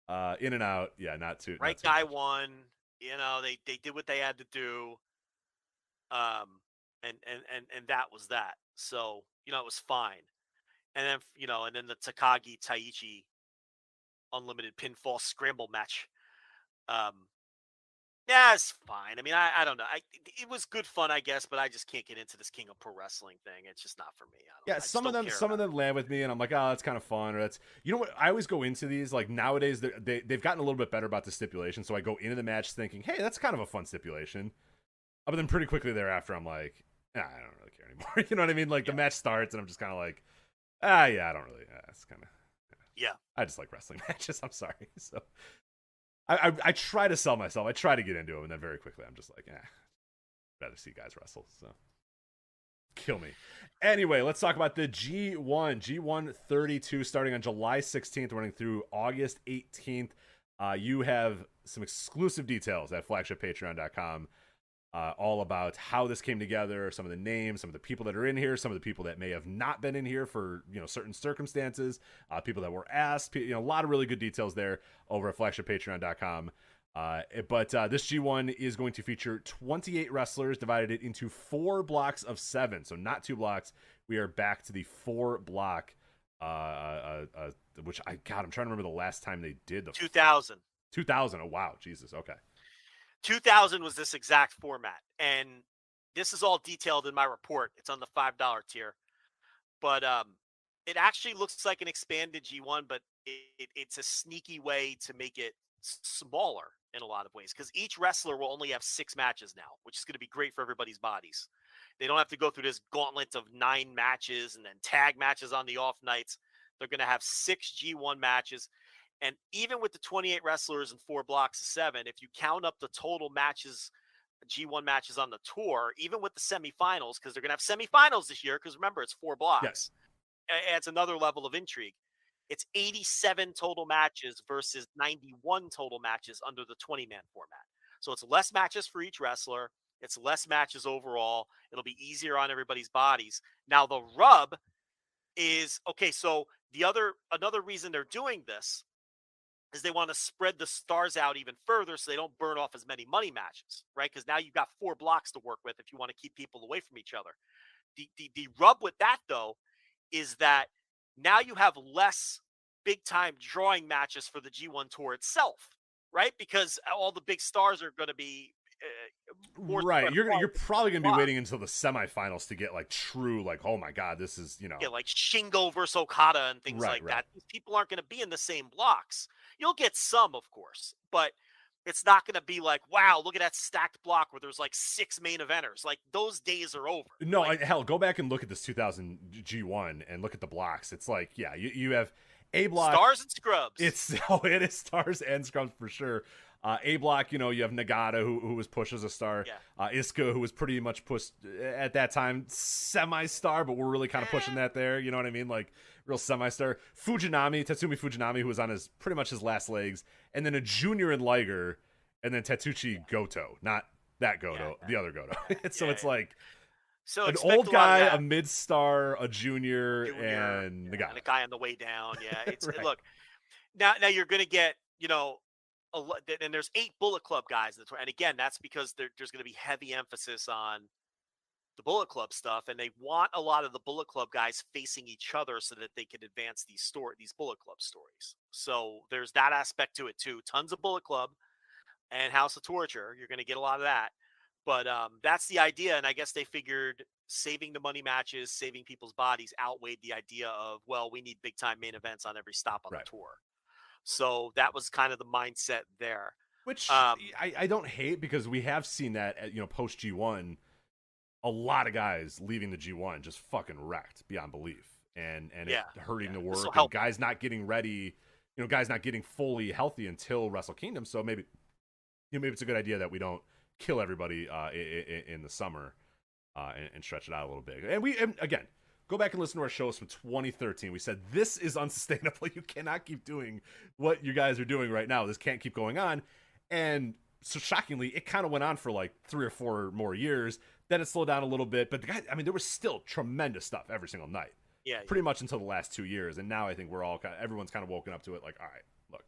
in and out. Yeah, not too. Right guy won. They did what they had to do. And that was that. So it was fine. And then the Takagi Taichi Unlimited Pinfall Scramble match. Yeah, it's fine. I mean, I don't know. It was good fun, I guess, but I just can't get into this King of Pro Wrestling thing. It's just not for me. Some of them land with me, and I'm like, oh, that's kind of fun. Or that's what I always go into these like nowadays. They've gotten a little bit better about the stipulation, so I go into the match thinking, hey, that's kind of a fun stipulation. But then pretty quickly thereafter, I'm like, I don't really care anymore. You know what I mean? Like the match starts, and I'm just kind of like, yeah, I don't really. It's kind of I just like wrestling matches. I'm sorry. So. I try to sell myself. I try to get into them, and then very quickly I'm just like, rather see guys wrestle. So kill me. Anyway, let's talk about the G1 32 starting on July 16th, running through August 18th. You have some exclusive details at flagshippatreon.com. All about how this came together, some of the names, some of the people that are in here, some of the people that may have not been in here for certain circumstances, people that were asked, a lot of really good details there over at flagshippatreon.com. But this G1 is going to feature 28 wrestlers divided into 4 blocks of 7, so not 2 blocks. We are back to the 4 block Which I'm trying to remember the last time they did the 2000. 2000. Oh wow, Jesus. Okay. 2000 was this exact format, and this is all detailed in my report. It's on the $5 tier, but it actually looks like an expanded G1, but it's a sneaky way to make it smaller in a lot of ways, because each wrestler will only have 6 matches now, which is going to be great for everybody's bodies. They don't have to go through this gauntlet of 9 matches and then tag matches on the off nights. They're going to have 6 G1 matches. And even with the 28 wrestlers and 4 blocks of 7, if you count up the total matches, G1 matches on the tour, even with the semifinals, because they're going to have semifinals this year, because remember, it's 4 blocks. Yes. Adds another level of intrigue. It's 87 total matches versus 91 total matches under the 20-man format. So it's less matches for each wrestler. It's less matches overall. It'll be easier on everybody's bodies. Now, the rub is, okay, so another reason they're doing this is they want to spread the stars out even further so they don't burn off as many money matches, right? Because now you've got 4 blocks to work with if you want to keep people away from each other. The rub with that, though, is that now you have less big-time drawing matches for the G1 Tour itself, right? Because all the big stars are going to be more right. You're probably going to be waiting until the semifinals to get like true, like, oh my God, this is, you know. Yeah, like Shingo versus Okada and things like that. These people aren't going to be in the same blocks. You'll get some, of course, but it's not going to be like, wow, look at that stacked block where there's like 6 main eventers. Like, those days are over. No, like, hell, go back and look at this 2000 G1 and look at the blocks. It's like, yeah, you have A block. Stars and scrubs. It is stars and scrubs for sure. A block, you know, you have Nagata, who was pushed as a star. Yeah. Iska, who was pretty much pushed at that time, semi-star, but we're really kind of pushing that there. You know what I mean? Like, real semi-star. Tatsumi Fujinami, who was on pretty much his last legs. And then a junior in Liger. And then Tetsuchi Goto. Not that Goto, the other Goto. It's like an old guy, a mid-star, a junior and Nagata. And a guy on the way down. Yeah, it's right. Look, now you're going to get, you know, and there's 8 Bullet Club guys in the tour. And again, that's because there's going to be heavy emphasis on the Bullet Club stuff, and they want a lot of the Bullet Club guys facing each other so that they can advance these Bullet Club stories. So there's that aspect to it too. Tons of Bullet Club and House of Torture. You're going to get a lot of that. But that's the idea, and I guess they figured saving the money matches, saving people's bodies outweighed the idea of, well, we need big-time main events on every stop on the tour. So that was kind of the mindset there. Which I don't hate, because we have seen that, post G1, a lot of guys leaving the G1 just fucking wrecked beyond belief. And it hurting the work. And guys not getting ready, guys not getting fully healthy until Wrestle Kingdom. So maybe it's a good idea that we don't kill everybody in the summer and stretch it out a little bit. And again, go back and listen to our shows from 2013. We said, this is unsustainable. You cannot keep doing what you guys are doing right now. This can't keep going on. And so shockingly, it kind of went on for like 3 or 4 more years. Then it slowed down a little bit. But there was still tremendous stuff every single night. Yeah. Pretty much until the last 2 years. And now I think everyone's kind of woken up to it like, all right, look,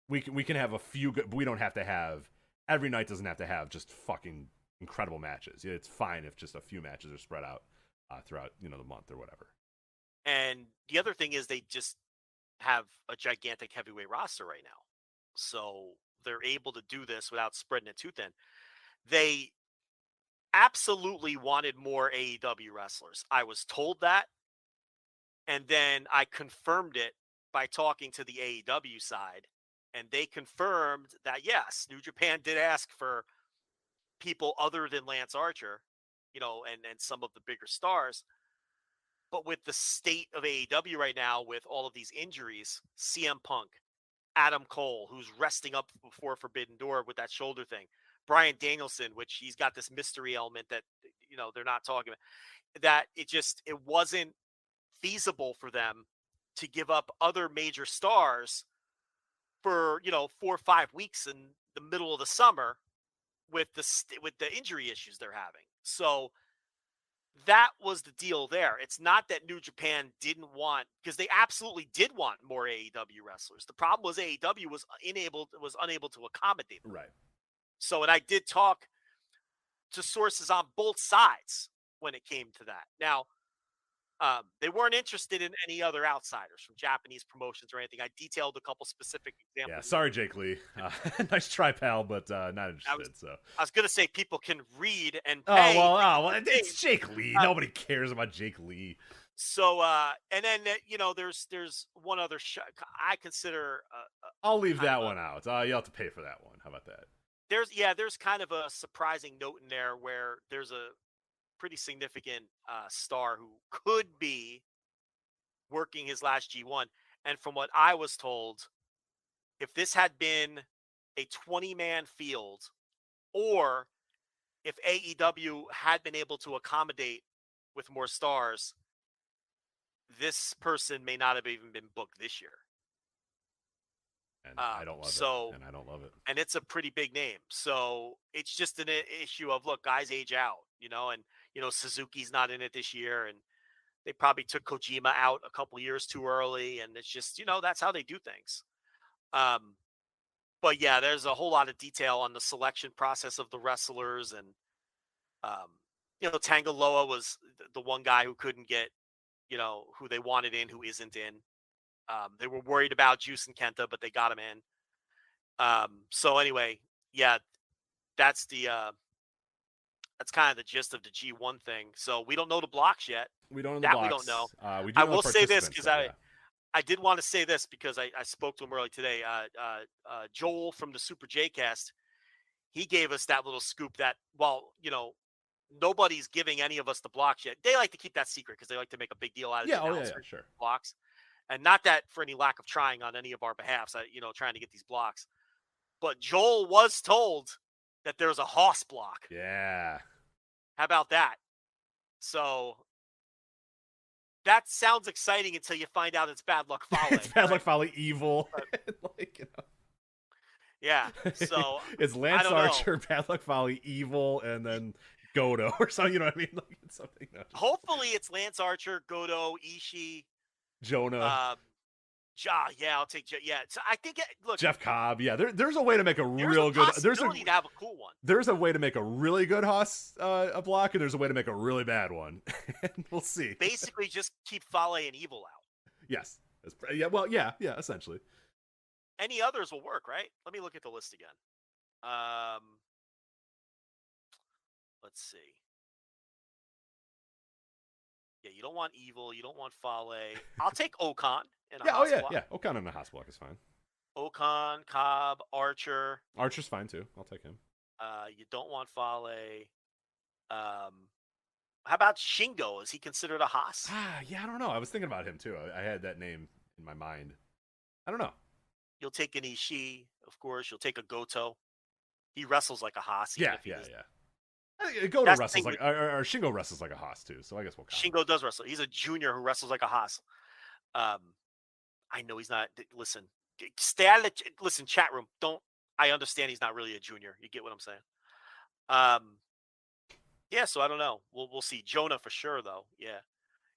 we can have a few good, but we don't have to have, every night doesn't have to have just fucking incredible matches. It's fine if just a few matches are spread out throughout, the month or whatever. And the other thing is they just have a gigantic heavyweight roster right now. So they're able to do this without spreading it too thin. They absolutely wanted more AEW wrestlers. I was told that. And then I confirmed it by talking to the AEW side. And they confirmed that, yes, New Japan did ask for people other than Lance Archer, and some of the bigger stars. But with the state of AEW right now, with all of these injuries, CM Punk, Adam Cole, who's resting up before Forbidden Door with that shoulder thing, Bryan Danielson, which he's got this mystery element that, they're not talking about, that it wasn't feasible for them to give up other major stars for, 4 or 5 weeks in the middle of the summer with the injury issues they're having. So that was the deal there. It's not that New Japan didn't want, because they absolutely did want more AEW wrestlers. The problem was AEW was unable to accommodate them. Right. So, and I did talk to sources on both sides when it came to that. Now, They weren't interested in any other outsiders from Japanese promotions or anything. I detailed a couple specific examples. Yeah, sorry, Jake Lee. Nice try, pal, but not interested. I was going to say people can read and Oh pay. well, it's Jake Lee. Nobody cares about Jake Lee. So, and then there's one other I consider. I'll leave that one out. You'll have to pay for that one. How about that? There's kind of a surprising note in there where there's a pretty significant star who could be working his last G1. And from what I was told, if this had been a 20-man field, or if AEW had been able to accommodate with more stars, this person may not have even been booked this year. And I don't love it. And I don't love it. And it's a pretty big name. So it's just an issue of, look, guys age out, and, Suzuki's not in it this year. And they probably took Kojima out a couple years too early. And it's just, that's how they do things. But yeah, there's a whole lot of detail on the selection process of the wrestlers. And, Tangaloa was the one guy who couldn't get, who they wanted in, who isn't in. They were worried about Juice and Kenta, but they got him in. So anyway, yeah, that's kind of the gist of the G1 thing. So we don't know the blocks yet. We don't know the blocks. We don't know. I will say this because I did want to say this because I spoke to him earlier today. Joel from the Super J-Cast, he gave us that little scoop that, nobody's giving any of us the blocks yet. They like to keep that secret because they like to make a big deal out of it. Sure. Blocks. And not that for any lack of trying on any of our behalfs, trying to get these blocks. But Joel was told that there's a Haas block. Yeah. How about that? So that sounds exciting until you find out it's Bad Luck Fale. It's Bad Luck Fale evil. Yeah. So it's Lance Archer, Bad Luck Fale evil, and then Goto or something. You know what I mean? Like it's something. Hopefully, it's Lance Archer, Goto, Ishii, Jonah. Yeah, I'll take. Yeah, so I think. Look, Jeff Cobb. Yeah, there's a way to make a real good. There's a to have a cool one. There's a way to make a really good Haas a block, and there's a way to make a really bad one. And we'll see. Basically, just keep Fale and Evil out. Yes. Yeah. Well. Yeah. Essentially. Any others will work, right? Let me look at the list again. Let's see. Yeah, you don't want Evil. You don't want Fale. I'll take Okan. Yeah. Okan in the Haas block is fine. Okan, Cobb, Archer. Archer's fine too. I'll take him. You don't want Fale. How about Shingo? Is he considered a Haas? Yeah, I don't know. I was thinking about him too. I had that name in my mind. I don't know. You'll take an Ishii, of course. You'll take a Goto. He wrestles like a Haas. Yeah. I think Goto wrestles like, or Shingo wrestles like a Haas too. So I guess we'll count. Shingo does wrestle. He's a junior who wrestles like a Haas. I know he's not. Listen, stay out of listen, chat room. I understand he's not really a junior. You get what I'm saying? Yeah. So I don't know. We'll see. Jonah for sure though. Yeah.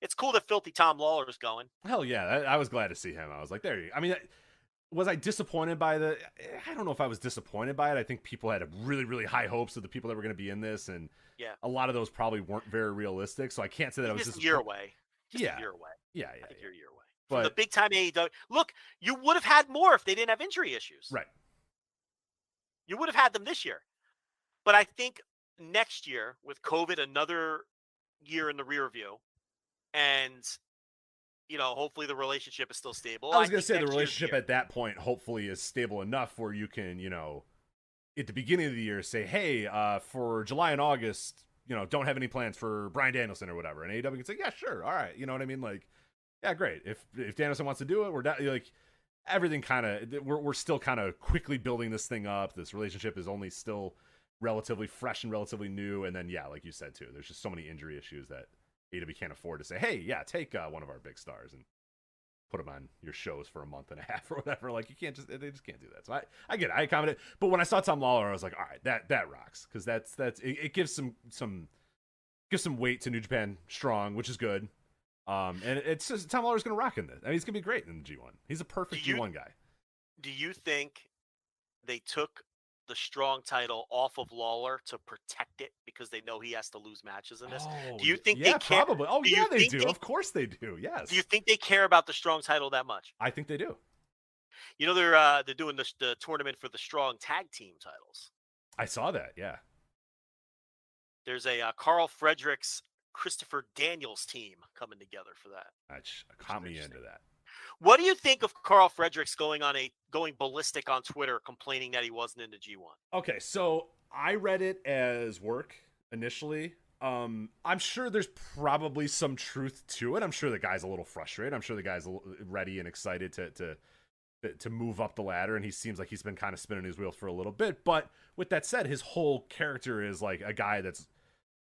It's cool that Filthy Tom Lawler is going. Hell yeah. I was glad to see him. I was like, there you go. I mean, was I disappointed by I don't know if I was disappointed by it. I think people had really, really high hopes of the people that were going to be in this, and a lot of those probably weren't very realistic. So I can't say that I was just a year away. Just a year away. Yeah. I think you're a year away. But from the big time AEW. Look, you would have had more if they didn't have injury issues. Right. You would have had them this year. But I think next year with COVID, another year in the rear view, and hopefully the relationship is still stable. I was going to say the relationship at that point hopefully is stable enough where you can, at the beginning of the year say, hey, for July and August, don't have any plans for Bryan Danielson or whatever. And AEW can say, yeah, sure. All right. You know what I mean? Like, yeah, great. If Danielson wants to do it, we're like everything kind of, we're still kind of quickly building this thing up. This relationship is only still relatively fresh and relatively new. And then, yeah, like you said too, there's just so many injury issues that AEW can't afford to say, hey, yeah, take one of our big stars and put them on your shows for a month and a half or whatever. Like they just can't do that. So I get it. I accommodate. But when I saw Tom Lawler, I was like, all right, that rocks. Cause it gives some weight to New Japan Strong, which is good. And it's just Tom Lawler's going to rock in this. I mean, he's going to be great in the G1. He's a perfect G1 guy. Do you think they took the strong title off of Lawler to protect it because they know he has to lose matches in this. Oh, Do you think yeah, they care? probably. Oh, Do yeah, you they think do. Of course they do. Yes. Do you think they care about the strong title that much? I think they do. You know, they're doing the tournament for the strong tag team titles. I saw that. Yeah. There's a Carl Fredericks, Christopher Daniels team coming together for that. That caught me into that. What do you think of Carl Fredericks going ballistic on Twitter, complaining that he wasn't in the G1? Okay, so I read it as work initially. I'm sure there's probably some truth to it. I'm sure the guy's a little frustrated. I'm sure the guy's ready and excited to move up the ladder, and he seems like he's been kind of spinning his wheels for a little bit. But with that said, his whole character is like a guy that's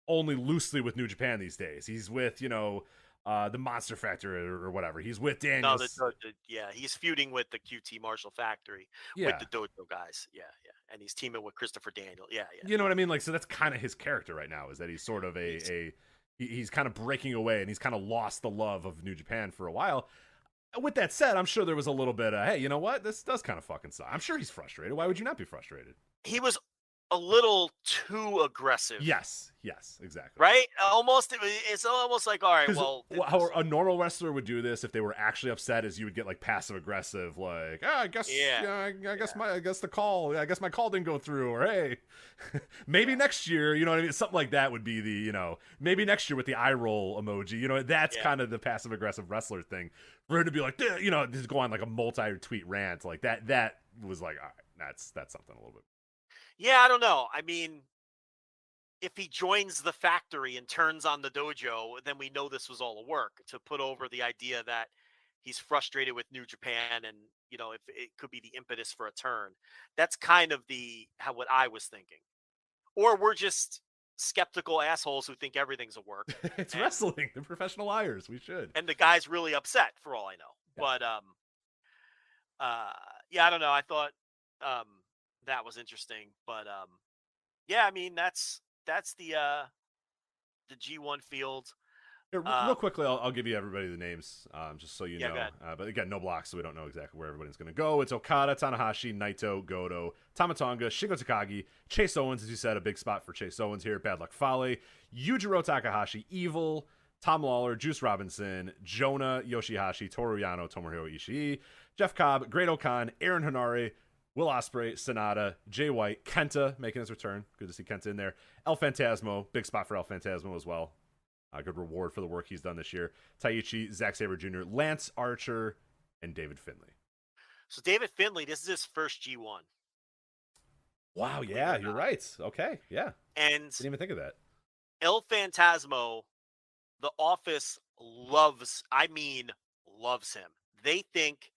only loosely with New Japan these days. He's with, the Monster Factory or whatever. He's with Daniels. No, he's feuding with the QT Marshall Factory, with the Dojo guys. Yeah. And he's teaming with Christopher Daniel. Yeah. You know what I mean? Like, so that's kind of his character right now, is that he's sort of he's kind of breaking away, and he's kind of lost the love of New Japan for a while. With that said, I'm sure there was a little bit of, hey, you know what? This does kind of fucking suck. I'm sure he's frustrated. Why would you not be frustrated? He was a little too aggressive. Yes, exactly. Right? It's almost like, all right, well, how a normal wrestler would do this if they were actually upset is you would get like passive aggressive, like, I guess the call, I guess my call didn't go through, or hey, maybe next year, you know what I mean? Something like that would be the, maybe next year with the eye roll emoji, that's kind of the passive aggressive wrestler thing. For him to be like, just go on like a multi-tweet rant like that was like, all right, that's something a little bit. Yeah, I don't know. I mean, if he joins the factory and turns on the dojo, then we know this was all a work to put over the idea that he's frustrated with New Japan, and if it could be the impetus for a turn. That's kind of what I was thinking. Or we're just skeptical assholes who think everything's a work. It's wrestling. They're professional liars. We should. And the guy's really upset for all I know. Yeah. But I don't know. I thought that was interesting. But I mean that's the G1 field. Real quickly, I'll give you everybody the names, just so you know. But again, no blocks, so we don't know exactly where everybody's going to go. It's Okada, Tanahashi, Naito, Goto, Tama Tonga, Shingo Takagi, Chase Owens, as you said, a big spot for Chase Owens here. Bad Luck Fale, Yujiro Takahashi, Evil, Tom Lawler, Juice Robinson, Jonah Yoshihashi, Toru Yano, Tomohiro Ishii, Jeff Cobb, Great O'Khan, Aaron Hanare, Will Ospreay, Sonata, Jay White, Kenta making his return. Good to see Kenta in there. El Phantasmo, big spot for El Phantasmo as well. Good reward for the work he's done this year. Taichi, Zack Sabre Jr., Lance Archer, and David Finlay. So David Finlay, this is his first G1. Wow, yeah, you're right. Okay, yeah. And didn't even think of that. El Phantasmo, the office loves him. They think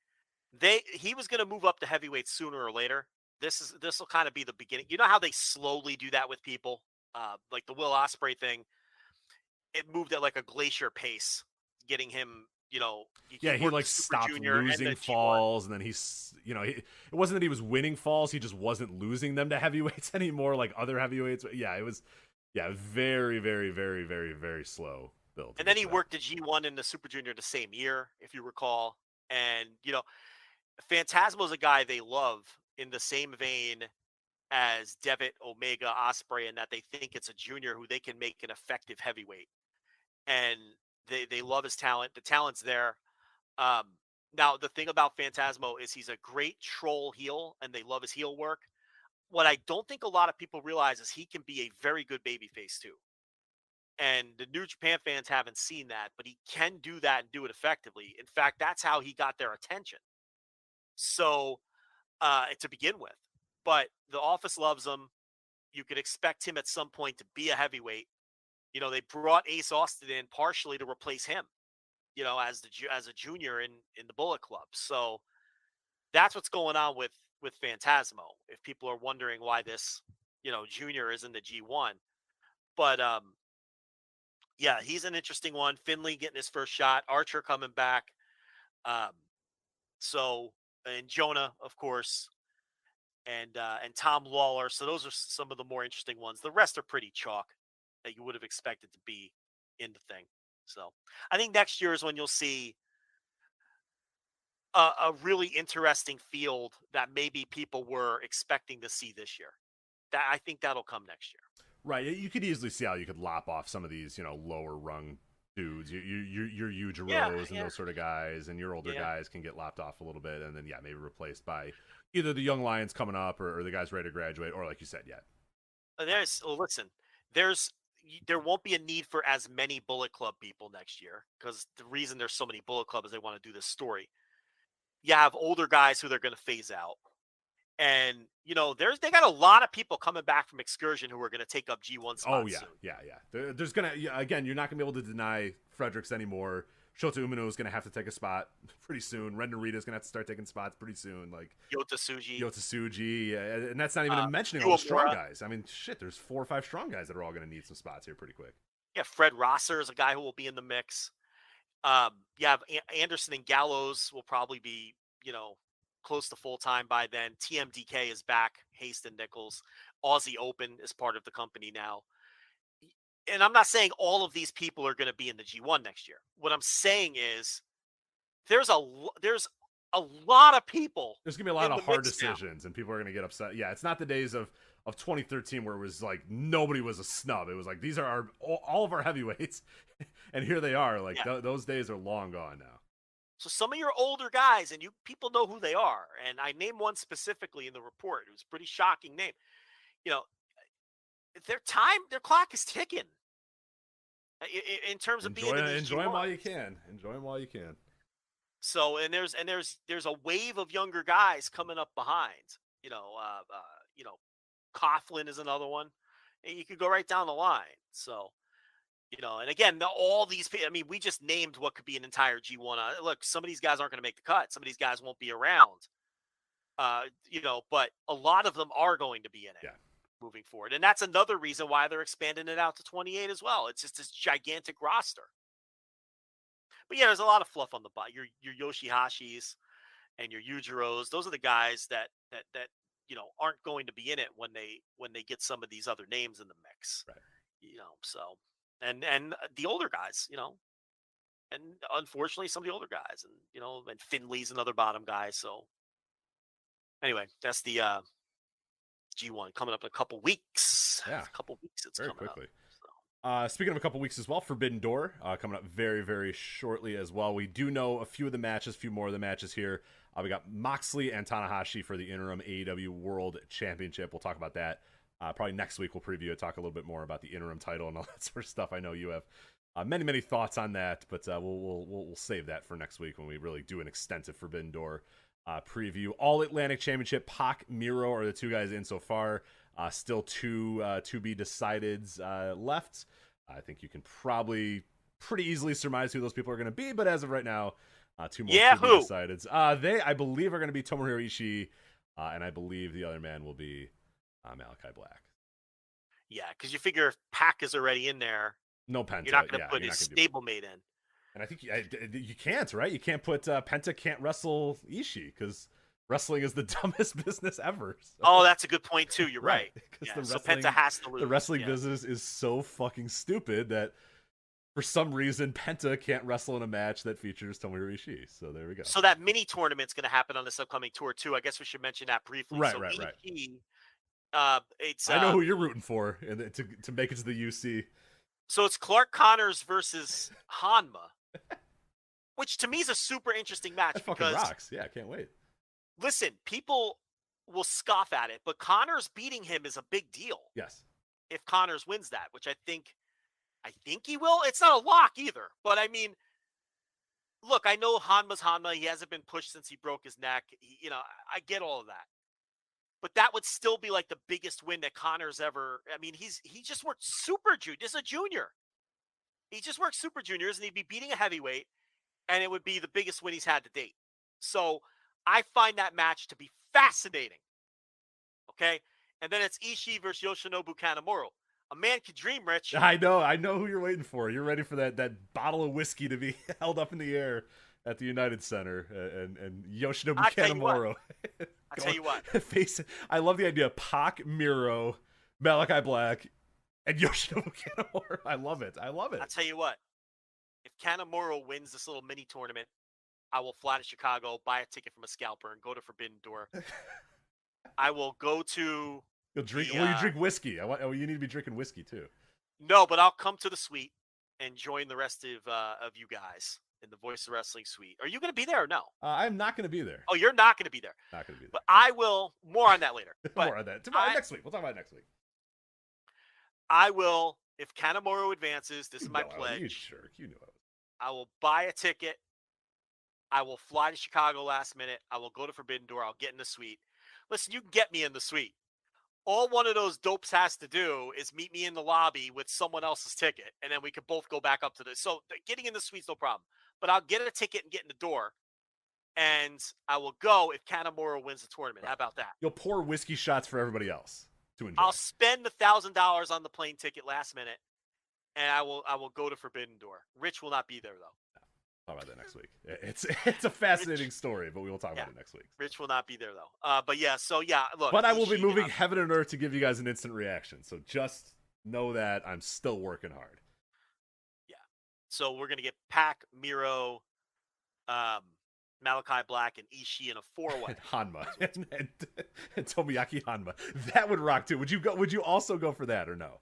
he was going to move up to heavyweight sooner or later. This will kind of be the beginning. You know how they slowly do that with people? Like the Will Ospreay thing. It moved at like a glacier pace, getting him, he like stopped losing falls, and then it wasn't that he was winning falls, he just wasn't losing them to heavyweights anymore, like other heavyweights. It was, very, very, very, very, very slow build. And then he worked the G1 and the Super Junior the same year, if you recall. And, Phantasmo's a guy they love in the same vein as Devitt, Omega, Ospreay, and that they think it's a junior who they can make an effective heavyweight. And they love his talent. The talent's there. Now, the thing about Phantasmo is he's a great troll heel, and they love his heel work. What I don't think a lot of people realize is he can be a very good babyface, too. And the New Japan fans haven't seen that, but he can do that and do it effectively. In fact, that's how he got their attention. So, to begin with. But the office loves him. You could expect him at some point to be a heavyweight. They brought Ace Austin in partially to replace him, as a junior in the Bullet Club. So that's what's going on with Phantasmo. If people are wondering why this, junior is in the G1, but he's an interesting one. Finlay getting his first shot. Archer coming back. And Jonah, of course, and Tom Lawler. So those are some of the more interesting ones. The rest are pretty chalk that you would have expected to be in the thing. So I think next year is when you'll see a really interesting field that maybe people were expecting to see this year. That I think that'll come next year. Right. You could easily see how you could lop off some of these, lower rung dudes. Your Yujiros and those sort of guys, and your older guys can get lopped off a little bit, and then maybe replaced by either the young lions coming up or the guys ready to graduate, or like you said, There won't be a need for as many Bullet Club people next year, because the reason there's so many Bullet Club is they want to do this story. You have older guys who they're going to phase out. And, they got a lot of people coming back from Excursion who are going to take up G1 spots. Oh, yeah, soon. yeah. There's going to, again, you're not going to be able to deny Fredericks anymore. Shota Umino is going to have to take a spot pretty soon. Ren Narita is going to have to start taking spots pretty soon. Like Yota Tsuji. And that's not even mentioning all the strong guys. I mean, shit, there's 4 or 5 strong guys that are all going to need some spots here pretty quick. Yeah, Fred Rosser is a guy who will be in the mix. You have Anderson and Gallows will probably be, close to full-time by then. TMDK is back. Haston Nichols. Aussie Open is part of the company now. And I'm not saying all of these people are going to be in the G1 next year. What I'm saying is there's a lot of people. There's going to be a lot of hard decisions, and people are going to get upset. Yeah, it's not the days of 2013 where it was like nobody was a snub. It was like these are all of our heavyweights, and here they are. Like those days are long gone now. So some of your older guys, and people know who they are. And I named one specifically in the report. It was a pretty shocking name. Their clock is ticking. In terms of being in the enjoy them while you can. Enjoy them while you can. So and there's a wave of younger guys coming up behind. Coughlin is another one. And you could go right down the line. So. And again, all these people, I mean, we just named what could be an entire G1. Look, some of these guys aren't going to make the cut. Some of these guys won't be around, but a lot of them are going to be in it moving forward. And that's another reason why they're expanding it out to 28 as well. It's just this gigantic roster. But there's a lot of fluff on the bot. Your Yoshihashis and your Yujiros, those are the guys that aren't going to be in it when they get some of these other names in the mix. Right. So. And the older guys, and unfortunately some of the older guys, and Finley's another bottom guy. So anyway, that's the G1 coming up in a couple weeks. Yeah, a couple weeks. It's very coming quickly. Up, so. Speaking of a couple weeks as well, Forbidden Door coming up very, very shortly as well. We do know a few more of the matches here. We got Moxley and Tanahashi for the interim AEW World Championship. We'll talk about that. Probably next week we'll preview it, talk a little bit more about the interim title and all that sort of stuff. I know you have many thoughts on that, but we'll save that for next week when we really do an extensive Forbidden Door preview. All Atlantic Championship, Pac, Miro are the 2 guys in so far. Still 2 to be decided left. I think you can probably pretty easily surmise who those people are going to be, but as of right now, 2 more to be decided. They, I believe, are going to be Tomohiro Ishii, and I believe the other man will be Malachi Black. Yeah, because you figure if Pac is already in there, no Penta. You're not going to put his stablemate in. And I think you can't, right? You can't put Penta can't wrestle Ishii because wrestling is the dumbest business ever. So. Oh, that's a good point too. You're right. So Penta has to lose. The wrestling business is so fucking stupid that for some reason Penta can't wrestle in a match that features Tomohiro Ishii. So there we go. So that mini tournament's going to happen on this upcoming tour too. I guess we should mention that briefly. Right. I know who you're rooting for and to make it to the UC. So it's Clark Connors versus Hanma, which to me is a super interesting match. That fucking rocks. Yeah, I can't wait. Listen, people will scoff at it, but Connors beating him is a big deal. Yes. If Connors wins that, which I think he will. It's not a lock either, but I mean, look, I know Hanma's Hanma. He hasn't been pushed since he broke his neck. I get all of that. But that would still be like the biggest win that Connors ever. I mean, he just worked super junior. This is a junior. He just worked super juniors, and he'd be beating a heavyweight, and it would be the biggest win he's had to date. So I find that match to be fascinating. Okay, and then it's Ishii versus Yoshinobu Kanemaru. A man can dream, Rich. I know who you're waiting for. You're ready for that bottle of whiskey to be held up in the air at the United Center, and Yoshinobu Kanemaru. I'll tell you what. I love the idea. Pac, Miro, Malachi Black, and Yoshinobu Kanemaru. I love it. I'll tell you what. If Kanemaru wins this little mini tournament, I will fly to Chicago, buy a ticket from a scalper, and go to Forbidden Door. I will go to. You'll drink. You drink whiskey. You need to be drinking whiskey too. No, but I'll come to the suite and join the rest of you guys in the Voice of Wrestling suite. Are you going to be there or no? I'm not going to be there. Oh, you're not going to be there. Not going to be there. But I will. More on that later. But more on that tomorrow. Next week. We'll talk about it next week. I will, if Kanemaru advances. This is my pledge. You jerk. You know it. I will buy a ticket. I will fly to Chicago last minute. I will go to Forbidden Door. I'll get in the suite. Listen, you can get me in the suite. All one of those dopes has to do is meet me in the lobby with someone else's ticket, and then we could both go back up to this. So getting in the suite's no problem. But I'll get a ticket and get in the door, and I will go if Kanemaru wins the tournament. Right. How about that? You'll pour whiskey shots for everybody else to enjoy. I'll spend $1,000 on the plane ticket last minute, and I will go to Forbidden Door. Rich will not be there, though. Talk about that next week. It's a fascinating story, but we will talk about it next week. Rich will not be there though. But yeah, so yeah, look. But I will be moving heaven and earth to give you guys an instant reaction. So just know that I'm still working hard. Yeah. So we're gonna get Pac, Miro, Malachi Black, and Ishii in a 4-way. And Hanma and Tomoyaki Hanma. That would rock too. Would you go? Would you also go for that or no?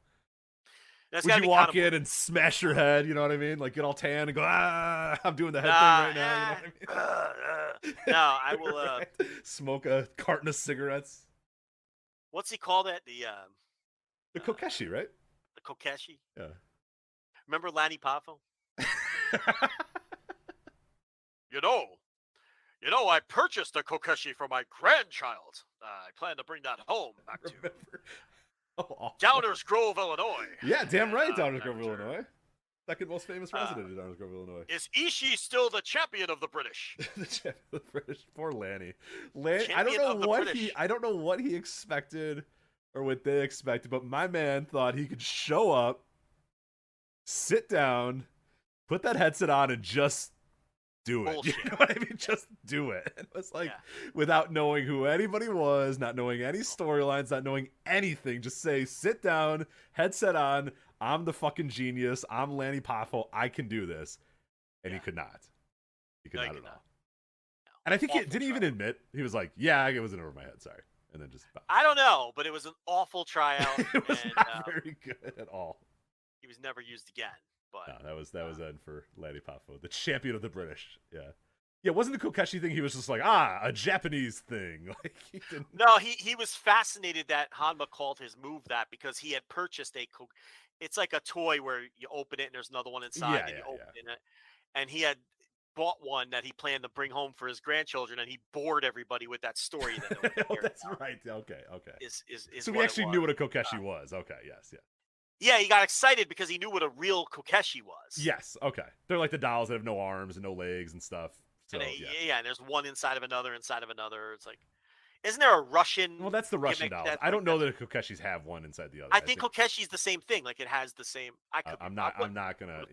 Would you walk in and smash your head, you know what I mean? Like get all tan and go, I'm doing the head thing right now. You know what I mean? No, I will smoke a carton of cigarettes. What's he called it? The Kokeshi, right? The Kokeshi? Yeah. Remember Lanny Poffo? You know, I purchased a Kokeshi for my grandchild. I plan to bring that home back to you. Downers Grove, Illinois. Yeah, damn right, Downers Grove, Illinois. Second most famous resident of Downers Grove, Illinois. Is Ishii still the champion of the British? The champion of the British. Poor Lanny. I don't know what he expected or what they expected, but my man thought he could show up, sit down, put that headset on, and just do it. Bullshit. You know what I mean? Just do it. It was like, without knowing who anybody was, not knowing any storylines, not knowing anything, just say, sit down, headset on, I'm the fucking genius, I'm Lanny Poffo, I can do this. And he could not. He could not at all. No. And I think he didn't even admit, he was like, yeah, it wasn't over my head, sorry. And then just I don't know, but it was an awful tryout. It was not very good at all. He was never used again. But, no, that was Ed for Lanny Poffo, the champion of the British. Yeah. Wasn't the Kokeshi thing? He was just like, a Japanese thing. Like he didn't. No, he was fascinated that Hanma called his move that because he had purchased it's like a toy where you open it and there's another one inside and you open it, and he had bought one that he planned to bring home for his grandchildren, and he bored everybody with that story. That that's right. Okay. Is so we actually knew what a Kokeshi was. Okay. Yes. Yeah, he got excited because he knew what a real Kokeshi was. Yes, okay. They're like the dolls that have no arms and no legs and stuff. So, and there's one inside of another. It's like, isn't there a Russian? Well, that's the Russian doll. I don't know that Kokeshis have one inside the other. I think Kokeshi's the same thing. Like it has the same. I'm not gonna.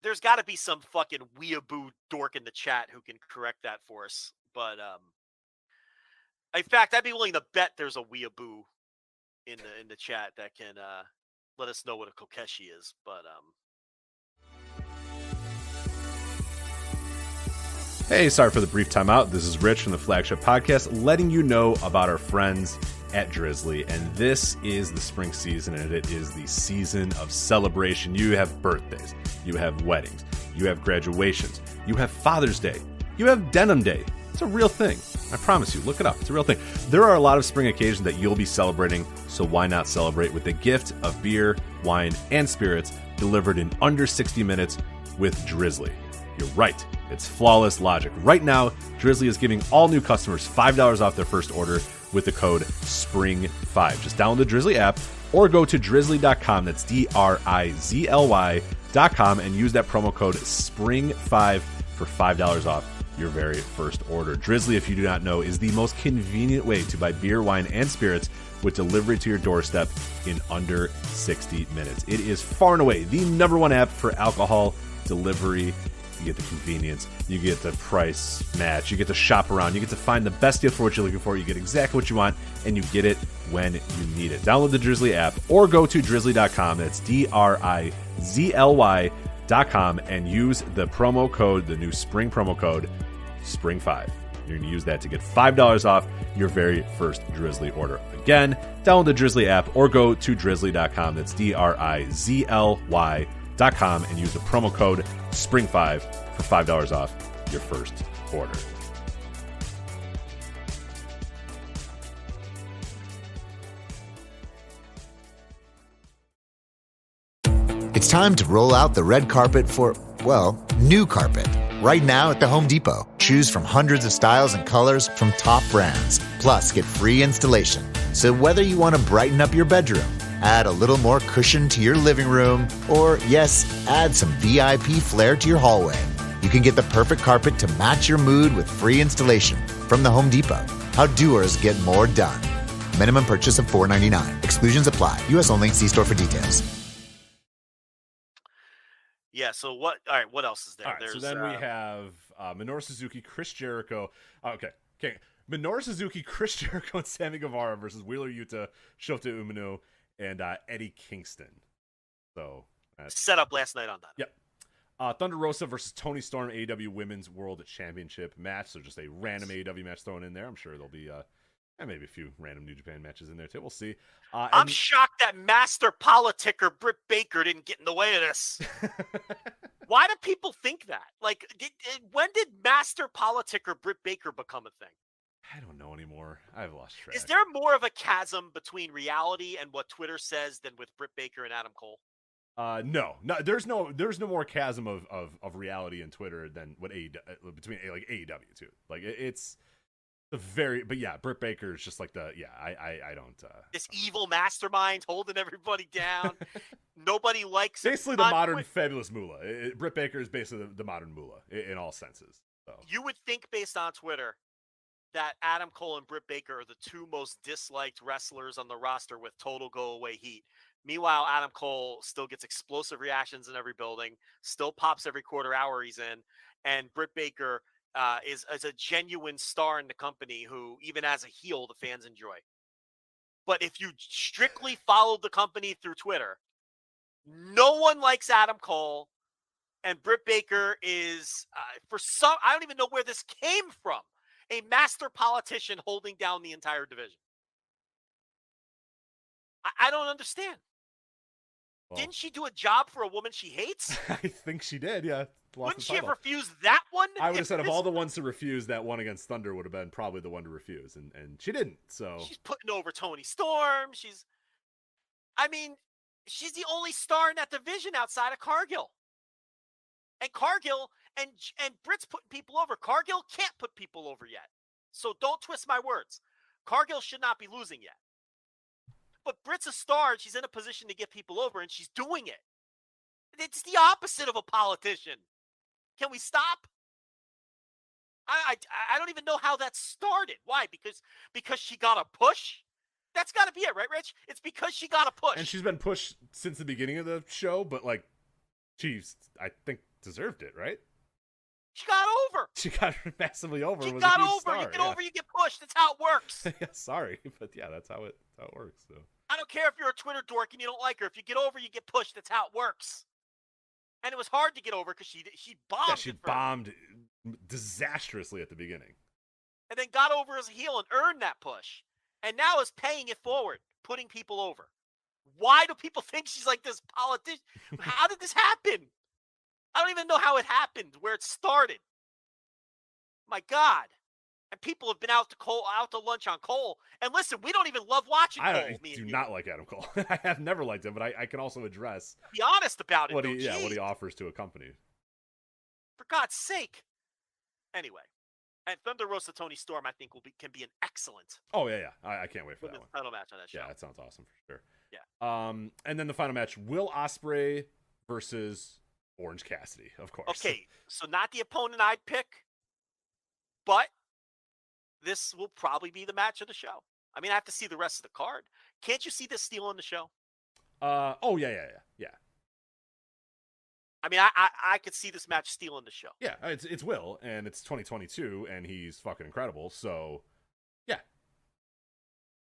There's got to be some fucking weeaboo dork in the chat who can correct that for us. But in fact, I'd be willing to bet there's a weeaboo in the chat that can let us know what a Kokeshi is, but Hey, sorry for the brief timeout. This is Rich from the Flagship Podcast, letting you know about our friends at Drizzly. And this is the spring season, and it is the season of celebration. You have birthdays, you have weddings, you have graduations, you have Father's Day, you have Denim Day. It's a real thing. I promise you. Look it up. It's a real thing. There are a lot of spring occasions that you'll be celebrating, so why not celebrate with the gift of beer, wine, and spirits delivered in under 60 minutes with Drizzly. You're right. It's flawless logic. Right now, Drizzly is giving all new customers $5 off their first order with the code SPRING5. Just download the Drizzly app or go to drizzly.com. That's DRIZLY.com and use that promo code SPRING5 for $5 off your very first order. Drizzly, if you do not know, is the most convenient way to buy beer, wine, and spirits with delivery to your doorstep in under 60 minutes. It is far and away the #1 app for alcohol delivery. You get the convenience, you get the price match, you get to shop around, you get to find the best deal for what you're looking for, you get exactly what you want, and you get it when you need it. Download the Drizzly app or go to drizzly.com. That's DRIZLY.com drizzly.com and use the promo code, the new spring promo code, SPRING5. You're going to use that to get $5 off your very first Drizzly order. Again, download the Drizzly app or go to drizzly.com. That's DRIZLY.com and use the promo code SPRING5 for $5 off your first order. It's time to roll out the red carpet for, well, new carpet. Right now at the Home Depot. Choose from hundreds of styles and colors from top brands. Plus, get free installation. So whether you want to brighten up your bedroom, add a little more cushion to your living room, or, yes, add some VIP flair to your hallway, you can get the perfect carpet to match your mood with free installation from the Home Depot. How doers get more done. Minimum purchase of $4.99. Exclusions apply. U.S. only. See store for details. Yeah, so what? All right, what else is there? All right, so then we have Minoru Suzuki, Chris Jericho. Okay. Minoru Suzuki, Chris Jericho, and Sammy Guevara versus Wheeler Yuta, Shota Umino, and Eddie Kingston. So set up last night on that. Yep. Thunder Rosa versus Toni Storm, AEW Women's World Championship match. So just a random AEW match thrown in there. I'm sure there'll be maybe a few random New Japan matches in there too. We'll see. I'm shocked that master politicker Britt Baker didn't get in the way of this. Why do people think that? Like, when did master politicker Britt Baker become a thing? I don't know anymore. I've lost track. Is there more of a chasm between reality and what Twitter says than with Britt Baker and Adam Cole? No. There's no more chasm of reality in Twitter than what between like AEW too. Like it's the but yeah, Britt Baker is just like I don't. This evil mastermind holding everybody down. Nobody likes basically the modern Fabulous Moolah. Britt Baker is basically the modern Moolah in all senses. So. You would think based on Twitter that Adam Cole and Britt Baker are the two most disliked wrestlers on the roster with total go-away heat. Meanwhile, Adam Cole still gets explosive reactions in every building, still pops every quarter hour he's in, and Britt Baker is a genuine star in the company who, even as a heel, the fans enjoy. But if you strictly followed the company through Twitter, no one likes Adam Cole, and Britt Baker is, I don't even know where this came from, a master politician holding down the entire division. I don't understand. Well, didn't she do a job for a woman she hates? I think she did, yeah. Wouldn't she have refused that one? I would have said of all the ones to refuse, that one against Thunder would have been probably the one to refuse, and she didn't. So she's putting over Toni Storm. She's the only star in that division outside of Cargill. And Cargill and Britt's putting people over. Cargill can't put people over yet. So don't twist my words. Cargill should not be losing yet. But Britt's a star, and she's in a position to get people over, and she's doing it. It's the opposite of a politician. Can we stop? I don't even know how that started. Why? Because she got a push? That's got to be it, right, Rich? It's because she got a push. And she's been pushed since the beginning of the show, but, like, she's, I think, deserved it, right? She got over. She got massively over. She got over. Star. You get over, you get pushed. That's how it works. Yeah, sorry, but yeah, that's how it works. So. I don't care if you're a Twitter dork and you don't like her. If you get over, you get pushed. That's how it works. And it was hard to get over because she bombed. Yeah, she bombed disastrously at the beginning. And then got over as a heel and earned that push. And now is paying it forward, putting people over. Why do people think she's like this politician? How did this happen? I don't even know how it happened, where it started. My God. And people have been out to lunch on Cole. And listen, we don't even love watching Cole. I do not like Adam Cole. I have never liked him, but I can also address. Be honest about it. What he offers to a company. For God's sake. Anyway, and Thunder Rosa Toni Storm, I think can be an excellent. Oh yeah. I can't wait for that one. Title match on that show. Yeah, that sounds awesome for sure. Yeah. And then the final match: Will Ospreay versus Orange Cassidy, of course. Okay, so not the opponent I'd pick, but this will probably be the match of the show. I mean, I have to see the rest of the card. Can't you see this stealing the show? Oh, yeah. I mean, I could see this match stealing the show. Yeah, it's Will, and it's 2022, and he's fucking incredible, so, yeah.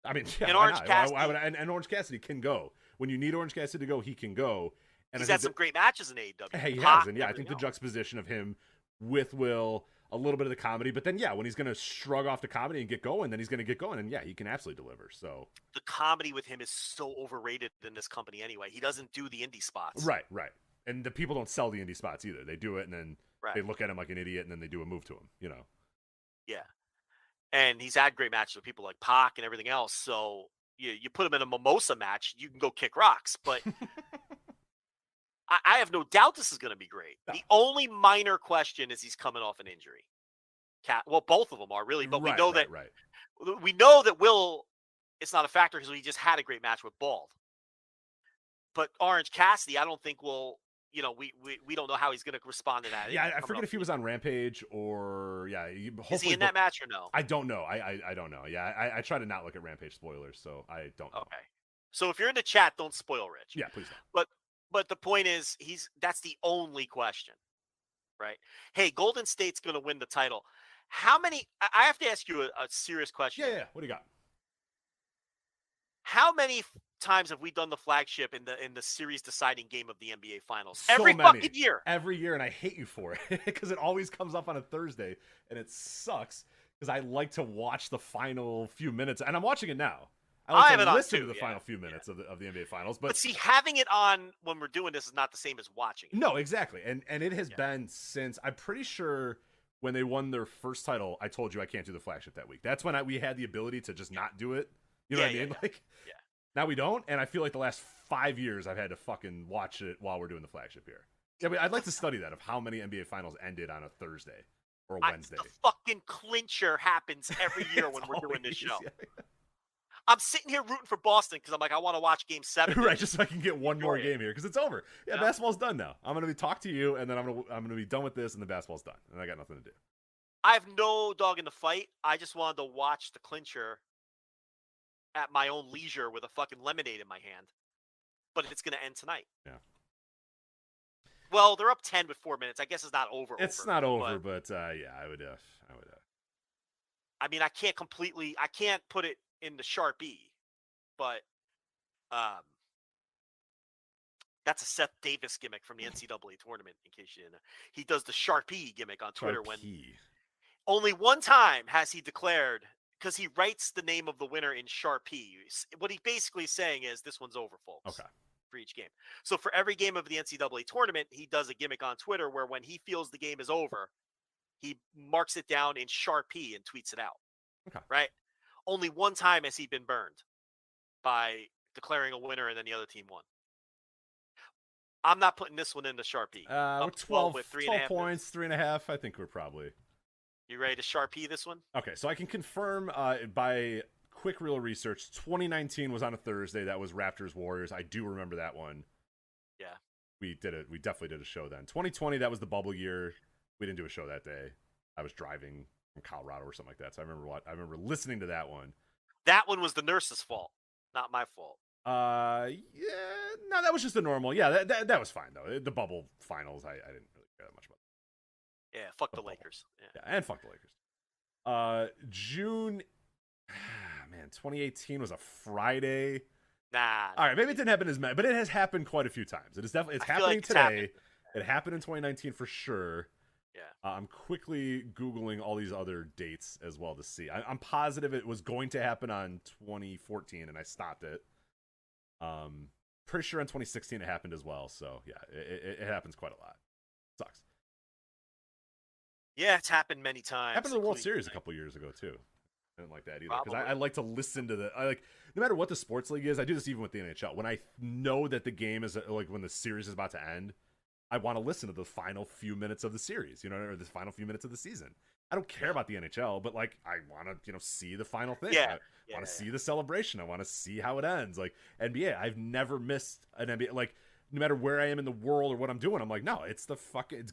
I mean, yeah, and Orange Cassidy, and Orange Cassidy can go. When you need Orange Cassidy to go, he can go. And he's had some great matches in AEW. He has, and I think the juxtaposition of him with Will, a little bit of the comedy, but then when he's going to shrug off the comedy and get going, then he's going to get going, and he can absolutely deliver. So the comedy with him is so overrated in this company anyway. He doesn't do the indie spots. Right. And the people don't sell the indie spots either. They do it, and then they look at him like an idiot, and then they do a move to him, Yeah. And he's had great matches with people like Pac and everything else. So you put him in a mimosa match, you can go kick rocks. But I have no doubt this is going to be great. No. The only minor question is he's coming off an injury. Well, both of them are really, but we know that Will, it's not a factor because he just had a great match with Bald. But Orange Cassidy, I don't think will. We don't know how he's going to respond to that. Yeah, I forget if he was on Rampage or is he in that match or no? I don't know. I don't know. Yeah, I try to not look at Rampage spoilers, so I don't know. Okay, so if you're in the chat, don't spoil Rich. Yeah, please don't. But the point is, that's the only question, right? Hey, Golden State's going to win the title. How many? I have to ask you a serious question. Yeah. What do you got? How many times have we done the flagship in the series deciding game of the NBA Finals? So Every many. fucking year. Every year, and I hate you for it because it always comes up on a Thursday, and it sucks because I like to watch the final few minutes, and I'm watching it now. I like to listen to the final few minutes of the NBA Finals, but see, having it on when we're doing this is not the same as watching it. No, exactly, and it has been since I'm pretty sure when they won their first title. I told you I can't do the flagship that week. That's when we had the ability to just not do it. You know what I mean? Now we don't, and I feel like the last 5 years I've had to fucking watch it while we're doing the flagship here. Yeah, but I'd like to study that of how many NBA Finals ended on a Thursday or a Wednesday. The fucking clincher happens every year when we're doing this show. Yeah. I'm sitting here rooting for Boston because I'm like, I want to watch Game 7. Right, just so I can get one more game here because it's over. Yeah, basketball's done now. I'm gonna talk to you, and then I'm gonna be done with this, and the basketball's done, and I got nothing to do. I have no dog in the fight. I just wanted to watch the clincher at my own leisure with a fucking lemonade in my hand. But it's gonna end tonight. Yeah. Well, they're up 10 with 4 minutes. I guess it's not over. It's not over, but I would. I mean, I can't put it in the Sharpie, but that's a Seth Davis gimmick from the NCAA tournament. In case you didn't know, he does the Sharpie gimmick on Twitter when only one time has he declared, because he writes the name of the winner in Sharpie. What he basically is saying is this one's over, folks. Okay. For each game. So for every game of the NCAA tournament, he does a gimmick on Twitter where when he feels the game is over, he marks it down in Sharpie and tweets it out. Okay. Right? Only one time has he been burned by declaring a winner and then the other team won. I'm not putting this one in the Sharpie. We're 12 with 12 points, 3.5. I think we're probably. You ready to Sharpie this one? Okay, so I can confirm by quick real research, 2019 was on a Thursday. That was Raptors Warriors. I do remember that one. Yeah. We definitely did a show then. 2020, that was the bubble year. We didn't do a show that day. I was driving from Colorado or something like that. So I remember listening to that one. That one was the nurse's fault, not my fault. No, that was just a normal. Yeah, that was fine though. The bubble finals, I didn't really care that much about. Yeah, fuck the Lakers. Yeah, and fuck the Lakers. June. Man, 2018 was a Friday. Nah. All right, maybe it didn't happen as much, but it has happened quite a few times. It's happening like today. Happened. It happened in 2019 for sure. Yeah. I'm quickly Googling all these other dates as well to see. I'm positive it was going to happen on 2014, and I stopped it. Pretty sure in 2016 it happened as well. So yeah, it happens quite a lot. Sucks. Yeah, it's happened many times. Happened in the World Series a couple years ago too. I didn't like that either because I like to listen to no matter what the sports league is. I do this even with the NHL. When I know that the game is like when the series is about to end, I want to listen to the final few minutes of the series, or the final few minutes of the season. I don't care about the NHL, but like I want to, see the final thing. Yeah. I want to see the celebration. I want to see how it ends. Like NBA, I've never missed an NBA. Like no matter where I am in the world or what I'm doing, I'm like, no, it's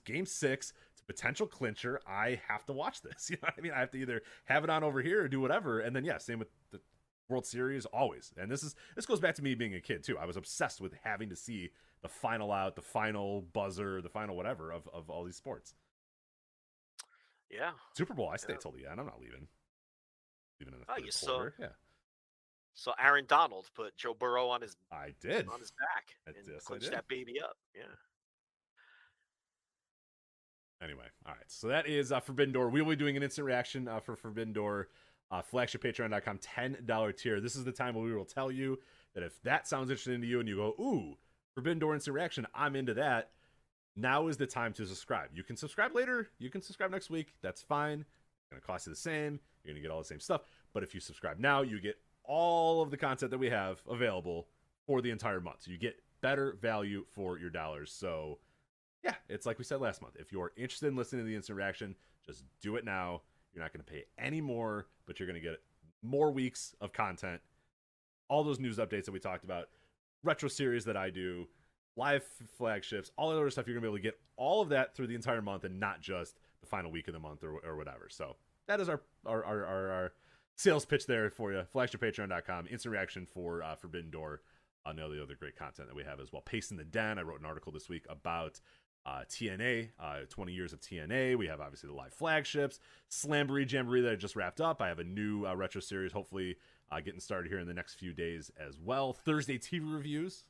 Game 6. It's a potential clincher. I have to watch this. You know what I mean? I have to either have it on over here or do whatever. And then same with the World Series always. And this goes back to me being a kid too. I was obsessed with having to see the final out, the final buzzer, the final whatever of all these sports. Yeah. Super Bowl, I stay till the end. I'm not leaving. Leaving in the third quarter. Yeah. So Aaron Donald put Joe Burrow on his I did. on his back and Yes, I clinched did. that baby up. Yeah. Anyway, all right. So that is Forbidden Door. We will be doing an instant reaction for Forbidden Door. FlagshipPatreon.com, $10 tier. This is the time where we will tell you that if that sounds interesting to you and you go, ooh, Forbidden Door instant reaction, I'm into that. Now is the time to subscribe. You can subscribe later. You can subscribe next week. That's fine. It's going to cost you the same. You're going to get all the same stuff. But if you subscribe now, you get all of the content that we have available for the entire month. So you get better value for your dollars. So yeah, it's like we said last month. If you're interested in listening to the instant reaction, just do it now. You're not going to pay any more, but you're going to get more weeks of content. All those news updates that we talked about, retro series that I do, live flagships, all the other stuff. You're going to be able to get all of that through the entire month and not just the final week of the month or whatever. So that is our sales pitch there for you. FlagshipPatreon.com. Instant reaction for Forbidden Door. And all the other great content that we have as well. Pace in the Den. I wrote an article this week about TNA, 20 years of TNA. We have obviously the live flagships, Slamboree Jamboree that I just wrapped up. I have a new retro series, hopefully getting started here in the next few days as well. Thursday TV reviews.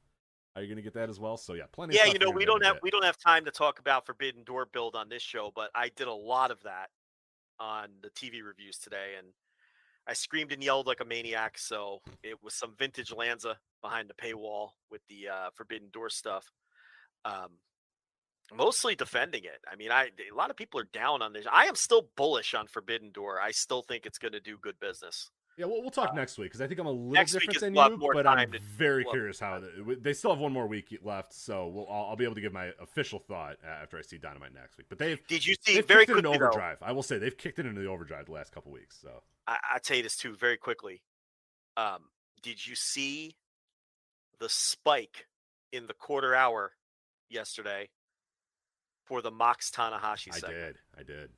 Are you going to get that as well? So yeah, plenty. Yeah, of stuff we don't have time to talk about Forbidden Door build on this show, but I did a lot of that on the TV reviews today, and I screamed and yelled like a maniac. So it was some vintage Lanza behind the paywall with the Forbidden Door stuff. Mostly defending it. I mean, a lot of people are down on this. I am still bullish on Forbidden Door. I still think it's going to do good business. Yeah, we'll talk next week because I think I'm a little different than you, but I'm very curious how they still have one more week left, so I'll be able to give my official thought after I see Dynamite next week. But they've very kicked it into quickly overdrive. I will say they've kicked it into the overdrive the last couple weeks. So I tell you this too very quickly. Did you see the spike in the quarter hour yesterday for the Mox Tanahashi segment? I did.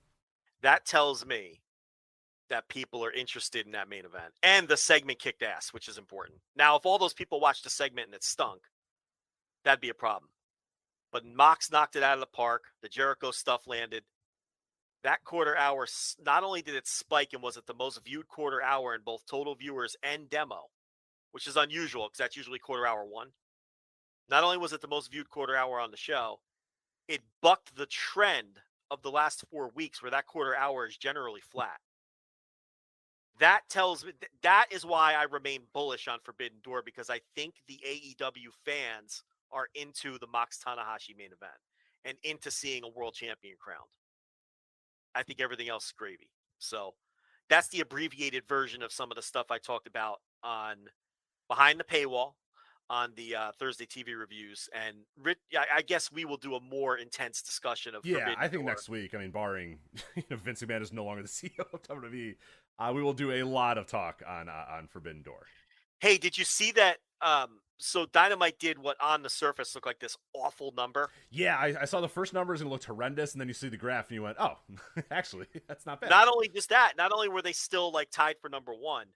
That tells me that people are interested in that main event. And the segment kicked ass, which is important. Now, if all those people watched the segment and it stunk, that'd be a problem. But Mox knocked it out of the park. The Jericho stuff landed. That quarter hour, not only did it spike and was it the most viewed quarter hour in both total viewers and demo, which is unusual because that's usually quarter hour one. Not only was it the most viewed quarter hour on the show, it bucked the trend of the last 4 weeks where that quarter hour is generally flat. That tells me that is why I remain bullish on Forbidden Door, because I think the AEW fans are into the Mox Tanahashi main event and into seeing a world champion crowned. I think everything else is gravy. So that's the abbreviated version of some of the stuff I talked about on Behind the Paywall on the Thursday TV reviews. And I guess we will do a more intense discussion of Forbidden I think Door. next week, I mean, barring Vince McMahon is no longer the CEO of WWE, we will do a lot of talk on Forbidden Door. Hey, did you see that? So Dynamite did what on the surface looked like this awful number. Yeah, I saw the first numbers and it looked horrendous, and then you see the graph and you went, oh, actually, that's not bad. Not only just that, not only were they still like tied for number one,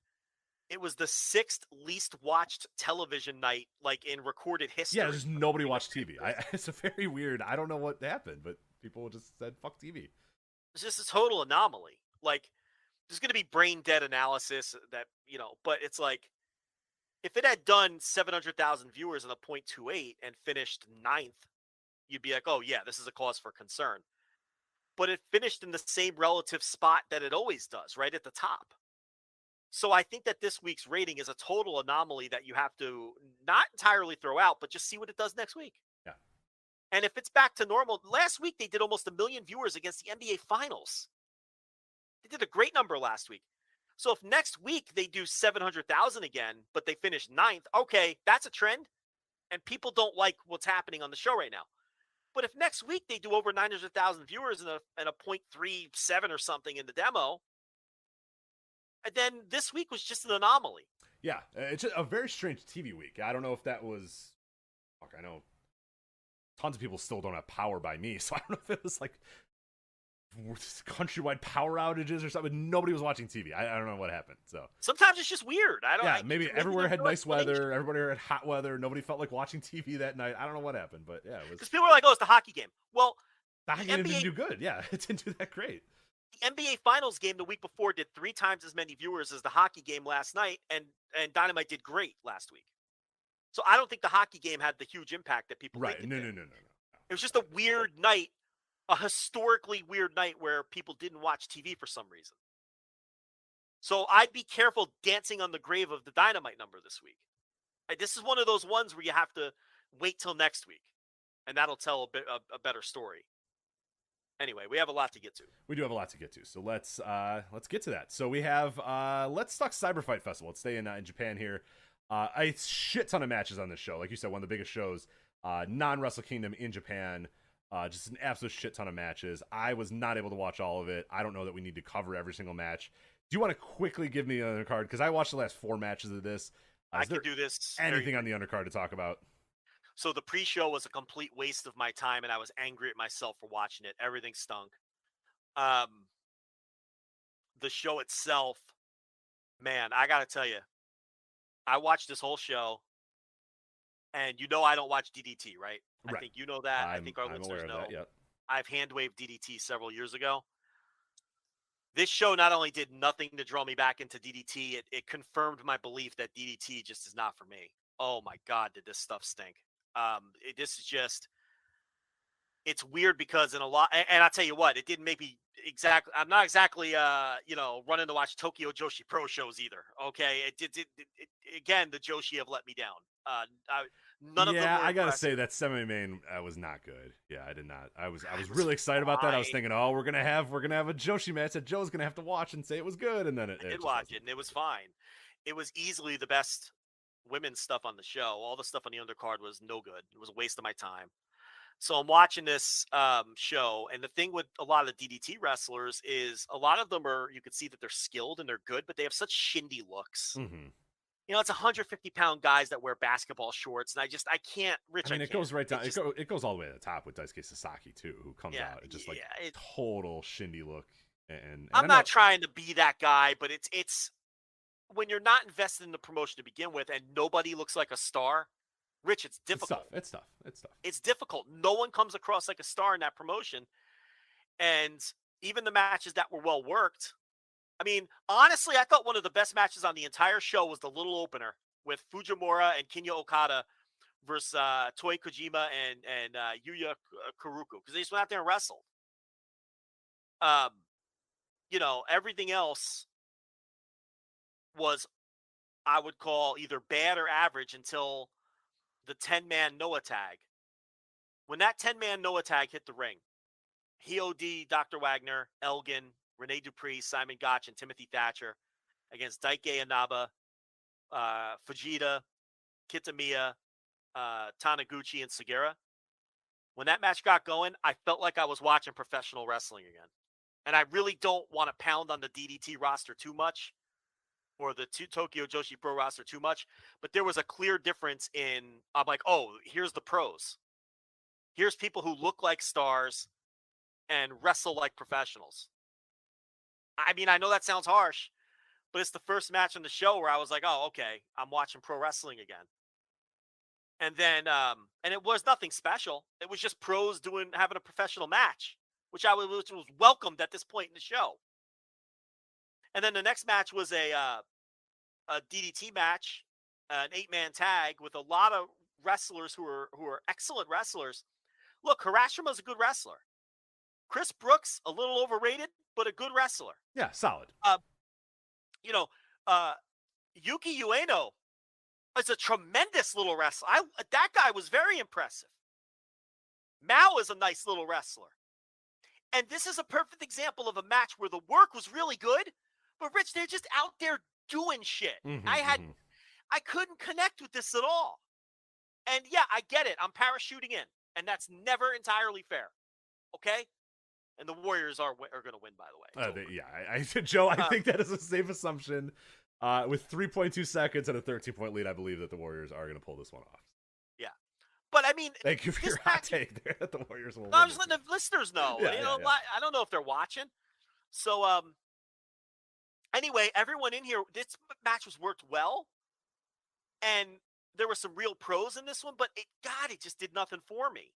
it was the 6th least watched television night like in recorded history. Yeah, just nobody watched TV. It's a very weird. I don't know what happened, but people just said fuck TV. It's just a total anomaly. Like, there's going to be brain dead analysis that, but it's like, if it had done 700,000 viewers in a 0.28 and finished 9th, you'd be like, oh yeah, this is a cause for concern. But it finished in the same relative spot that it always does, right at the top. So I think that this week's rating is a total anomaly that you have to not entirely throw out, but just see what it does next week. Yeah. And if it's back to normal, last week they did almost 1 million viewers against the NBA Finals. They did a great number last week. So if next week they do 700,000 again, but they finish 9th, okay, that's a trend. And people don't like what's happening on the show right now. But if next week they do over 900,000 viewers and a 0.37 or something in the demo, and then this week was just an anomaly. Yeah, it's a very strange TV week. I don't know if that was... Fuck, I know tons of people still don't have power by me, so I don't know if it was like countrywide power outages or something. Nobody was watching TV. I don't know what happened. So sometimes it's just weird. Maybe everywhere had nice weather. Everybody had hot weather. Nobody felt like watching TV that night. I don't know what happened, but yeah, it was. Because people were like, "Oh, it's the hockey game." Well, the hockey game didn't do good. Yeah, it didn't do that great. the NBA Finals game the week before did 3 times as many viewers as the hockey game last night, and Dynamite did great last week. So I don't think the hockey game had the huge impact that people think it did. No. It was just a weird night, a historically weird night where people didn't watch TV for some reason. So I'd be careful dancing on the grave of the Dynamite number this week. This is one of those ones where you have to wait till next week, and that'll tell a better story. Anyway, we have a lot to get to. We do have a lot to get to, so let's get to that. So we have let's talk CyberFight Festival. Let's stay in Japan here. A shit ton of matches on this show. Like you said, one of the biggest shows, non-Wrestle Kingdom in Japan. Just an absolute shit ton of matches. I was not able to watch all of it. I don't know that we need to cover every single match. Do you want to quickly give me an undercard? Because I watched the last 4 matches of this. I can do this. Anything on the undercard to talk about? So the pre-show was a complete waste of my time, and I was angry at myself for watching it. Everything stunk. The show itself, man, I got to tell you, I watched this whole show, and you know I don't watch DDT, right? I think you know that. I think our listeners know. That, yep. I've hand-waved DDT several years ago. This show not only did nothing to draw me back into DDT, it confirmed my belief that DDT just is not for me. Oh my God, did this stuff stink. This is just, it's weird because in a lot, and I'll tell you what, it didn't make me I'm not exactly, running to watch Tokyo Joshi Pro shows either. Okay. Again, the Joshi have let me down. None of them were I gotta impressive. say that semi-main was not good. Yeah, I did not. I was really excited about that. I was thinking, oh, we're gonna have a Joshi match that Joe's gonna have to watch and say it was good, and then I did watch it, and it was fine. It was easily the best women's stuff on the show. All the stuff on the undercard was no good. It was a waste of my time. So I'm watching this show, and the thing with a lot of the DDT wrestlers is a lot of them you can see that they're skilled and they're good, but they have such shindy looks. Mm-hmm. You know, it's 150-pound guys that wear basketball shorts, and I can't, Rich. I mean, it goes right down. It goes all the way to the top with Daisuke Sasaki too, who comes out just like total shindy look. And I'm not trying to be that guy, but it's when you're not invested in the promotion to begin with, and nobody looks like a star. Rich, it's difficult. It's tough. It's difficult. No one comes across like a star in that promotion, and even the matches that were well worked. I mean, honestly, I thought one of the best matches on the entire show was the little opener with Fujimura and Kinya Okada versus Toei Kojima and Yuya Kuruku, because they just went out there and wrestled. Everything else was, I would call, either bad or average until the 10-man Noah tag. When that 10-man Noah tag hit the ring, Hod, Dr. Wagner, Elgin, Rene Dupree, Simon Gotch, and Timothy Thatcher against Daisuke Inaba, Fujita, Kitamiya, Taniguchi, and Sugiura. When that match got going, I felt like I was watching professional wrestling again. And I really don't want to pound on the DDT roster too much, or the Tokyo Joshi Pro roster too much, but there was a clear difference I'm like, oh, here's the pros. Here's people who look like stars and wrestle like professionals. I mean, I know that sounds harsh, but it's the first match on the show where I was like, oh, okay, I'm watching pro wrestling again. And then, and it was nothing special. It was just pros having a professional match, which was welcomed at this point in the show. And then the next match was a DDT match, an 8-man tag with a lot of wrestlers who are excellent wrestlers. Look, Harashima's a good wrestler. Chris Brooks, a little overrated, but a good wrestler. Yeah, solid. Yuki Ueno is a tremendous little wrestler. That guy was very impressive. Mao is a nice little wrestler. And this is a perfect example of a match where the work was really good, but Rich, they're just out there doing shit. I couldn't connect with this at all. And yeah, I get it. I'm parachuting in, and that's never entirely fair. Okay? And the Warriors are going to win, by the way. Joe, I think that is a safe assumption. With 3.2 seconds and a 13-point lead, I believe that the Warriors are going to pull this one off. Yeah. But, I mean... Thank you for your hot take there that the Warriors will win. I'm just letting the listeners know. I don't know if they're watching. So, anyway, everyone in here, this match was worked well. And there were some real pros in this one, but it just did nothing for me.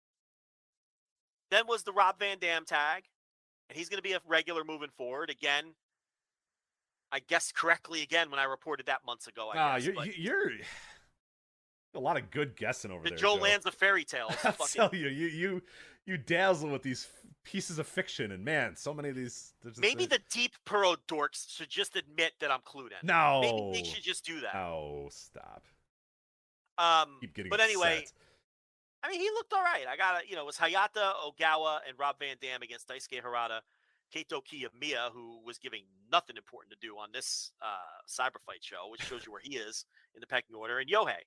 Then was the Rob Van Dam tag. and he's going to be a regular moving forward again. I guessed correctly again when I reported that months ago. You're a lot of good guessing over there, Joe Joe. Lanza fairy tales. I'll tell you dazzle with these pieces of fiction, and man, so many of these. Maybe the deep Puro dorks should just admit that I'm clued in. No, maybe they should just do that. Oh, stop. Keep getting but upset. Anyway, I mean, he looked all right. I got it was Hayata Ogawa and Rob Van Dam against Daisuke Harada, Kaito Kiyomiya, who was giving nothing important to do on this CyberFight show, which shows you where he is in the pecking order, and Yohei.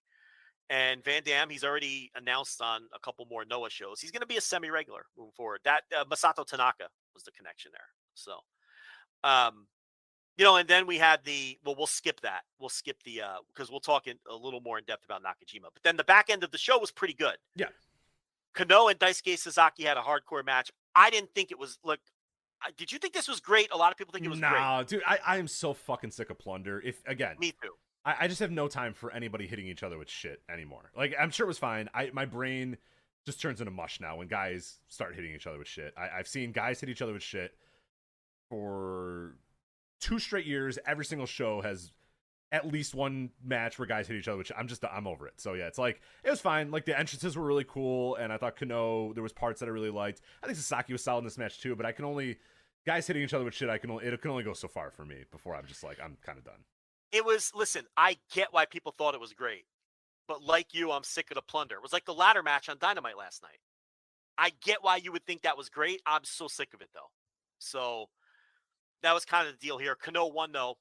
And Van Dam, he's already announced on a couple more Noah shows. He's going to be a semi-regular moving forward. That Masato Tanaka was the connection there. So, and then we had we'll skip that. We'll skip the, because we'll talk a little more in depth about Nakajima. But then the back end of the show was pretty good. Yeah. Kano and Daisuke Sasaki had a hardcore match. I didn't think it was, did you think this was great? A lot of people think it was great. No, dude, I am so fucking sick of plunder. Me too. I just have no time for anybody hitting each other with shit anymore. Like, I'm sure it was fine. My brain just turns into mush now when guys start hitting each other with shit. I've seen guys hit each other with shit for 2 straight years. Every single show has at least one match where guys hit each other with shit. I'm over it. So yeah, it's like, it was fine. Like, the entrances were really cool, and I thought Kano, there was parts that I really liked. I think Sasaki was solid in this match too, but guys hitting each other with shit, it can only go so far for me before I'm just like, I'm kind of done. Listen, I get why people thought it was great, but like you, I'm sick of the plunder. It was like the ladder match on Dynamite last night. I get why you would think that was great. I'm so sick of it, though. So that was kind of the deal here. Kano won, though,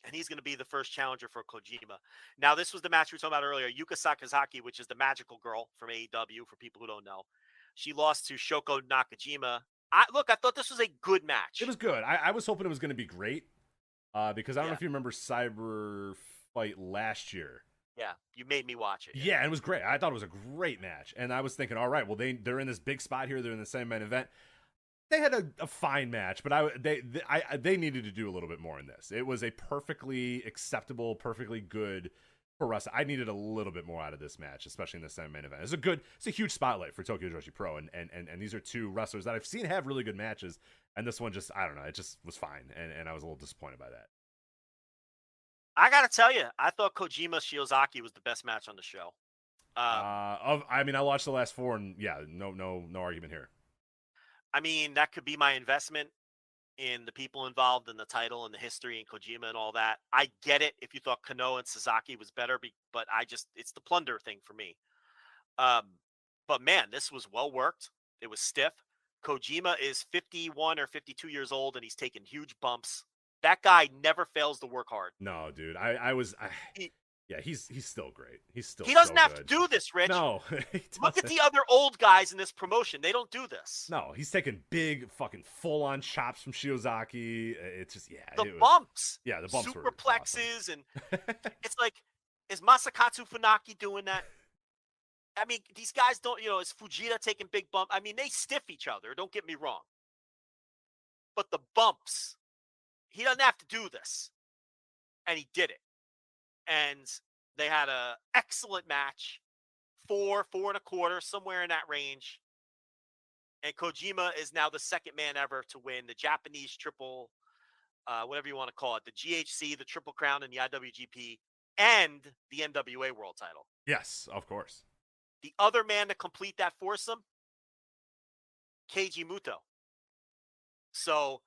and he's going to be the first challenger for Kojima. Now, this was the match we were talking about earlier. Yuka Sakazaki, which is the magical girl from AEW, for people who don't know. She lost to Shoko Nakajima. I thought this was a good match. It was good. I was hoping it was going to be great. Because I don't know if you remember CyberFight last year. Yeah, you made me watch it. Yeah, and it was great. I thought it was a great match. And I was thinking, all right, well, they're in this big spot here. They're in the same main event. They had a fine match, but they needed to do a little bit more in this. It was a perfectly acceptable, perfectly good for us. I needed a little bit more out of this match, especially in the same main event. It's a huge spotlight for Tokyo Joshi Pro, and these are 2 wrestlers that I've seen have really good matches. And this one just, I don't know, it just was fine. And I was a little disappointed by that. I got to tell you, I thought Kojima Shiozaki was the best match on the show. I watched the last 4, and yeah, no argument here. I mean, that could be my investment in the people involved in the title and the history and Kojima and all that. I get it if you thought Kano and Sasaki was better, but it's the plunder thing for me. But man, this was well worked. It was stiff. Kojima is 51 or 52 years old, and he's taken huge bumps. That guy never fails to work hard. No, dude. He's still great. He doesn't have to do this, Rich. No, look at the other old guys in this promotion. They don't do this. No, he's taking big fucking full-on chops from Shiozaki. It's just bumps. Yeah, the bumps. Superplexes, awesome. And it's like, is Masakatsu Funaki doing that? I mean, these guys don't, is Fujita taking big bumps? I mean, they stiff each other, don't get me wrong. But the bumps, he doesn't have to do this. And he did it. And they had an excellent match. 4 1/4, somewhere in that range. And Kojima is now the second man ever to win the Japanese triple, whatever you want to call it, the GHC, the Triple Crown, and the IWGP, and the NWA World Title. Yes, of course. The other man to complete that foursome, Keiji Mutoh. So,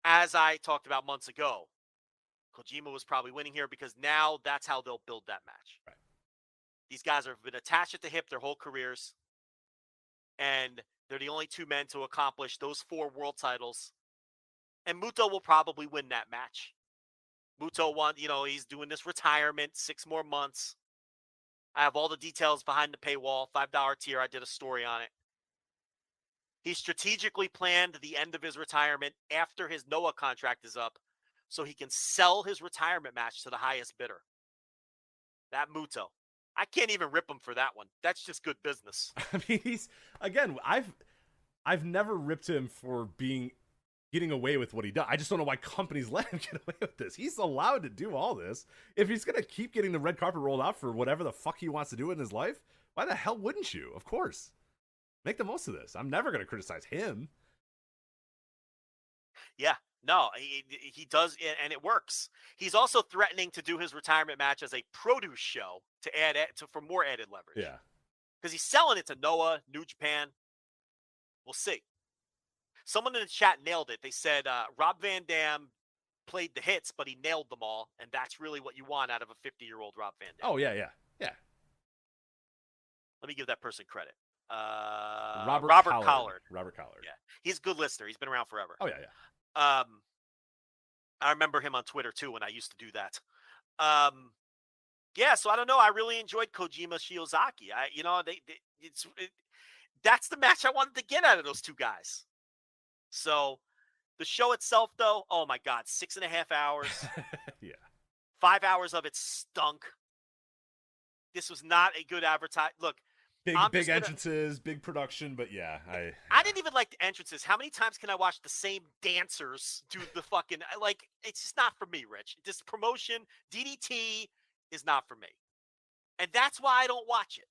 as I talked about months ago, Kojima was probably winning here because now that's how they'll build that match. Right. These guys have been attached at the hip their whole careers, and they're the only 2 men to accomplish those 4 world titles. And Muto will probably win that match. Muto won, he's doing this retirement, 6 more months. I have all the details behind the paywall, $5 tier. I did a story on it. He strategically planned the end of his retirement after his Noah contract is up so he can sell his retirement match to the highest bidder. That Muto. I can't even rip him for that one. That's just good business. I mean, I've never ripped him for getting away with what he does. I just don't know why companies let him get away with this. He's allowed to do all this. If he's going to keep getting the red carpet rolled out for whatever the fuck he wants to do in his life, why the hell wouldn't you? Of course. Make the most of this. I'm never going to criticize him. Yeah. No, he does, and it works. He's also threatening to do his retirement match as a produce show to add for more added leverage. Yeah. Because he's selling it to Noah, New Japan. We'll see. Someone in the chat nailed it. They said Rob Van Dam played the hits, but he nailed them all, and that's really what you want out of a 50-year-old Rob Van Dam. Oh, yeah. Let me give that person credit. Robert Collard. Robert Collard. Yeah. He's a good listener. He's been around forever. Oh, yeah. I remember him on Twitter, too, when I used to do that. Yeah, so I don't know. I really enjoyed Kojima Shiozaki. That's the match I wanted to get out of those two guys. So the show itself, though, oh my God, 6.5 hours. Yeah. 5 hours of it stunk. This was not a good advertise. Look, big entrances, big production, but yeah, I didn't even like the entrances. How many times can I watch the same dancers do the fucking it's just not for me, Rich. This promotion, DDT is not for me. And that's why I don't watch it.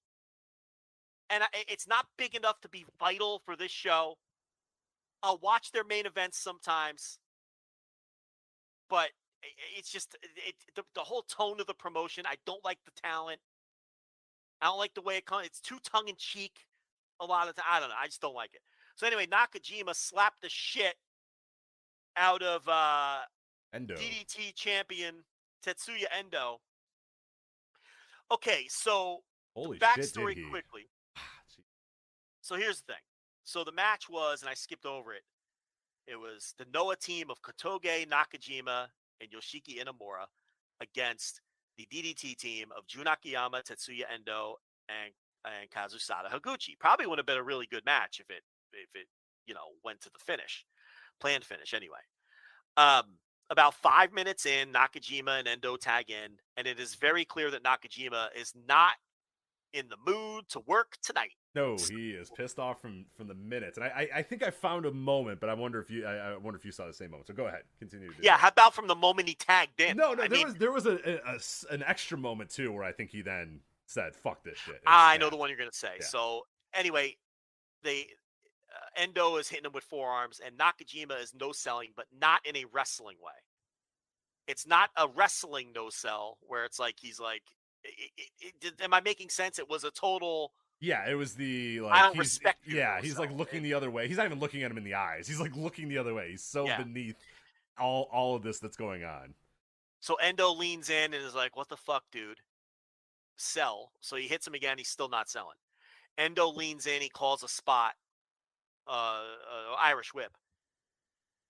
And it's not big enough to be vital for this show. I'll watch their main events sometimes. But it's just the whole tone of the promotion. I don't like the talent. I don't like the way it comes. It's too tongue-in-cheek a lot of the time. I don't know. I just don't like it. So anyway, Nakajima slapped the shit out of Endo. DDT champion Tetsuya Endo. Okay, so holy backstory shit, quickly. So here's the thing. So the match was, and I skipped over it, it was the Noah team of Kotoge, Nakajima, and Yoshiki Inamura against the DDT team of Jun Akiyama, Tetsuya Endo, and Kazusada Higuchi. Probably would have been a really good match if it went to the finish. Planned finish anyway. About 5 minutes in, Nakajima and Endo tag in, and it is very clear that Nakajima is not in the mood to work tonight. No, he is pissed off from the minutes, and I think I found a moment, but I wonder if you saw the same moment. So go ahead, continue. Yeah, how about from the moment he tagged in? No, there was an extra moment too where I think he then said, "Fuck this shit." I know the one you're gonna say. Yeah. So anyway, Endo is hitting him with forearms, and Nakajima is no selling, but not in a wrestling way. It's not a wrestling no sell where it's like he's like, am I making sense? It was a total. Yeah, it was the like. I don't respect you. Yeah, he's like looking the other way. He's not even looking at him in the eyes. He's like looking the other way. He's so beneath all of this that's going on. So Endo leans in and is like, "What the fuck, dude? Sell." So he hits him again. He's still not selling. Endo leans in. He calls a spot, Irish whip,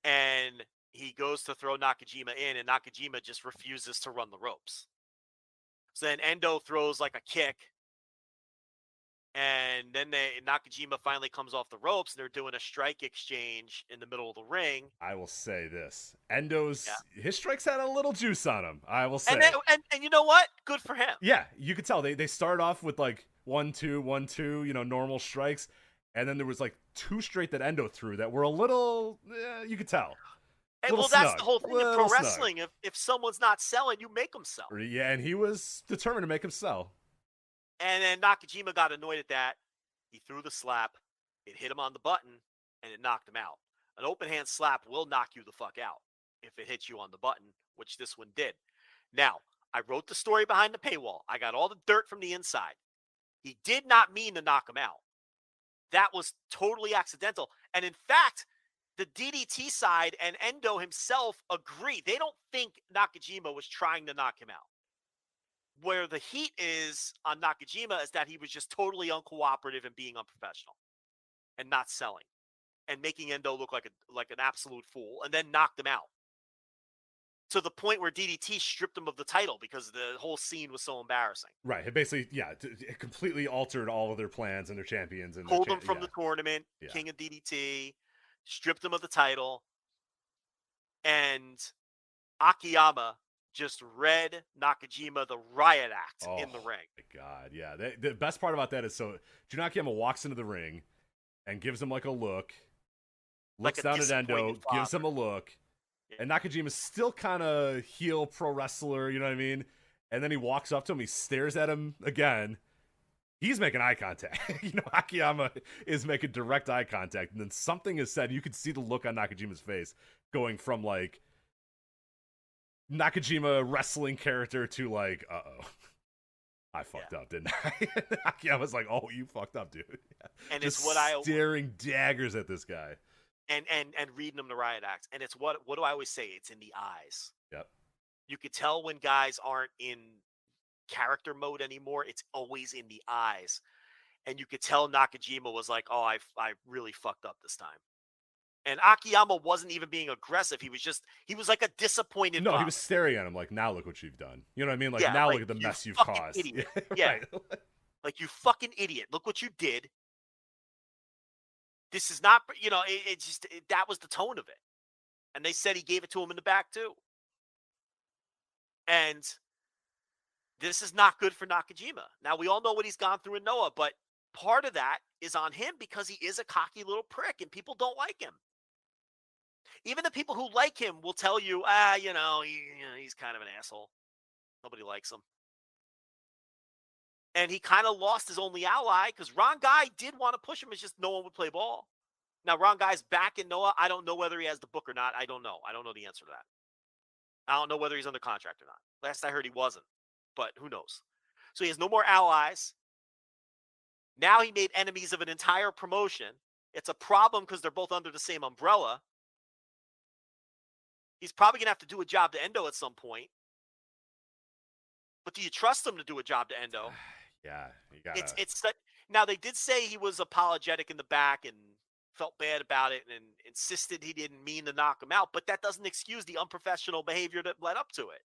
and he goes to throw Nakajima in, and Nakajima just refuses to run the ropes. So then Endo throws like a kick. And then Nakajima finally comes off the ropes, and they're doing a strike exchange in the middle of the ring. I will say this: his strikes had a little juice on him. I will say, and you know what? Good for him. Yeah, you could tell they started off with like 1-2, 1-2, normal strikes, and then there was like 2 straight that Endo threw that were a little. You could tell. And that's the whole thing in pro wrestling. If someone's not selling, you make them sell. Yeah, and he was determined to make him sell. And then Nakajima got annoyed at that. He threw the slap. It hit him on the button, and it knocked him out. An open hand slap will knock you the fuck out if it hits you on the button, which this one did. Now, I wrote the story behind the paywall. I got all the dirt from the inside. He did not mean to knock him out. That was totally accidental. And in fact, the DDT side and Endo himself agree. They don't think Nakajima was trying to knock him out. Where the heat is on Nakajima is that he was just totally uncooperative and being unprofessional and not selling and making Endo look like an absolute fool, and then knocked him out to the point where DDT stripped him of the title because the whole scene was so embarrassing. Right. It basically, it completely altered all of their plans and their champions. And pulled him from the tournament, King of DDT, stripped him of the title, and Akiyama just read Nakajima the riot act in the ring. My God, yeah. The best part about that is Jun Akiyama walks into the ring and gives him like a look, looks down at Endo, gives him a look, and Nakajima's still kind of heel pro wrestler, you know what I mean? And then he walks up to him, he stares at him again, he's making eye contact. Akiyama is making direct eye contact, and then something is said. You could see the look on Nakajima's face going from like Nakajima wrestling character to like, I fucked up, didn't I? Akiyama's like, oh, you fucked up, dude. Yeah. And just it's what I staring daggers at this guy. And reading them the riot acts. And it's what do I always say? It's in the eyes. Yep. You could tell when guys aren't in character mode anymore. It's always in the eyes. And you could tell Nakajima was like, oh, I really fucked up this time. And Akiyama wasn't even being aggressive. He was like a disappointed No, buck. he was staring at him like, now look what you've done. You know what I mean? Like, Yeah, now like, look at the you mess you've fucking caused. idiot. Yeah. Right. Like, you fucking idiot. Look what you did. This is not, that was the tone of it. And they said he gave it to him in the back too. And this is not good for Nakajima. Now, we all know what he's gone through in Noah, but part of that is on him because he is a cocky little prick and people don't like him. Even the people who like him will tell you, he's kind of an asshole. Nobody likes him. And he kind of lost his only ally because Ron Guy did want to push him. It's just no one would play ball. Now, Ron Guy's back in Noah. I don't know whether he has the book or not. I don't know. I don't know the answer to that. I don't know whether he's under contract or not. Last I heard, he wasn't. But who knows? So he has no more allies. Now he made enemies of an entire promotion. It's a problem because they're both under the same umbrella. He's probably going to have to do a job to Endo at some point. But do you trust him to do a job to Endo? Yeah, you gotta... It's now they did say he was apologetic in the back and felt bad about it and insisted he didn't mean to knock him out, but that doesn't excuse the unprofessional behavior that led up to it.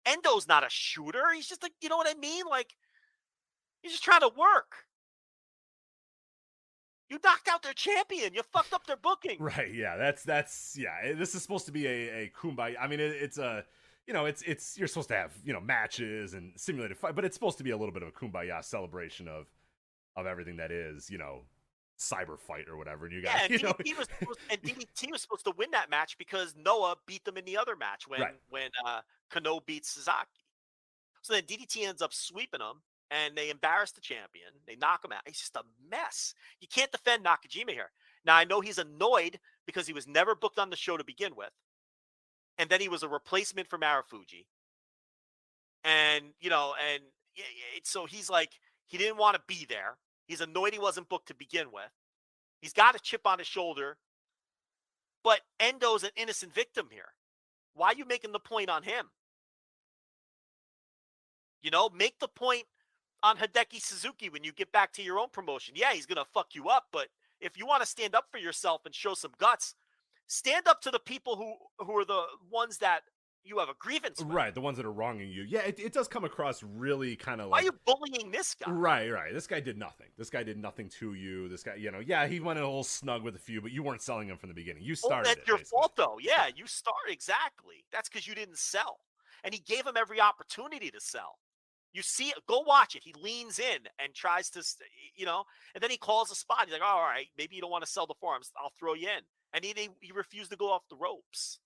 Endo's not a shooter. He's just like, you know what I mean? Like, he's just trying to work. You knocked out their champion. You fucked up their booking. Right, yeah. That's yeah. This is supposed to be a kumbaya. I mean, it's a... it's you're supposed to have, matches and simulated fight, but it's supposed to be a little bit of a kumbaya celebration of everything that is, CyberFight or whatever. And you guys, DDT was supposed to win that match because Noah beat them in the other match when Kano beats Sasaki. So then DDT ends up sweeping them, and they embarrass the champion. They knock him out. It's just a mess. You can't defend Nakajima here. Now, I know he's annoyed because he was never booked on the show to begin with. And then he was a replacement for Marufuji. And, so he's like, he didn't want to be there. He's annoyed he wasn't booked to begin with. He's got a chip on his shoulder. But Endo's an innocent victim here. Why are you making the point on him? Make the point on Hideki Suzuki when you get back to your own promotion. Yeah, he's going to fuck you up. But if you want to stand up for yourself and show some guts, stand up to the people who are the ones that you have a grievance with. Right, the ones that are wronging you. Yeah, it does come across really kind of like... Why are you bullying this guy? Right. This guy did nothing. This guy did nothing to you. This guy, yeah, he went a little snug with a few, but you weren't selling him from the beginning. You started that's your fault, though. Yeah, you started. Exactly. That's because you didn't sell. And he gave him every opportunity to sell. You see it. Go watch it. He leans in and tries to, and then he calls a spot. He's like, all right, maybe you don't want to sell the forearms. I'll throw you in. And he refused to go off the ropes.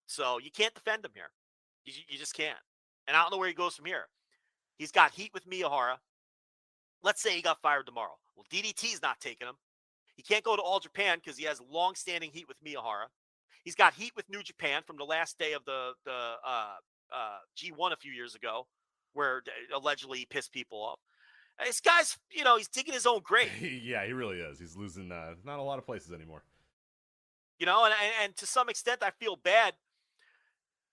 So you can't defend him here. You just can't. And I don't know where he goes from here. He's got heat with Miyahara. Let's say he got fired tomorrow. Well, DDT's not taking him. He can't go to All Japan because he has long-standing heat with Miyahara. He's got heat with New Japan from the last day of the G1 a few years ago, where allegedly he pissed people off. This guy's, he's digging his own grave. Yeah, he really is. He's losing not a lot of places anymore. And to some extent, I feel bad.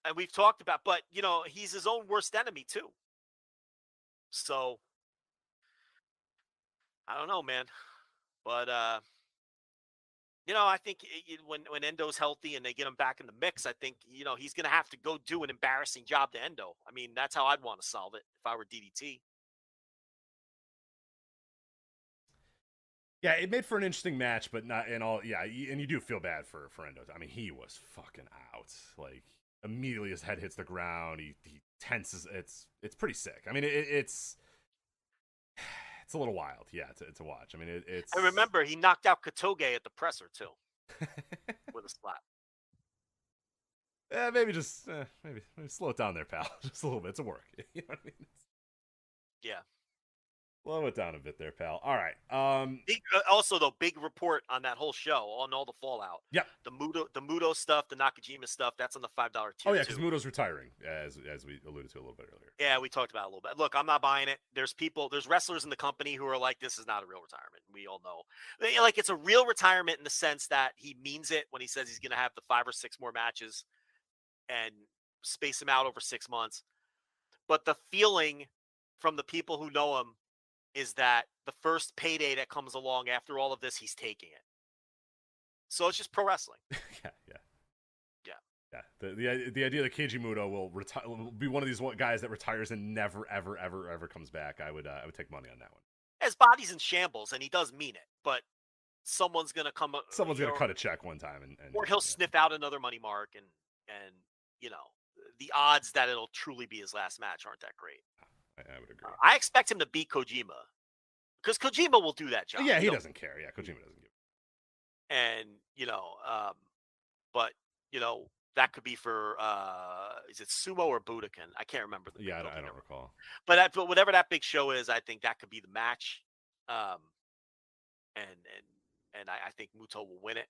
And we've talked about, but, he's his own worst enemy, too. So, I don't know, man. But, I think when Endo's healthy and they get him back in the mix, I think, he's going to have to go do an embarrassing job to Endo. I mean, that's how I'd want to solve it if I were DDT. Yeah, it made for an interesting match, but not in all. Yeah, and you do feel bad for Endo. I mean, he was fucking out. Like, immediately his head hits the ground. He tenses. It's pretty sick. I mean, it's a little wild. Yeah, to watch. I mean, it's. I remember he knocked out Katoge at the presser too, with a slap. Maybe just maybe slow it down there, pal. Just a little bit. It's a work. You know what I mean? Yeah. Slow it down a bit there, pal. All right. Also, though, big report on that whole show on all the fallout. Yeah. The Mutoh stuff, the Nakajima stuff, that's on the $5 tier. Oh, yeah, because Muto's retiring, as we alluded to a little bit earlier. Yeah, we talked about it a little bit. Look, I'm not buying it. There's wrestlers in the company who are like, this is not a real retirement. We all know. Like, it's a real retirement in the sense that he means it when he says he's going to have the 5 or 6 more matches and space them out over 6 months. But the feeling from the people who know him is that the first payday that comes along after all of this, he's taking it. So it's just pro wrestling. Yeah. The idea that Keiji Mutoh will be one of these guys that retires and never, ever, ever, ever comes back. I would take money on that one. His body's in shambles, and he does mean it. But someone's gonna come. Someone's gonna cut a check one time, and or he'll sniff out another money mark, and the odds that it'll truly be his last match aren't that great. I would agree. I expect him to beat Kojima because Kojima will do that job. Yeah, he doesn't care. Yeah, Kojima doesn't give. And but that could be for is it Sumo or Budokan? I can't remember. I don't recall. But whatever that big show is, I think that could be the match. And I think Muto will win it.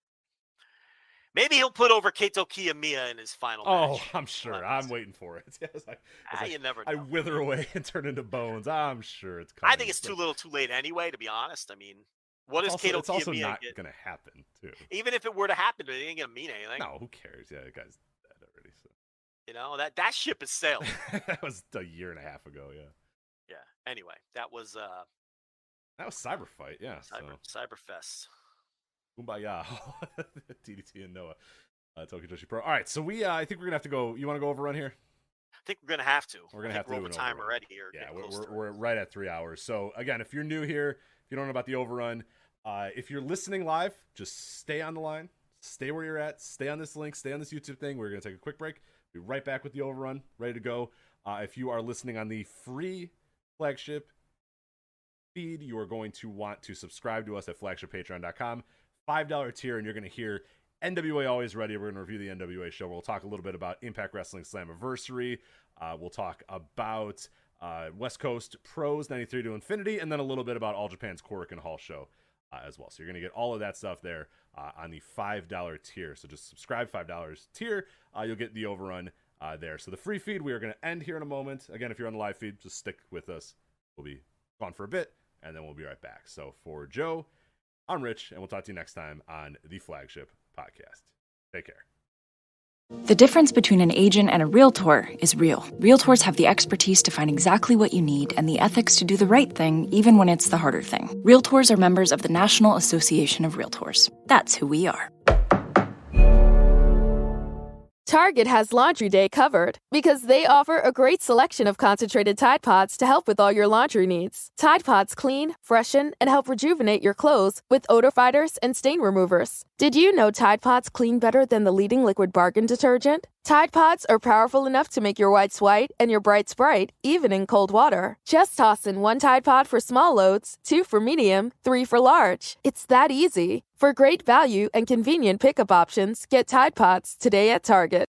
Maybe he'll put over Kaito Kiyomiya in his final match. Oh, I'm sure. I'm waiting for it. You never know. I wither away and turn into bones. I'm sure it's coming. I think it's too little too late anyway, to be honest. I mean, what is Kaito Kiyomiya? It's also not going to happen, too. Even if it were to happen, it ain't going to mean anything. No, who cares? Yeah, the guy's dead already. So. That ship is sailed. That was a year and a half ago, yeah. Yeah. Anyway, that was CyberFight, yeah. CyberFest. Kumbaya. DDT and Noah. Tokyo Joshi Pro. All right, so I think we're going to have to go. You want to go overrun here? I think we're going to have to. We're going to have to do over time already here. Yeah, we're right at 3 hours. So, again, if you're new here, if you don't know about the overrun, if you're listening live, just stay on the line. Stay where you're at. Stay on this link. Stay on this YouTube thing. We're going to take a quick break. Be right back with the overrun. Ready to go. If you are listening on the free Flagship feed, you are going to want to subscribe to us at flagshippatreon.com. $5 tier, and you're going to hear NWA Always Ready. We're going to review the NWA show. We'll talk a little bit about Impact Wrestling Slammiversary. We'll talk about West Coast Pros 93 to Infinity, and then a little bit about All Japan's Korakuen Hall show as well. So you're going to get all of that stuff there on the $5 tier. So just subscribe, $5 tier. You'll get the overrun there. So the free feed, we are going to end here in a moment. Again, if you're on the live feed, just stick with us. We'll be gone for a bit, and then we'll be right back. So for Joe, I'm Rich, and we'll talk to you next time on the Flagship Podcast. Take care. The difference between an agent and a realtor is real. Realtors have the expertise to find exactly what you need and the ethics to do the right thing, even when it's the harder thing. Realtors are members of the National Association of Realtors. That's who we are. Target has Laundry Day covered because they offer a great selection of concentrated Tide Pods to help with all your laundry needs. Tide Pods clean, freshen, and help rejuvenate your clothes with odor fighters and stain removers. Did you know Tide Pods clean better than the leading liquid bargain detergent? Tide Pods are powerful enough to make your whites white and your brights bright, even in cold water. Just toss in 1 Tide Pod for small loads, 2 for medium, 3 for large. It's that easy. For great value and convenient pickup options, get Tide Pods today at Target.